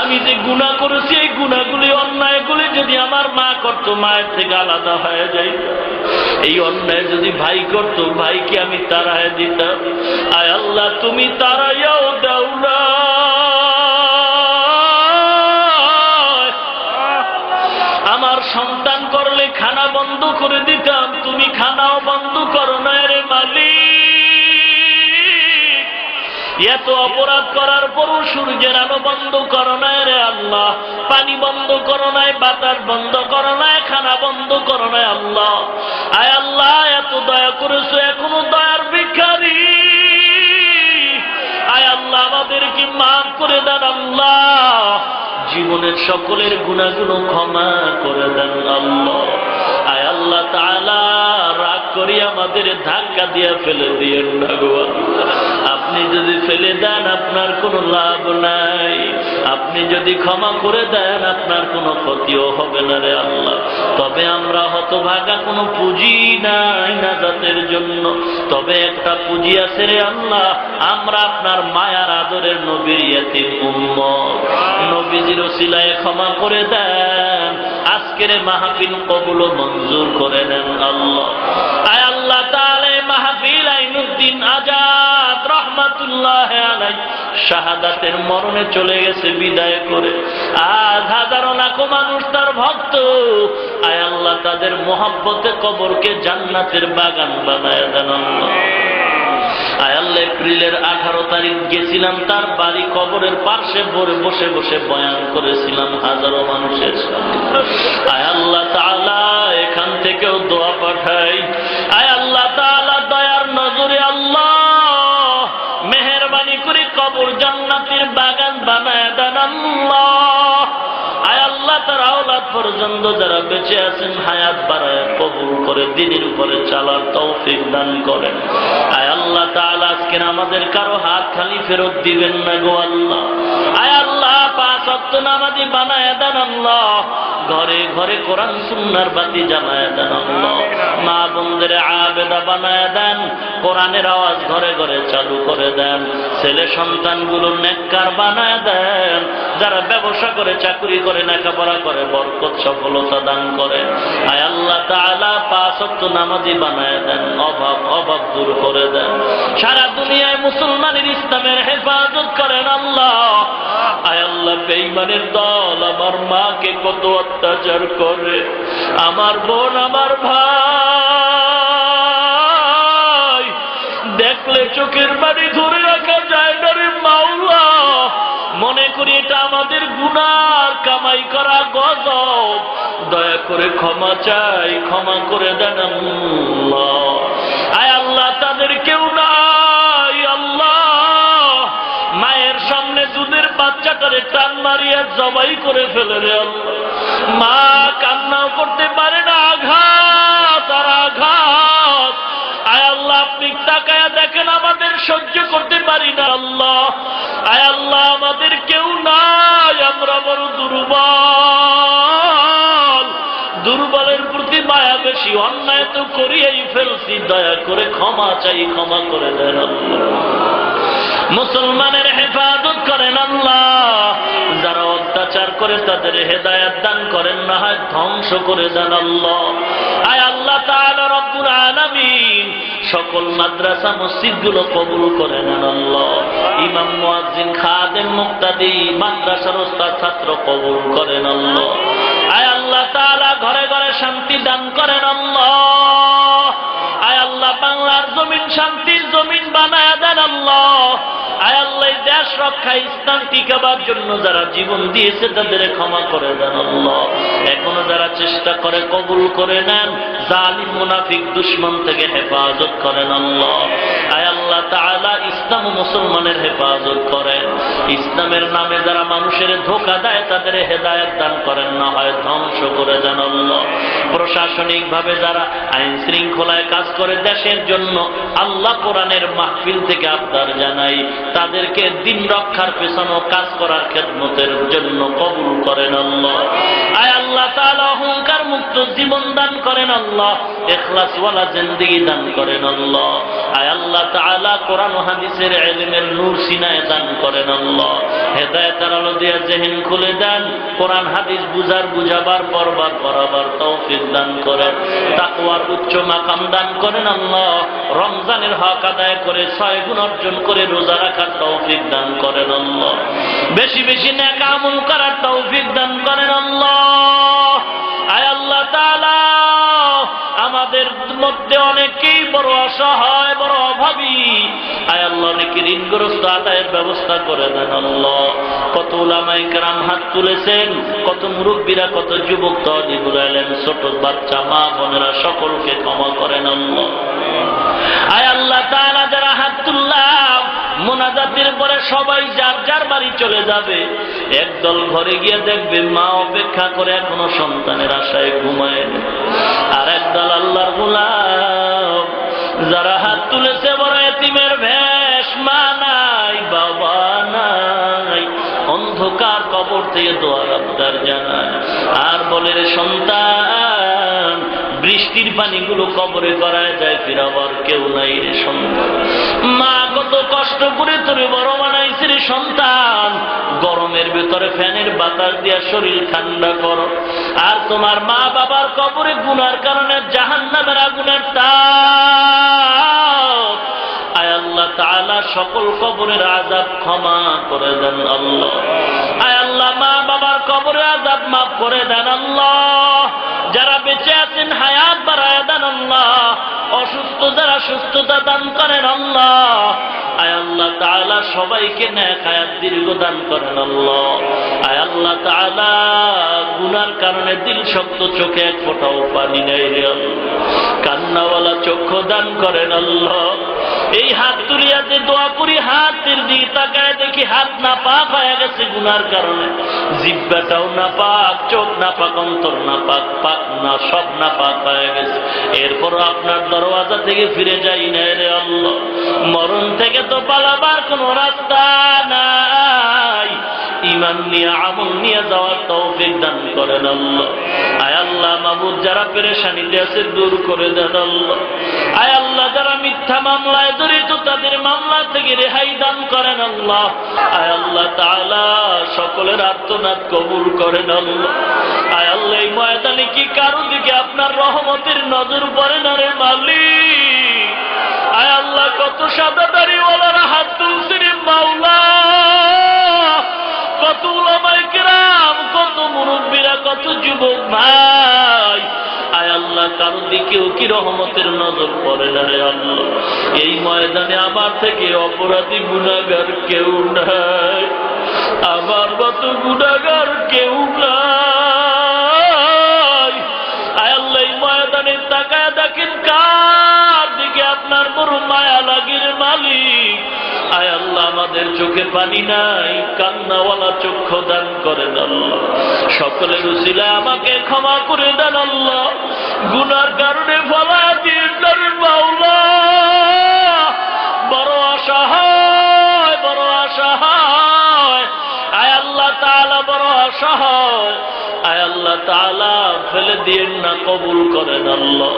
আমি যে গুনাহ করেছি এই গুনাহগুলি অন্যায়গুলি যদি আমার মা করতো মায়ের থেকে আলাদা হয়ে যাইত এই অন্যায় যদি ভাই করতো ভাইকে আমি তাড়ায় দিতাম আয় আল্লাহ তুমি তাড়াইয়াও দাও না আমার সন্তান করলে খানা বন্ধ করে দিতাম তুমি খানাও বন্ধ করো না রে মালিক এত অপরাধ করার পরও সূর্যের আলো বন্ধ করো না রে আল্লাহ পানি বন্ধ করো নাই বাতাস বন্ধ করো নাই খানা বন্ধ করো নাই আল্লাহ আয় আল্লাহ এত দয়া করেছো এখনো দয়ার ভিখারি আয় আল্লাহ আমাদেরকে মাফ করে দেন আল্লাহ জীবনের সকলের গুনাহগুলো ক্ষমা করে দেন আল্লাহ আয় আল্লাহ তাআলা রাগ করি আমাদের ধাক্কা দিয়ে ফেলে দিয়েন না গো আপনি যদি ফেলে দেন আপনার কোনো লাভ নাই আপনি যদি ক্ষমা করে দেন আপনার কোনো ক্ষতিও হবে না রে আল্লাহ তবে আমরা হতভাগা কোনো পুঁজি নাই নাজাতের জন্য তবে একটা পুঁজি আছে রে আল্লাহ আমরা আপনার মায়ার আদরের নবীর ইয়াতীম উম্মত নবীজির ওসিলায় ক্ষমা করে দেন আজকের মাহফিল কবুল ও মঞ্জুর করে নেন আল্লাহ আয় আল্লাহ তাআলা মাহফিল আইনুদ্দিন আজাদ রাহমাতুল্লাহ আলাইহি শাহাদাতের মরণে চলে গেছে বিদায় করে আজ হাজারো লাখো মানুষ তার ভক্ত আয় আল্লাহ তাদের মহব্বতে কবরকে জান্নাতের বাগান বানায় দেন আল্লাহ আয় আল্লাহ এপ্রিলের 18 তারিখ গেছিলাম তার বাড়ি কবরের পাশে বসে বসে বয়ান করেছিলাম হাজারো মানুষের সামনে আয় আল্লাহ তাআলা এখান থেকেও দোয়া পাঠাই আয় আল্লাহ তাআলা দয়ার নজরে আল্লাহ মেহেরবানি করে কবর জান্নাতের বাগান বানায় দেন আল্লাহ আয় আল্লাহ তার আওলাদ পর্যন্ত যারা বেঁচে আছেন হায়াত বাড়ায় কবুল করে দ্বীনের উপরে চলার তৌফিক দান করেন আয় আল্লাহ তাআলা আজকে আমাদের কারো হাত খালি ফেরত দিবেন না গো আল্লাহ আয় আল্লাহ পাঁচ ওয়াক্ত নামাজি বানায় দেন আল্লাহ ঘরে ঘরে কোরআন সুন্নাহর বাতি জ্বালায় দেন আল্লাহ মা বোনদের আবেদা বানায় দেন কোরআনের আওয়াজ ঘরে ঘরে চালু করে দেন ছেলে সন্তানগুলো নেককার বানায় দেন যারা ব্যবসা করে চাকরি করে লেখাপড়া করে বরকত সফলতা দান করে আয় আল্লাহ তাআলা পাঁচ ওয়াক্ত নামাজি বানায় দেন অভাব দূর করে দেন সারা দুনিয়ায় মুসলমানের ইসলামের হেফাজত করেন আল্লাহ আয় আল্লাহ বেঈমানের দল আমার মাকে কত অত্যাচার করে আমার বোন আমার ভাই দেখলে চোখের বাড়ি ধরে রাখা যায় না রে মাওলা মনে করি এটা আমাদের গুনার কামাই করা গজব দয়া করে ক্ষমা চাই ক্ষমা করে দেন আল্লাহ আয় আল্লাহ তাদের কেউ নাই আল্লাহ মায়ের সামনে দুধের বাচ্চাটারে টান মারিয়া জবাই করে ফেলে রে আল্লাহ মা কান্নাও করতে পারে না আঘাত আর আঘাত আয় আল্লাহ আপনি তাকায়া দেখেন আমাদের সহ্য করতে পারি না আল্লাহ আয় আল্লাহ আমাদের কেউ নাই আমরা বড় দুর্বলের প্রতি মায়া বেশি অন্যায় তো করিয়েই ফেলছি দয়া করে ক্ষমা চাই ক্ষমা করে দেন আল্লাহ মুসলমানের হেফাজত করেন আল্লাহ করে তাদের হেদায়েত দান করেন, না হয় ধ্বংস করে দেন আল্লাহ। আয় আল্লাহ তাআলা রব্বুল আলামিন সকল মাদ্রাসা মসজিদগুলো কবুল করে নেন আল্লাহ। ইমাম, মুয়াজ্জিন, খাদেম, মুক্তাদি, মাদ্রাসার ওস্তাদ, ছাত্র কবুল করেন আল্লাহ। আয় আল্লাহ তাআলা ঘরে ঘরে শান্তি দান করেন আল্লাহ। আয় আল্লাহ বাংলার জমিন শান্তির জমিন বানায় দেন আল্লাহ। আয় আল্লাহ দেশ রক্ষা, ইসলাম টিকাবার জন্য যারা জীবন দিয়েছে তাদের ক্ষমা করে দেন আল্লাহ। এখনো যারা চেষ্টা করে কবুল করে নেন, জালিম মুনাফিক দুশমন থেকে হেফাজত করেন আল্লাহ। আয় আল্লাহ তাআলা ইসলাম ও মুসলমানের হেফাজত করেন। ইসলামের নামে যারা মানুষের ধোঁকা দেয় তাদের হেদায়েত দান করেন, না হয় ধ্বংস করে দেন আল্লাহ। প্রশাসনিক ভাবে যারা আইন শৃঙ্খলায় কাজ করে দেশের জন্য, আল্লাহ কোরআনের মাহফিল থেকে আবদার জানাই তাদেরকে দিন রক্ষার পেছনে কাজ করার খেদমতের জন্য কবুল করেন আল্লাহ। আয় আল্লাহ তাআলা অহংকার মুক্ত জীবন দান করেন আল্লাহ, ইখলাসওয়ালা জিন্দেগি দান করেন আল্লাহ। আয় আল্লাহ তাআলা কোরআন ও হাদিসের ইলমের নূর সিনায় দান করেন আল্লাহ। হেদায়েতের আলো দিয়ে জেহেন খুলে দেন, কোরআন হাদিস বুঝাবার পড়বার পড়াবার তৌফিক দান করেন। তাকওয়ার উচ্চ মাকাম দান করেন আল্লাহ। রমজানের হক আদায় করে 6 গুণ অর্জন করে রোজা রাখার তৌফিক দান করেন আল্লাহ। বেশি বেশি নেক আমল করার তৌফিক দান করেন আল্লাহ। আয় আল্লাহ তাআলা আমাদের মধ্যে অনেকেই বড় অসহায়, বড় অভাবী। আয় আল্লাহ অনেকে ঋণগ্রস্ত, আদায়ের ব্যবস্থা করে দেন আল্লাহ। কত উলামায়ে কেরাম হাত তুলেছেন, কত মুরব্বীরা, কত যুবক তাওয়াজ্জুহ এলেন, ছোট বাচ্চা, মা বোনেরা সকলকে ক্ষমা করেন আল্লাহ। আয় আল্লাহ তাআলা যারা হাত তুললাম, মোনাজাতের পরে সবাই যার যার বাড়ি চলে যাবে। একদল ঘরে গিয়ে দেখবে মা অপেক্ষা করে এখনো সন্তানের আশায় ঘুমায়। আর একদল আল্লাহর গোলাম যারা হাত তুলেছে বড় এতিমের ভেষ, মা নাই, বাবা নাই, অন্ধকার কবর থেকে দোয়ার আবদার জানায় আর বলে রে সন্তান, বৃষ্টির পানিগুলো কবরে গড়ায় যায়, ফিরাবার কেউ নাই রে সন্তান। মা কত কষ্ট করে তোরে বড় বানাইছে রে সন্তান, গরমের ভেতরে ফ্যানের বাতাস দিয়া শরীর ঠান্ডা করো। আর তোমার মা বাবার কবরে গুনার কারণে জাহান্নামের আগুনের তাপ। আয় আল্লাহ তাআলা সকল কবরের আযাব ক্ষমা করে দেন আল্লাহ। আয় আল্লাহ মা বাবার কবরের আযাব মাফ করে দেন আল্লাহ। যারা বেঁচে আছেন হায়াত বাড়ায় দেন আল্লাহ। অসুস্থ যারা সুস্থতা দান করেন আল্লাহ। আয় আল্লাহ তাআলা সবাইকে নেক হায়াত দীর্ঘ দান করেন আল্লাহ। আয় আল্লাহ তাআলা গুনার কারণে দিল শক্ত, চোখে এক ফোঁটাও পানি নেই রে আল্লাহ, কান্নাওয়ালা চক্ষু দান করেন আল্লাহ। এই হাত তুলিয়া যে দোয়া করি, হাতের দিকে তাকায় দেখি হাত না পাক হয়ে গেছে গুনার কারণে, জিহ্বাটাও না পাক, চোখ না পাক, অন্তর না পাক, পাক না সব না পাক হয়ে গেছে। এরপর আপনার দরওয়াজা থেকে ফিরে যাই না রে আল্লাহ। মরণ থেকে তো পালাবার কোনো রাস্তা নাই, ঈমান নিয়ে আমল নিয়ে যাওয়ার তৌফিক দান করেন আল্লাহ। আয় আল্লাহ মাবুদ যারা পেরেশানিতে আছে দূর করে দেন আল্লাহ। আয় আল্লাহ যারা মিথ্যা মামলায় জড়িত তাদের মামলা থেকে রেহাই দান করেন আল্লাহ। আয় আল্লাহ তাআলা সকলের আর্তনাদ কবুল করেন আল্লাহ। আয় আল্লাহ এই ময়দানে কি কারো দিকে আপনার রহমতের নজর পড়ে না রে মালিক? আয় আল্লাহ কত সাদা দাড়িওয়ালারা হাত তুলছে রে মাওলা, কত উলামায়ে কেরাম, কত মুরব্বীরা, কত যুবক ভাই। আয় আল্লাহ কারো দিকেও কি রহমতের নজর পড়ে না রে আল্লাহ? এই ময়দানে আমার থেকে অপরাধী গুনাহগার কেউ নাই, আমার মতো গুনাহগার কেউ নাই। আয় আল্লাহ এই ময়দানে তাকায় দেখেন কার দিকে আপনার বড় মায়া লাগে রে মালিক। আয় আল্লাহ আমাদের চোখে পানি নাই, কান্নাওয়ালা চক্ষু দান করেন আল্লাহ। সকলের উসিলায় আমাকে ক্ষমা করে দেন আল্লাহ। গুনার কারণে ফলা দিয়ে মাওলা, বড় অসহায়, বড় অসহায়। আয় আল্লাহ তাআলা বড় অসহায়, আয় আল্লাহ তাআলা ফেলে দিয়েন না, কবুল করেন আল্লাহ।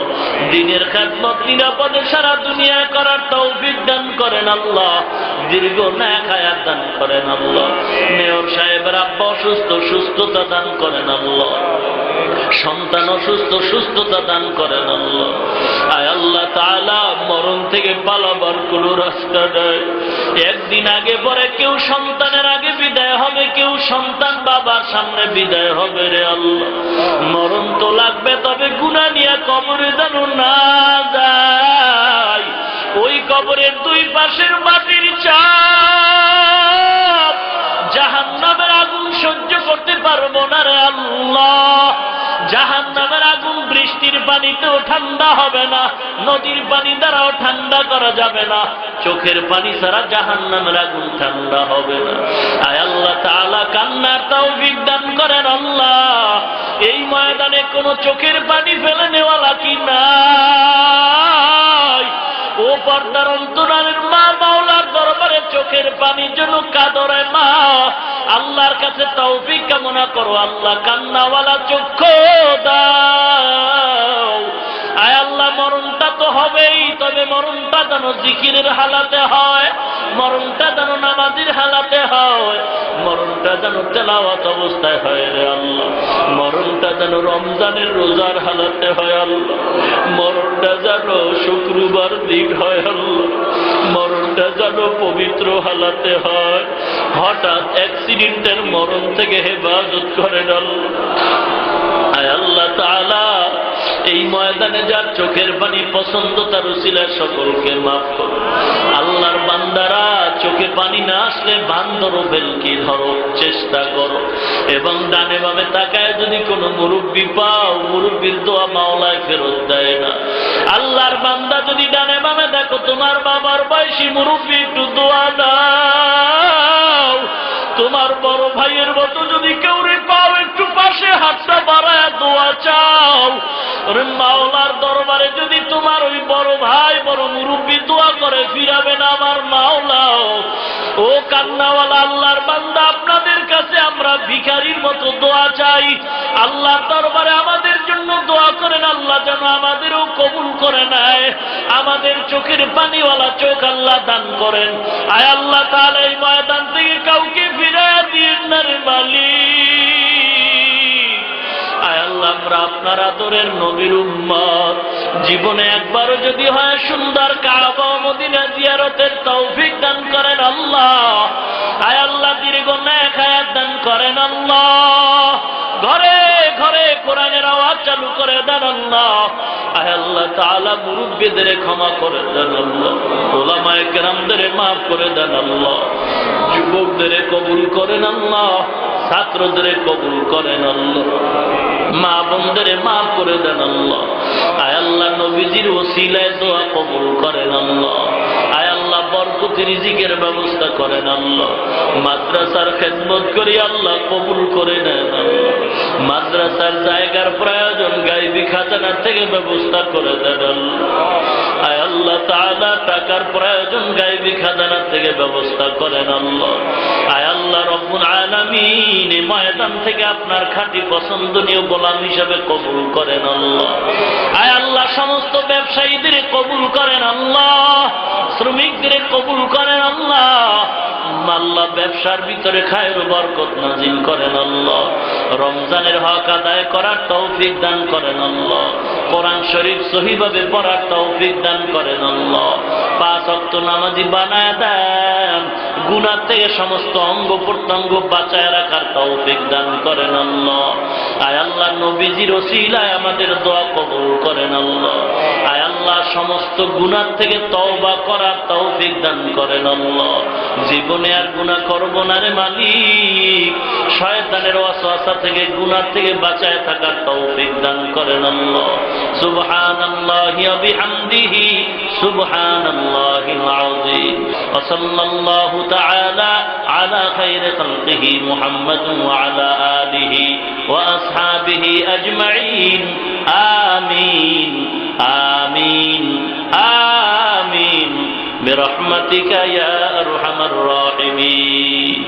দ্বীনের খেদমত নিরাপদে সারা দুনিয়া করার তৌফিক দান করেন আল্লাহ। দীর্ঘ নেক হায়াত দান করেন আল্লাহ। মেয়র সাহেবের আব্বা অসুস্থ, সুস্থতা দান করেন আল্লাহ। সন্তান অসুস্থ, সুস্থতা দান করেন আল্লাহ। আয় আল্লাহ তাআলা মরণ থেকে পালাবার কোন রাস্তা নাই। একদিন আগে পরে কেউ সন্তানের আগে বিদায় হবে, কেউ সন্তান বাবার সামনে বিদায় হবে রে আল্লাহ। মরণ তো লাগবে, তবে গুনাহ নিয়ে কবরে যেন না যায়। ওই কবরের দুই পাশের মাটির চাপ, জাহান্নামের আগুন সহ্য করতে পারবো না রে আল্লাহ। জাহান্নামের আগুন বৃষ্টির পানিতেও ঠান্ডা হবে না, নদীর পানি দ্বারাও ঠান্ডা করা যাবে না, চোখের পানি ছাড়া জাহান্নামের আগুন ঠান্ডা হবে না। আয় আল্লাহ তাআলা কান্নার তৌফিক দান করেন আল্লাহ। এই ময়দানে কোনো চোখের পানি ফেলে নেওয়ালা কি নাই? ও পর্দার অন্তরালের মা, মাওলার দরবারে চোখের পানির জন্য কাঁদরে মা, আল্লাহর কাছে তৌফিক কামনা করো আল্লাহ, কান্নাওয়ালা চক্ষু দাও। আয় আল্লাহ মরণটা তো হবেই, তবে মরণটা যেন জিকিরের হালাতে হয়, মরণটা যেন নামাজের হালাতে হয়, মরণটা যেন তেলাওয়াত অবস্থায় হয় রে আল্লাহ। মরণটা যেন রমজানের রোজার হালাতে হয় আল্লাহ। মরণটা যেন শুক্রবার দিন হয় আল্লাহ। মরণটা যেন পবিত্র হালাতে হয়। হঠাৎ অ্যাক্সিডেন্টের মরণ থেকে হেফাজত করেন আল্লাহ। আয় আল্লাহ তাআলা এই ময়দানে যার চোখের পানি পছন্দ তার উসিলায় সকলকে মাফ করো। আল্লাহর বান্দারা চোখে পানি না আসলে বান্দরও ভেলকি ধরো, চেষ্টা করো। এবং ডানে বামে তাকায় যদি কোনো মুরব্বী পাও, মুরব্বীর দোয়া মাওলায় ফেরত দেয় না। আল্লাহর বান্দা যদি ডানে বামে দেখো তোমার বাবার বয়সী মুরব্বী, একটু দোয়া দাও। তোমার বড় ভাইয়ের মতো যদি কেউ রে পাও, একটু পাশে হাতটা বাড়ায় দোয়া চাও। মাওলার দরবারে যদি তোমার ওই বড় ভাই, বড় মুরব্বী দোয়া করে, ফিরাবে না আমার মাওলাও। ও কান্নাওয়ালা আল্লাহর বান্দা, আপনাদের কাছে আমরা ভিখারির মতো দোয়া চাই। আল্লাহর দরবারে আমাদের জন্য দোয়া করেন, আল্লাহ যেন আমাদেরও কবুল করে নেয়। আমাদের চোখের পানিওয়ালা চোখ আল্লাহ দান করেন। আয় আল্লাহ তাআলা এই ময়দান থেকে কাউকে ফিরাইয়া দিয়েন না রে মালিক। আয় আল্লাহ আমরা আপনার আদরের নবীর উম্মত, জীবনে একবারও যদি হয় সুন্দর কাবা ও মদিনা জিয়ারতের তৌফিক দান করেন আল্লাহ। আয় আল্লাহ দীর্ঘ নেক হায়াত দান করেন আল্লাহ। ঘরে ঘরে কোরআনের আওয়াজ চালু করে দেন আল্লাহ। আয় আল্লাহ তাআলা মুরব্বীদের ক্ষমা করে দেন আল্লাহ। উলামায়ে কেরামদের মাফ করে দেন আল্লাহ। যুবকদের কবুল করেন আল্লাহ। ছাত্রদের কবুল করেন আল্লাহ। মা বোনদের মাফ করে দেন আল্লাহ। আয় আল্লাহ নবীজির ওসিলায় দোয়া কবুল করেন আল্লাহ। আয় আল্লাহ বরকতি রিজিকের ব্যবস্থা করেন আল্লাহ। মাদ্রাসার খেদমত করি আল্লাহ, কবুল করে নেন আল্লাহ। মাদ্রাসার জায়গার প্রয়োজন গায়বী খাজানা থেকে ব্যবস্থা করে দেন আল্লাহ। আয় আল্লাহ তাআলা টাকার প্রয়োজন গায়বী খাজানা থেকে ব্যবস্থা করেন আল্লাহ। আয় আল্লাহ রব্বুল আলামিন এই ময়দান থেকে আপনার খাঁটি পছন্দনীয় গোলাম হিসাবে কবুল করেন আল্লাহ। আয় আল্লাহ সমস্ত ব্যবসায়ীদের কবুল করেন আল্লাহ। শ্রমিকদের কবুল করেন আল্লাহ। আল্লাহ ব্যবসার ভিতরে খায়ের বরকত নাজিল করেন আল্লাহ। রমজানের হক আদায় করার তৌফিক দান করেন আল্লাহ। কোরআন শরীফ সহিভাবে পড়ার তৌফিক দান করেন আল্লাহ। 5 ওয়াক্ত নামাজি বানায় দেন। গুনাহ থেকে সমস্ত অঙ্গ প্রত্যঙ্গ বাঁচায় রাখার তৌফিক দান করেন আল্লাহ। আয় আল্লাহ নবীজির ওসিলায় আমাদের দোয়া কবুল করেন আল্লাহ। আয় আল্লাহ সমস্ত গুনাহ থেকে তওবা করার তৌফিক দান করেন আল্লাহ। জীবনে আর গুনাহ করব না রে মালিক। শয়তানের ওয়াসওয়াসা থেকে গুনাহ থেকে বাঁচায় থাকার তৌফিক দান করেন আল্লাহ। সুবহানাল্লাহি ওয়া বিহামদিহি সুবহানাল্লাহিল আযীম। ওয়া সাল্লাল্লাহু তাআলা আলা খায়রি খালকিহি মুহাম্মাদিন ওয়া আলা আলিহি ওয়া আসহাবিহি আজমাইন। আমিন আমিন আমিন বিরহমাতিকা ইয়া আরহামার রাহিমিন।